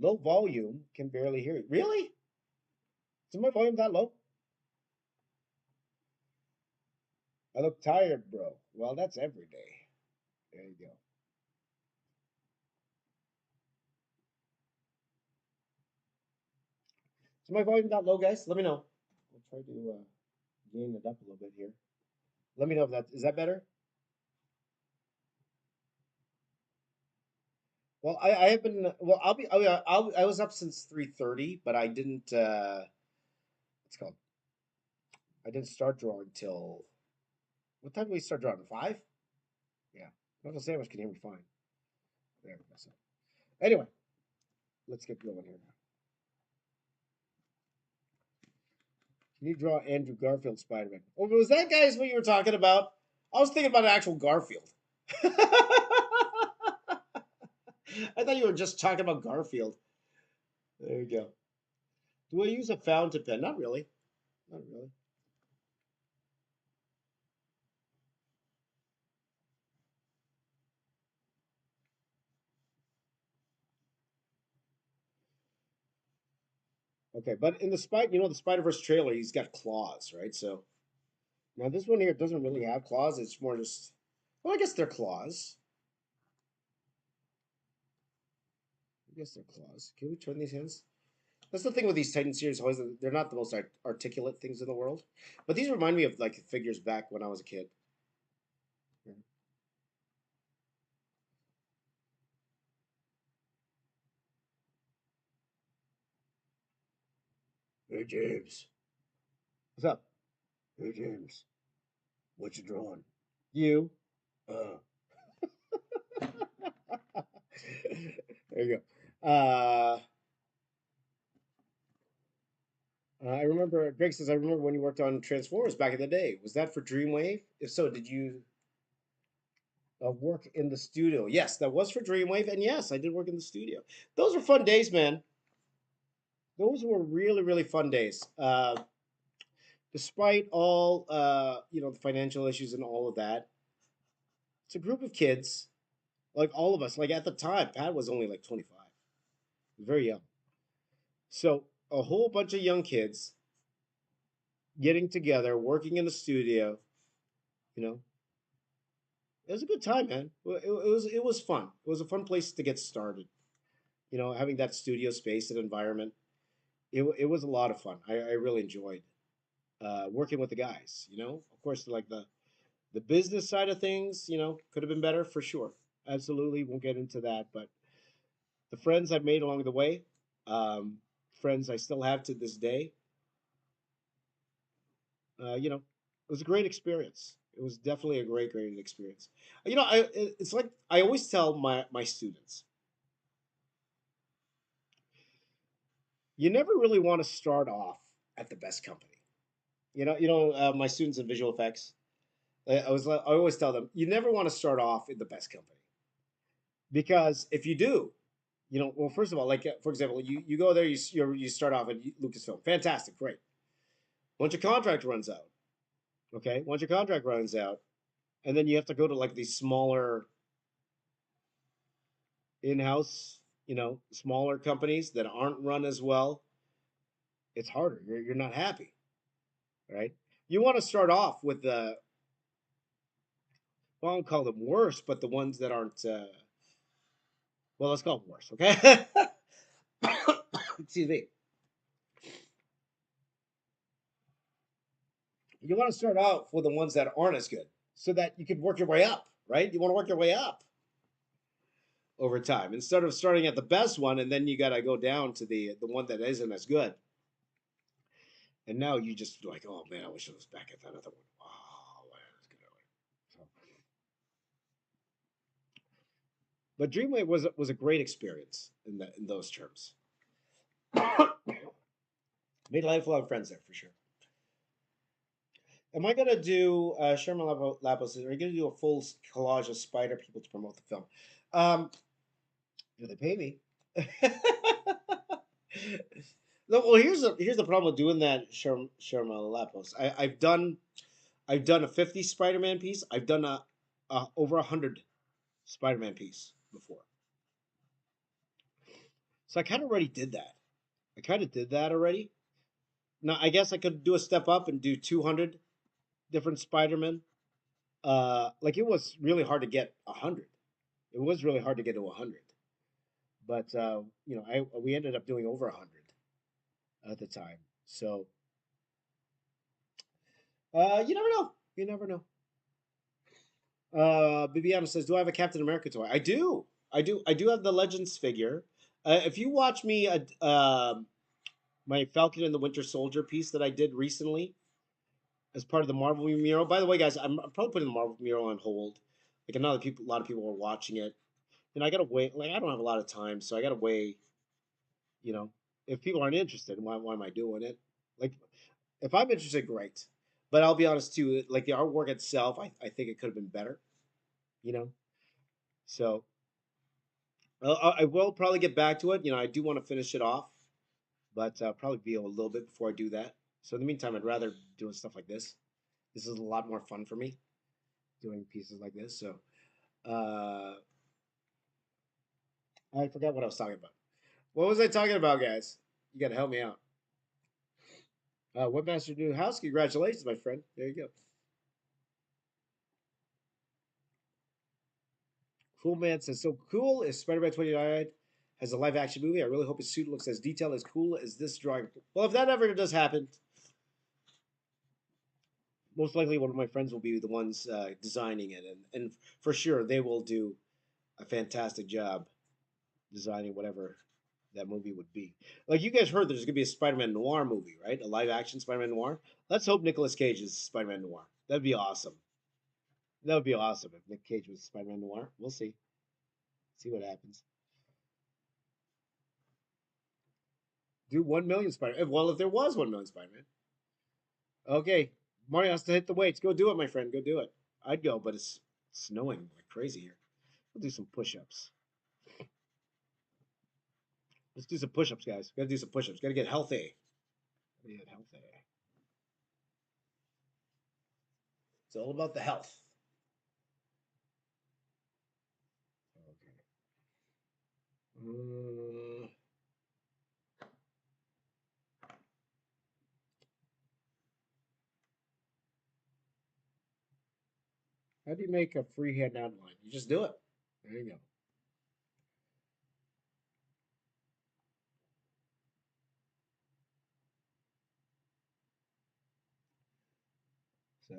go. Low volume, can barely hear you. Really? Is my volume that low? I look tired, bro. Well, that's every day. There you go. Is my volume that low, guys? Let me know. I'll try to gain it up a little bit here. Let me know if that is that better. Well, I have been. Well, I was up since 3:30, but I didn't. What's it called? I didn't start drawing till what time did we start drawing? 5. Yeah, Uncle Sandwich can hear me fine. There we go. So anyway, let's get going here now. Can you draw Andrew Garfield Spider-Man? Oh, was that guys what you were talking about? I was thinking about an actual Garfield. I thought you were just talking about Garfield. There you go. Do I use a fountain pen? Not really. Not really. Okay, but in the the Spider Verse trailer, he's got claws, right? So now this one here doesn't really have claws. It's more just, well, I guess they're claws. I guess they're claws. Can we turn these hands? That's the thing with these Titan series. Always, they're not the most articulate things in the world, but these remind me of like figures back when I was a kid. Yeah. Hey James. What's up? Hey James. What you drawing? You. Uh. There you go. I remember, Greg says, I remember when you worked on Transformers back in the day. Was that for Dreamwave? If so, did you work in the studio? Yes, that was for Dreamwave. And yes, I did work in the studio. Those were fun days, man. Those were really, really fun days. Despite all, the financial issues and all of that, it's a group of kids, like all of us. Like at the time, Pat was only like 25, very young. So a whole bunch of young kids getting together, working in the studio, you know, it was a good time, man. It was fun. It was a fun place to get started. Having that studio space and environment, it was a lot of fun. I really enjoyed working with the guys. Of course, like the business side of things, could have been better for sure. Absolutely, won't get into that. But the friends I've made along the way, um, friends I still have to this day, it was a great experience. It was definitely a great, great experience. It's like I always tell my students, you never really want to start off at the best company. My students in visual effects, I always tell them, you never want to start off in the best company because if you do, well, first of all, like for example, you go there, you start off at Lucasfilm, fantastic, great. Once your contract runs out, okay, once your contract runs out, and then you have to go to like these smaller in-house, smaller companies that aren't run as well, it's harder. You're not happy, right? You want to start off with the, well, I don't call them worse, but the ones that aren't, well, let's call them worse, okay? Excuse me. You want to start off with the ones that aren't as good so that you can work your way up, right? You want to work your way up over time instead of starting at the best one and then you got to go down to the one that isn't as good. And now you just like, oh man, I wish I was back at that other one. Oh, man, that's good. So, but Dreamwave was a great experience in those terms. Made lifelong friends there for sure. Am I gonna do Sherman Lapos? Are you gonna do a full collage of Spider people to promote the film? Um, do they pay me? No, well, here's the problem with doing that, Sherman Lapos. I've done a 50 Spider-Man piece. I've done a over 100 Spider-Man piece before. So I kind of already did that. I kind of did that already. Now I guess I could do a step up and do 200 different Spider-Man. Like it was really hard to get 100. It was really hard to get to 100. But we ended up doing over 100 at the time. So you never know. You never know. Bibiana says, "Do I have a Captain America toy?" I do. I do. I do have the Legends figure. If you watch me, my Falcon and the Winter Soldier piece that I did recently as part of the Marvel mural. By the way, guys, I'm probably putting the Marvel mural on hold. Like a lot of people are watching it, and I gotta wait. Like I don't have a lot of time, so I gotta weigh. You know, if people aren't interested, why am I doing it? Like, if I'm interested, great. But I'll be honest too. Like the artwork itself, I think it could have been better. You know, so I will probably get back to it. I do want to finish it off, but probably be a little bit before I do that. So in the meantime, I'd rather doing stuff like this. This is a lot more fun for me doing pieces like this. So uh, I forgot what I was talking about. What was I talking about, guys? You got to help me out. Webmaster New House, congratulations, my friend. There you go. Cool Man says, so cool is Spider-Man 29 has a live action movie. I really hope his suit looks as detailed as cool as this drawing. Well, if that ever does happen, most likely one of my friends will be the ones designing it, and for sure they will do a fantastic job designing whatever that movie would be. Like you guys heard, there's gonna be a Spider-Man Noir movie, right? A live-action Spider-Man Noir. Let's hope Nicolas Cage is Spider-Man Noir. That'd be awesome. That would be awesome if Nick Cage was Spider-Man Noir. We'll see. See what happens. Do 1 million Spider. Well, if there was 1 million Spider-Man. Okay, Mario has to hit the weights. Go do it, my friend. Go do it. I'd go, but it's snowing like crazy here. We'll do some push-ups. Let's do some push-ups, guys. Gotta do some push-ups. Gotta get healthy. Gotta get healthy. It's all about the health. Okay. How do you make a freehand outline? You just do it. There you go. So,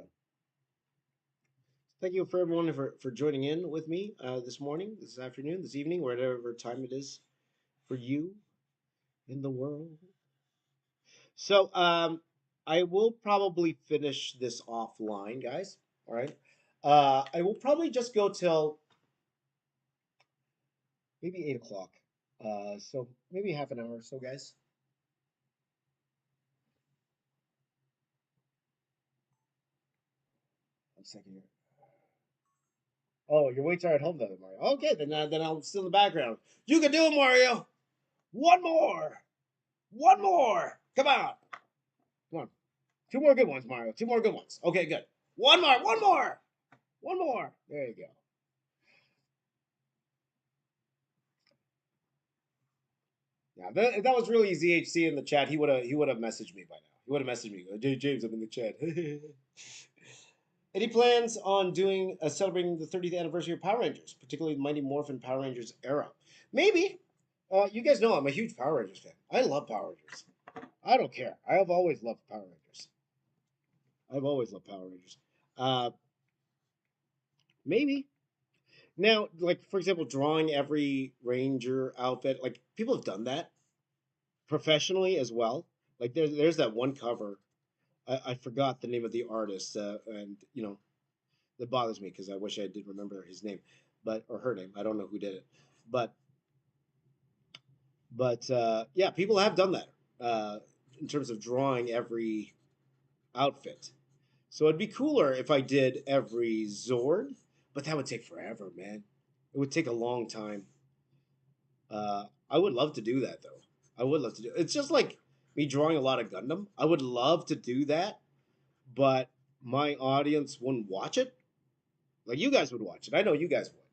thank you for everyone for joining in with me this morning, this afternoon, this evening, whatever time it is for you in the world. So, I will probably finish this offline, guys. All right. I will probably just go till maybe 8 o'clock. So maybe half an hour or so, guys. One second here. Oh, your weights are at home though, Mario. Okay, then I'll still in the background. You can do it, Mario. One more. One more. Come on. Come on. Two more good ones, Mario. Two more good ones. Okay, good. One more. One more. One more. There you go. Yeah, that was really ZHC in the chat. He would have messaged me by now. He would have messaged me. Hey, James, I'm in the chat. Any plans on doing celebrating the 30th anniversary of Power Rangers, particularly the Mighty Morphin Power Rangers era? Maybe. You guys know I'm a huge Power Rangers fan. I love Power Rangers. I don't care. I have always loved Power Rangers. I've always loved Power Rangers. Uh, maybe. Now, like for example, drawing every Ranger outfit, like people have done that professionally as well. Like there's that one cover. I forgot the name of the artist, and that bothers me because I wish I did remember his name, but or her name. I don't know who did it, but yeah, people have done that in terms of drawing every outfit. So it'd be cooler if I did every Zord, but that would take forever, man. It would take a long time. I would love to do that though. I would love to do. It's just like me drawing a lot of Gundam. I would love to do that, but my audience wouldn't watch it. Like you guys would watch it. I know you guys would,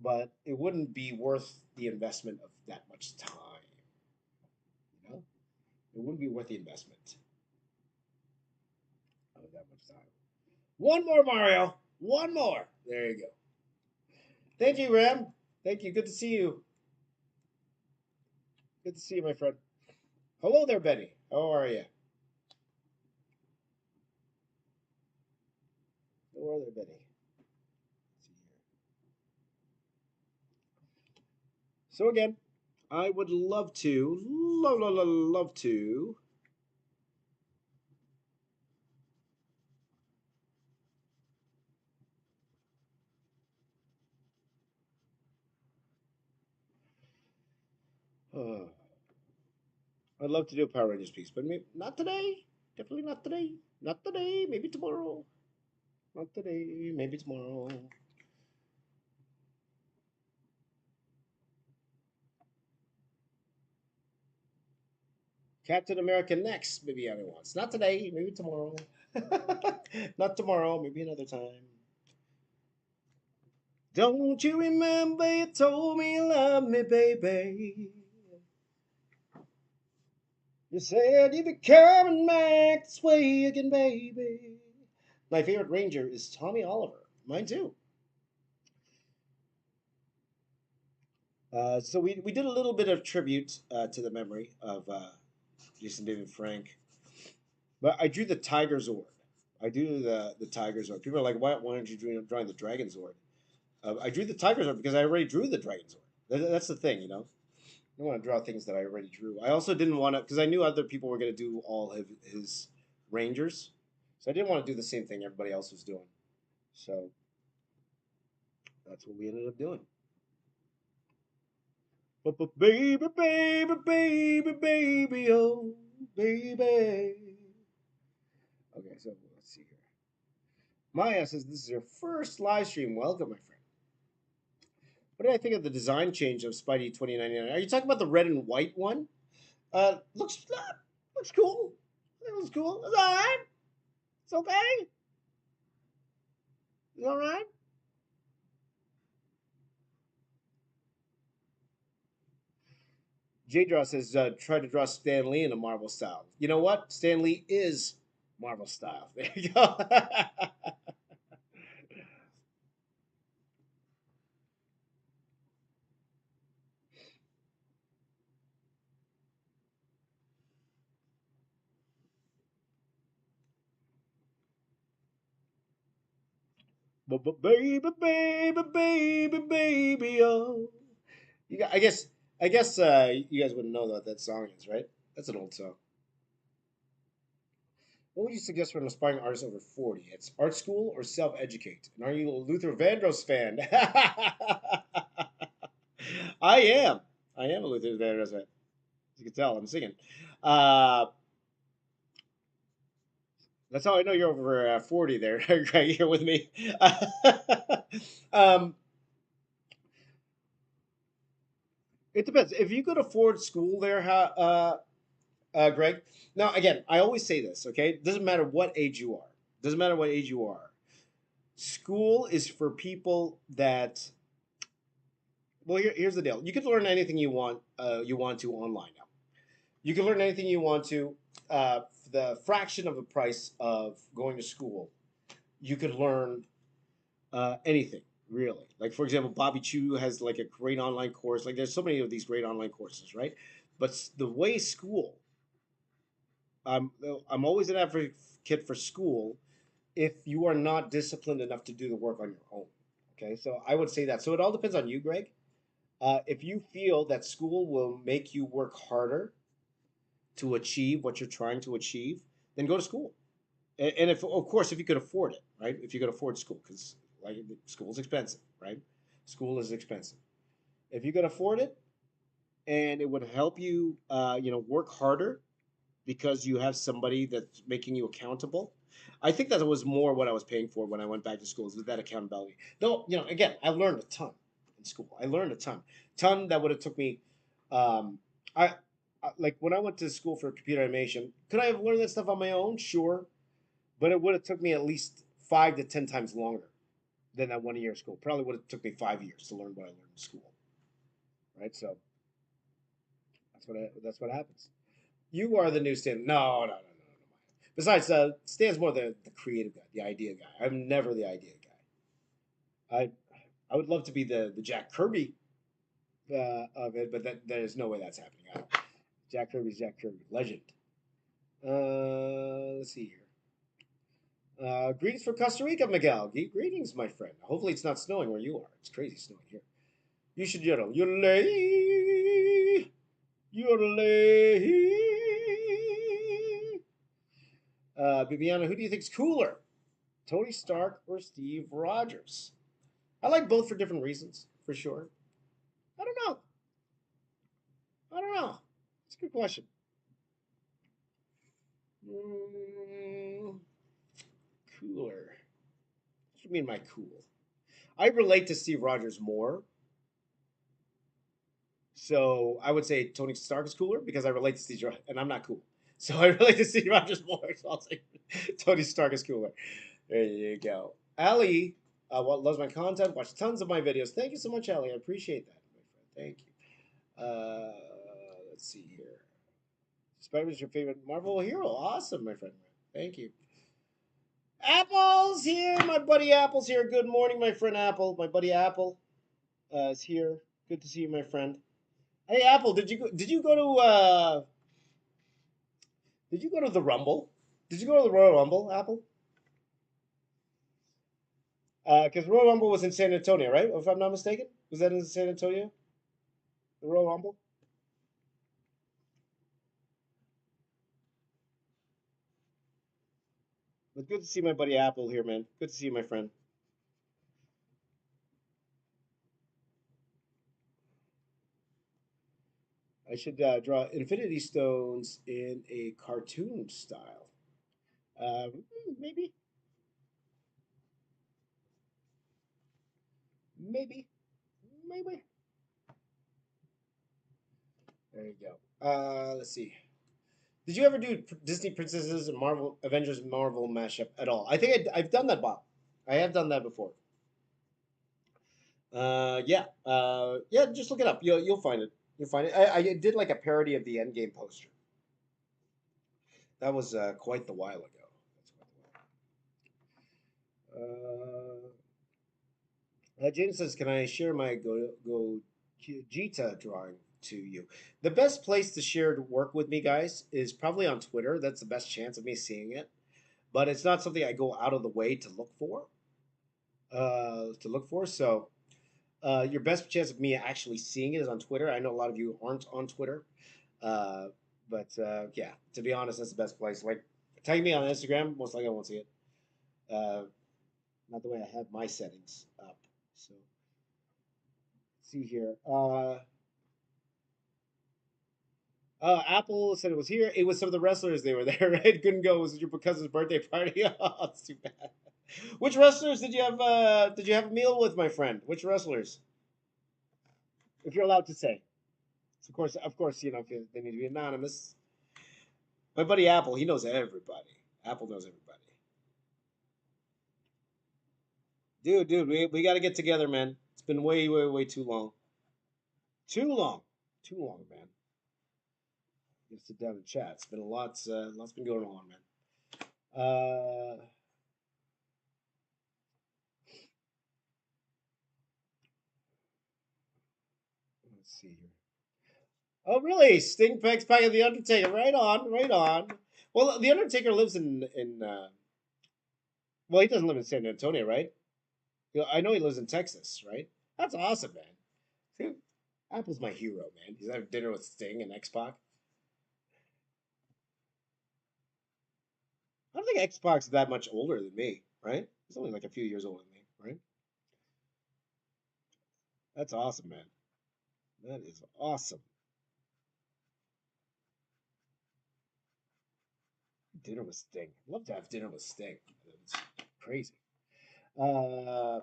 but it wouldn't be worth the investment of that much time. You know, it wouldn't be worth the investment of that much time. One more, Mario. One more. There you go. Thank you, Ram. Thank you. Good to see you. Good to see you, my friend. Hello there, Betty. How are you? How are there, Betty? Let's see here. So again, I would love to, love to. Uh, I'd love to do a Power Rangers piece, but maybe not today. Definitely not today. Not today. Maybe tomorrow. Not today. Maybe tomorrow. Captain America next. Maybe other ones. Not today. Maybe tomorrow. Not tomorrow. Maybe another time. Don't you remember you told me you loved me, baby? You said you'd be coming back this way again, baby. My favorite Ranger is Tommy Oliver. Mine too. So we did a little bit of tribute to the memory of Jason David Frank, but I drew the Tiger Zord. I drew the Tiger Zord. People are like, why aren't you drawing the Dragon Zord? I drew the Tiger Zord because I already drew the Dragon Zord. That's the thing, you know. I don't want to draw things that I already drew. I also didn't want to, because I knew other people were going to do all of his Rangers. So I didn't want to do the same thing everybody else was doing. So that's what we ended up doing. But baby, baby, baby, baby, oh, baby. Okay, so let's see here. Maya says this is your first live stream. Welcome, my friend. What do I think of the design change of Spidey 2099? Are you talking about the red and white one? Looks cool. It looks cool. It's all right. It's okay. It's all right. J Draw says try to draw Stan Lee in a Marvel style. You know what? Stan Lee is Marvel style. There you go. But baby, baby, baby, baby, oh. You got, I guess you guys wouldn't know what that song is, right? That's an old song. What would you suggest for an aspiring artist over 40? It's art school or self-educate? And are you a Luther Vandross fan? I am. I am a Luther Vandross fan. As you can tell, I'm singing. Uh, that's how I know you're over 40 there, right here with me. um, it depends. If you could afford school there, Greg. Now, again, I always say this, okay? It doesn't matter what age you are. Doesn't matter what age you are. School is for people that. Well, here's the deal. You can learn anything you want to online now. You can learn anything you want to. The fraction of the price of going to school, you could learn anything really. Like for example, Bobby Chu has like a great online course. Like there's so many of these great online courses, right? But the way school, I'm I'm always an advocate for school if you are not disciplined enough to do the work on your own. Okay, so I would say that. So it all depends on you, Greg. If you feel that school will make you work harder to achieve what you're trying to achieve, then go to school. And if, of course, if you could afford it, right? If you could afford school, because like school's expensive, right? School is expensive. If you could afford it, and it would help you, work harder because you have somebody that's making you accountable. I think that was more what I was paying for when I went back to school, is that accountability. Though, again, I learned a ton in school. I learned a ton that would have took me. Um, like when I went to school for computer animation. Could I have learned that stuff on my own? Sure, but it would have took me at least 5 to 10 times longer than that 1 year of school. Probably would have took me 5 years to learn what I learned in school. Right, so that's what happens. You are the new Stan. No, no, no, no, no. Besides, Stan's more the creative guy, the idea guy. I'm never the idea guy. I would love to be the Jack Kirby of it, but there's no way that's happening. Jack Kirby's Jack Kirby, legend. Let's see here. Greetings from Costa Rica, Miguel. Greetings, my friend. Hopefully, it's not snowing where you are. It's crazy snowing here. You should yodel. Yodelay. Yodelay. Bibiana, who do you think's cooler? Tony Stark or Steve Rogers? I like both for different reasons, for sure. I don't know. I don't know. It's a good question. Mm, cooler. What do you mean by cool? I relate to Steve Rogers more. So I would say Tony Stark is cooler because I relate to Steve Rogers, and I'm not cool. So I relate to Steve Rogers more. So I'll say Tony Stark is cooler. There you go. Ali, loves my content. Watch tons of my videos. Thank you so much, Ali. I appreciate that, my friend. Thank you. Let's see here. Spider-Man's your favorite Marvel hero. Awesome, my friend. Thank you. Apple's here. My buddy Apple's here. Good morning, my friend Apple. My buddy Apple is here. Good to see you, my friend. Hey, Apple, did you go to the Rumble? Did you go to the Royal Rumble, Apple? Because Royal Rumble was in San Antonio, right? If I'm not mistaken, was that in San Antonio? The Royal Rumble. But good to see my buddy Apple here, man. Good to see you, my friend. I should draw Infinity Stones in a cartoon style. Maybe, maybe, maybe. There you go. Let's see. Did you ever do Disney Princesses and Marvel Avengers Marvel mashup at all? I think I've done that, Bob. I have done that before. Yeah. Yeah. Just look it up. You'll find it. You'll find it. I did like a parody of the Endgame poster. That was quite the while ago. That's quite the while. James says, "Can I share my Gogeta drawing to you?" The best place to share work with me, guys, is probably on Twitter. That's the best chance of me seeing it. But it's not something I go out of the way to look for. So your best chance of me actually seeing it is on Twitter. I know a lot of you aren't on Twitter, uh, but yeah, to be honest, that's the best place. Like, tag me on Instagram. Most likely, I won't see it. Uh, Not the way I have my settings up. So, let's see here. Apple said it was here. It was some of the wrestlers. They were there, right? Couldn't go. It was your cousin's birthday party. Oh, it's too bad. Which wrestlers did you have? Did you have a meal with, my friend? Which wrestlers, if you're allowed to say? So of course, you know they need to be anonymous. My buddy Apple, he knows everybody. Apple knows everybody. Dude, we got to get together, man. It's been way, way, way too long. Too long. Too long, man. Let's sit down and chat. It's been lots been going on, man. Let's see here. Oh, really? Sting pegs back at the Undertaker. Right on, right on. Well, the Undertaker lives in. Well, he doesn't live in San Antonio, right? I know he lives in Texas, right? That's awesome, man. See, Apple's my hero, man. He's having dinner with Sting and X Pac. I don't think X Pac's that much older than me, right? He's only like a few years older than me, right? That's awesome, man. That is awesome. Dinner with Sting. Love to have dinner with Sting. It's crazy. Uh,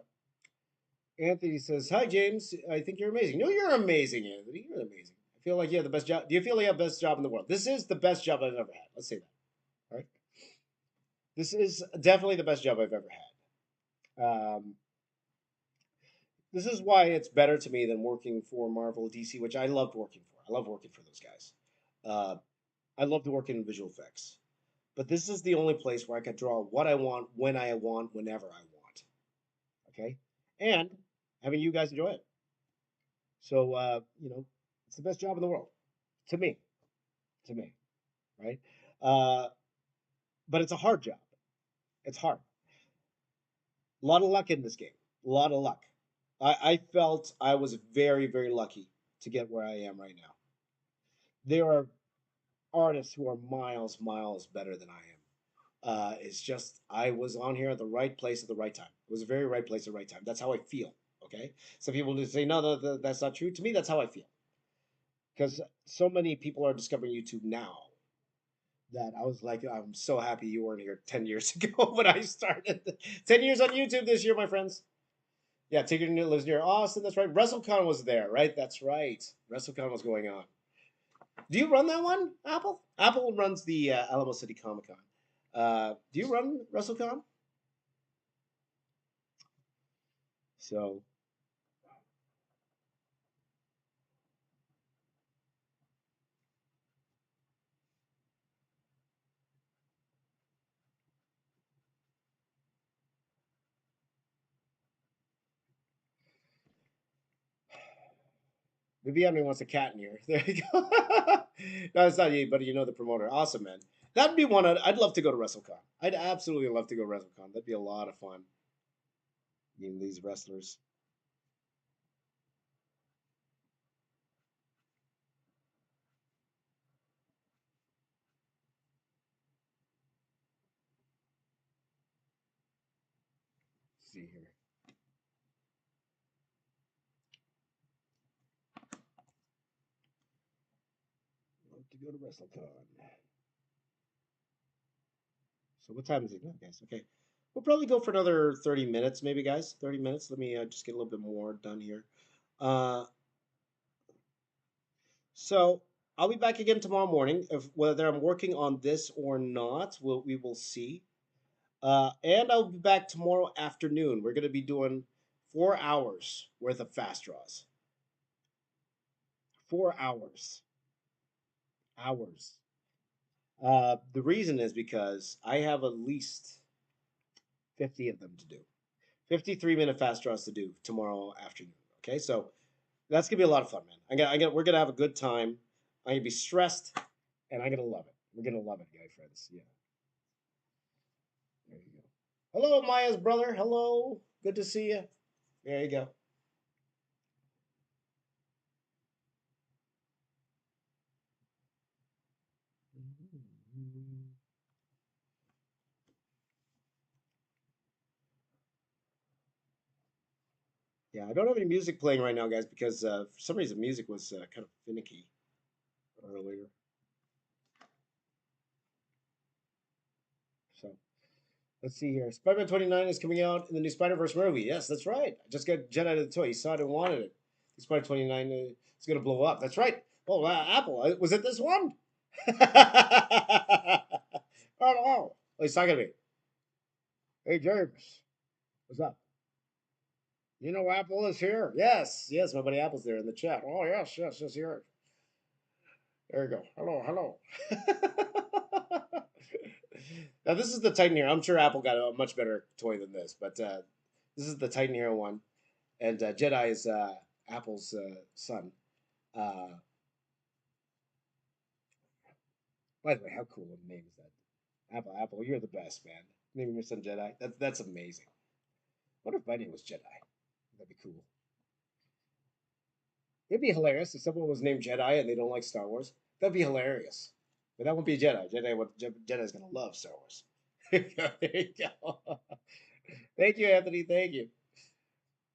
Anthony says, "Hi, James. I think you're amazing." No, you're amazing, Anthony. You're amazing. I feel like you have the best job. Do you feel like you have the best job in the world? This is the best job I've ever had. Let's say that. All right. This is definitely the best job I've ever had. This is why it's better to me than working for Marvel, DC, which I loved working for. I love working for those guys. Uh, I love to work in visual effects. But this is the only place where I can draw what I want, when I want, whenever I want. Okay? And having you guys enjoy it. So, it's the best job in the world. To me. To me. Right? Uh, but it's a hard job. It's hard. A lot of luck in this game. A lot of luck. I felt I was very, very lucky to get where I am right now. There are artists who are miles, miles better than I am. It's just I was on here at the right place at the right time. It was a very right place at the right time. That's how I feel. Okay. Some people just say no, that's not true. To me, that's how I feel because so many people are discovering YouTube now that I was like, I'm so happy you weren't here 10 years ago when I started. 10 years on YouTube this year, my friends. Yeah, Tigger lives near Austin. That's right. WrestleCon was there, right? That's right. WrestleCon was going on. Do you run that one, Apple? Apple runs the Alamo City Comic Con. Do you run WrestleCon? So maybe Emily wants a cat in here. There you go. No, it's not you, but you know the promoter. Awesome, man. That'd be one I'd love to go to WrestleCon. I'd absolutely love to go to WrestleCon. That'd be a lot of fun. Meeting these wrestlers. see here. To go to WrestleCon. So what time is it now, guys? Okay. We'll probably go for another 30 minutes, maybe, guys. 30 minutes. Let me just get a little bit more done here. Uh, so I'll be back again tomorrow morning. If whether I'm working on this or not, we will see. And I'll be back tomorrow afternoon. We're going to be doing 4 hours worth of fast draws. 4 hours. Hours. The reason is because I have at least 50 of them to do. 53-minute fast draws to do tomorrow afternoon. Okay, so that's gonna be a lot of fun, man. We're gonna have a good time. I'm gonna be stressed, and I'm gonna love it. We're gonna love it, guy friends. Yeah. There you go. Hello, Maya's brother. Hello. Good to see you. There you go. Yeah, I don't have any music playing right now, guys, because for some reason music was kind of finicky earlier. So let's see here. Spider-Man 29 is coming out in the new Spider-Verse movie. Yes, that's right. I just got Jedi the toy. He saw it and wanted it. Spider 29 is going to blow up. That's right. Oh, Apple. Was it this one? Oh, no. Oh, he's talking to me. Hey, James. What's up? You know Apple is here? Yes. Yes, my buddy Apple's there in the chat. Oh, yes, yes, yes, here. There you go. Hello, hello. Now, this is the Titan Hero. I'm sure Apple got a much better toy than this, but this is the Titan Hero one. And Jedi is Apple's son. Uh, by the way, how cool of a name is that? Apple, you're the best, man. Naming your son Jedi. That's amazing. What if my name was Jedi? That'd be cool. It'd be hilarious if someone was named Jedi and they don't like Star Wars. That'd be hilarious. But that won't be a Jedi. Jedi's gonna love Star Wars. There you go. Thank you, Anthony. Thank you.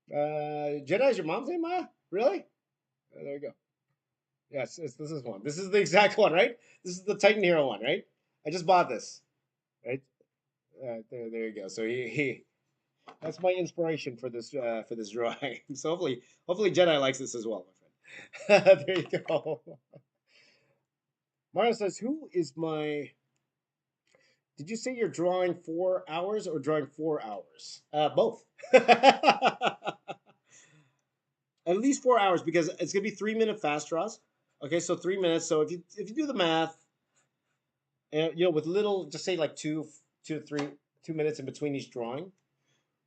Jedi is your mom's name, Maya? Really? There you go. Yes, this is one. This is the exact one, right? This is the Titan Hero one, right? I just bought this, right? There you go. So he that's my inspiration for this drawing. So hopefully Jedi likes this as well, my friend. There you go. Mario says, "Who is my?" Did you say you're drawing 4 hours or drawing 4 hours? Both. At least 4 hours because it's gonna be 3 minute fast draws. Okay, so 3 minutes. So if you do the math, with little, just say like 2 minutes in between each drawing,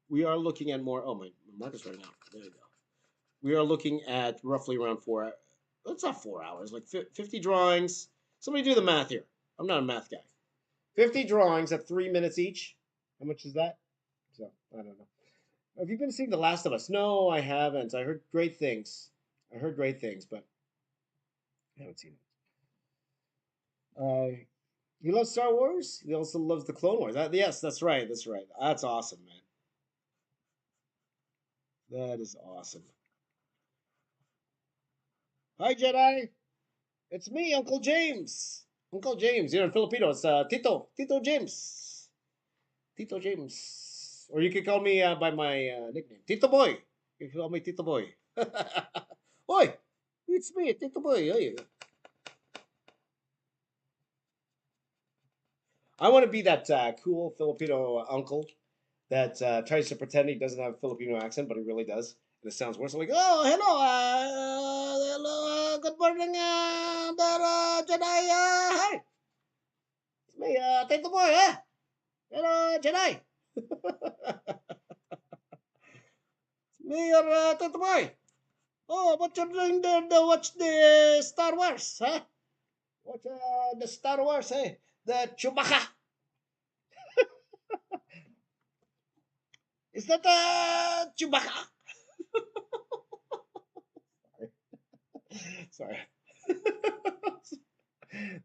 we are looking at more. Oh, my marker's right now. There you go. We are looking at roughly around 4. That's not 4 hours. Like 50 drawings. Somebody do the math here. I'm not a math guy. 50 drawings at 3 minutes each. How much is that? So I don't know. Have you been seeing The Last of Us? No, I haven't. I heard great things. But I haven't seen it. He loves Star Wars. He also loves the Clone Wars. Yes, that's right. That's right. That's awesome, man. That is awesome. Hi, Jedi. It's me, Uncle James. Uncle James. In Filipino, it's Tito. Tito James. Tito James. Or you can call me by my nickname, Tito Boy. You can call me Tito Boy. Oi, it's me, Tito Boy. Hey. I want to be that cool Filipino uncle that tries to pretend he doesn't have a Filipino accent, but he really does. And it sounds worse. I'm like, oh, hello, hello, good morning, Jedi. Hi, it's me, Tito Boy. Hello, Jedi. Me, your Tito Boy. Oh, what you're doing there to watch the Star Wars, huh? Watch the Star Wars, eh? The Chewbacca. Is that Chewbacca? Sorry.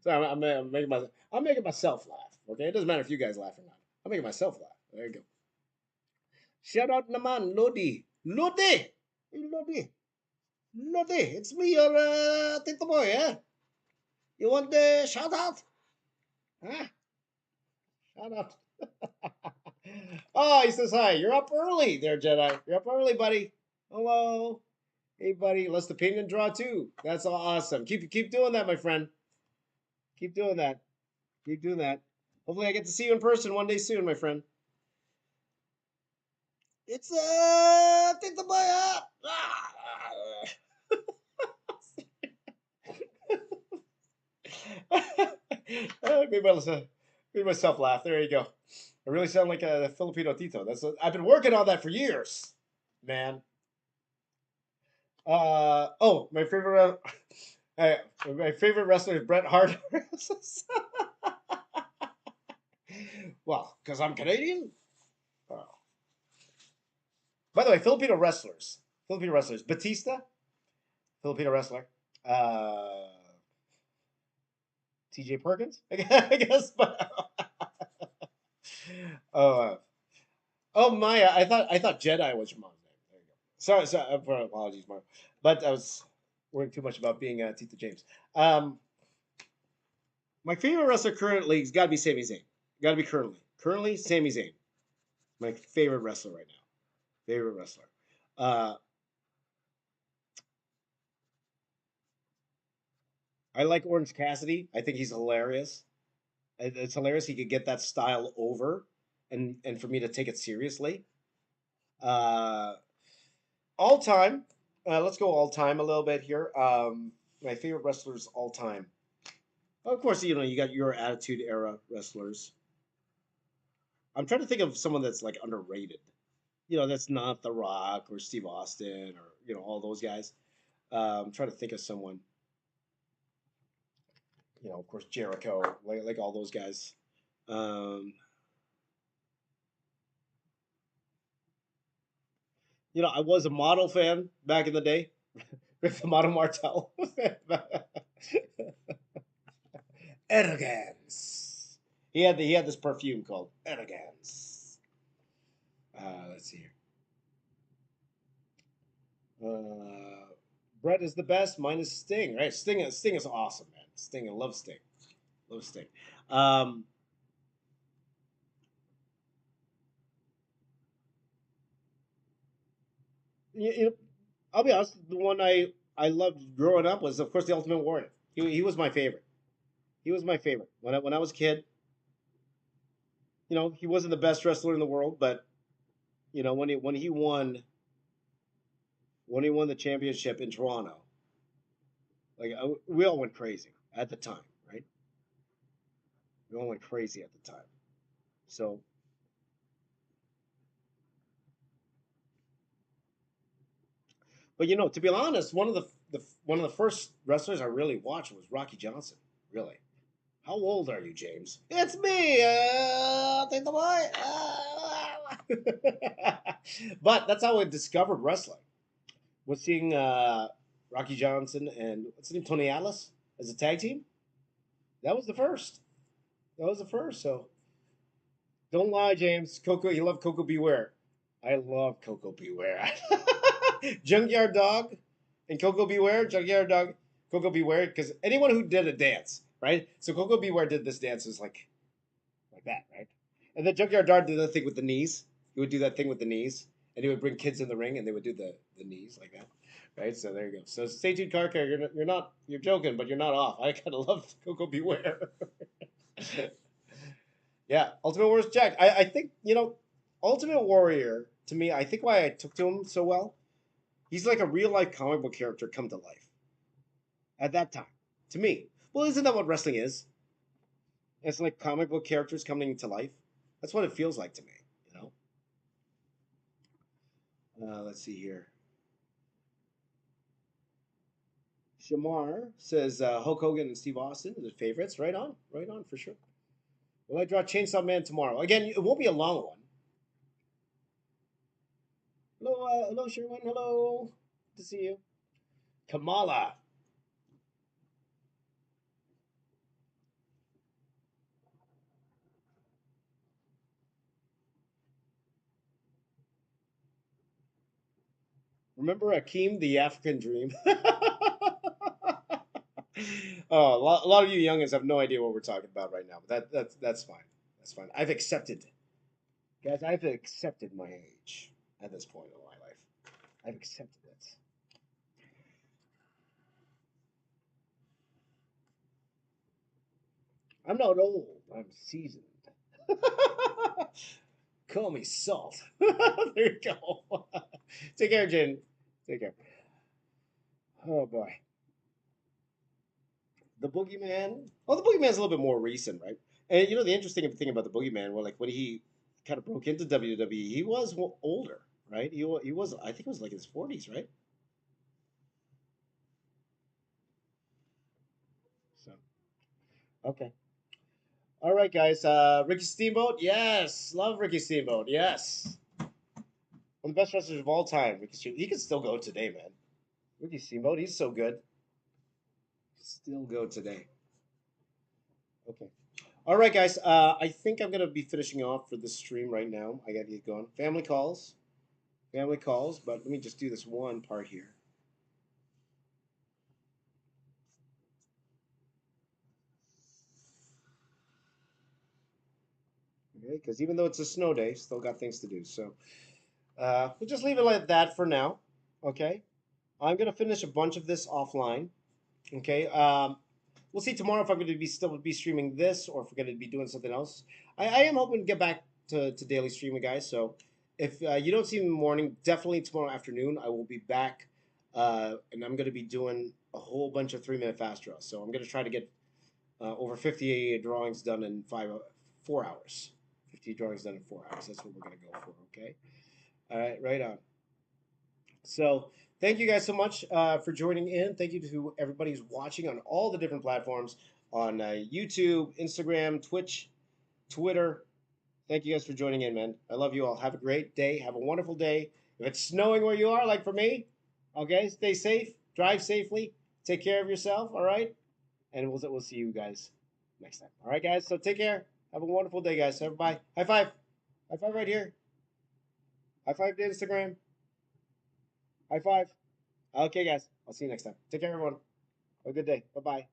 Sorry, I'm making myself laugh. Okay, it doesn't matter if you guys laugh or not. I'm making myself laugh. There you go. Shout out naman, Lodi. Lodi! Hey, Lodi. Lodi, it's me, your Tito Boy, eh? You want the shout out? Huh? Shout out. Oh, he says hi. You're up early there, Jedi. You're up early, buddy. Hello. Hey, buddy. Let's the ping and draw too. That's all awesome. Keep doing that, my friend. Keep doing that. Keep doing that. Hopefully, I get to see you in person one day soon, my friend. It's take the boy up. Made myself laugh. There you go. I really sound like a Filipino Tito. I've been working on that for years, man. Oh, my favorite wrestler is Bret Hart. Well, because I'm Canadian. Oh. By the way, Filipino wrestlers, Batista, Filipino wrestler. Uh, T.J. Perkins, I guess. But oh, oh Maya, I thought Jedi was your mom's name. There you go. Sorry, apologies, Maya. But I was worrying too much about being Tito James. Um, my favorite wrestler currently has got to be Sami Zayn. Got to be currently Sami Zayn. My favorite wrestler right now. Favorite wrestler. Uh, I like Orange Cassidy. I think he's hilarious. It's hilarious he could get that style over, and for me to take it seriously. Uh, all time. Let's go all time a little bit here. My favorite wrestlers all time. Of course, you got your Attitude Era wrestlers. I'm trying to think of someone that's like underrated. That's not The Rock or Steve Austin or all those guys. I'm trying to think of someone. Of course, Jericho, like all those guys. Um, I was a model fan back in the day. With the model Martel. Arrogance. He had this perfume called Arrogance. Let's see here. Brett is the best, minus Sting, right? Sting is awesome, man. Sting, I love Sting. Love Sting. Um, you know, I'll be honest. The one I loved growing up was, of course, the Ultimate Warrior. He was my favorite. He was my favorite when I was a kid. He wasn't the best wrestler in the world, but when he won the championship in Toronto, like we all went crazy at the time, right? We all went crazy at the time. So, but to be honest, one of the first wrestlers I really watched was Rocky Johnson. Really. How old are you, James? It's me, take the boy. But that's how I discovered wrestling. Was seeing Rocky Johnson and what's his name, Tony Atlas as a tag team. That was the first. That was the first. So don't lie, James. Coco, you love Coco Beware. I love Coco Beware. Junkyard Dog and Coco Beware. Junkyard Dog, Coco Beware. Because anyone who did a dance, right? So Coco Beware did this dance was like that, right? And then Junkyard Dog did that thing with the knees. He would do that thing with the knees, and he would bring kids in the ring, and they would do the knees like that, right? So there you go. So stay tuned, Carker. You're joking, but you're not off. I kind of love Coco Beware. Yeah, Ultimate Warrior's Jack. I think Ultimate Warrior to me. I think why I took to him so well. He's like a real life comic book character come to life at that time. To me, well, isn't that what wrestling is? It's like comic book characters coming to life. That's what it feels like to me. You let's see here. Shamar says Hulk Hogan and Steve Austin are the favorites. Right on for sure. Well, I draw Chainsaw Man tomorrow. Again, it won't be a long one. Hello, Sherwin. Hello. Good to see you. Kamala. Remember Akeem, the African Dream? Oh, a lot of you youngins have no idea what we're talking about right now, but that's fine. That's fine. I've accepted, guys. I've accepted my age at this point in my life. I've accepted it. I'm not old. I'm seasoned. Call me salt. There you go. Take care, Jen. Take care. Oh boy. The Boogeyman. Oh, the Boogeyman's a little bit more recent, right? And you know the interesting thing about the Boogeyman, well, like when he kind of broke into WWE, he was older, right? He was I think it was like his 40s, right? So okay, all right, guys. Ricky Steamboat, yes, love Ricky Steamboat, yes, one of the best wrestlers of all time. Ricky Steamboat, he can still go today, man. Ricky Steamboat, he's so good. Still go today. Okay. All right, guys. I think I'm gonna be finishing off for this stream right now. I gotta get going. Family calls. But let me just do this one part here. Okay, because even though it's a snow day, still got things to do. So we'll just leave it like that for now. Okay. I'm gonna finish a bunch of this offline. Okay. We'll see tomorrow if I'm going to be still be streaming this or if we're going to be doing something else. I am hoping to get back to daily streaming, guys. So if you don't see me in the morning, definitely tomorrow afternoon I will be back, and I'm going to be doing a whole bunch of 3 minute fast draws. So I'm going to try to get over 50 drawings done in 4 hours. 50 drawings done in 4 hours. That's what we're going to go for. Okay. All right. Right on. So thank you guys so much for joining in. Thank you to everybody who's watching on all the different platforms on YouTube, Instagram, Twitch, Twitter. Thank you guys for joining in, man. I love you all. Have a great day. Have a wonderful day. If it's snowing where you are, like for me, okay, stay safe, drive safely, take care of yourself, all right? And we'll see you guys next time. All right, guys. So take care. Have a wonderful day, guys. Everybody, high five. High five right here. High five to Instagram. High five. Okay, guys. I'll see you next time. Take care, everyone. Have a good day. Bye bye.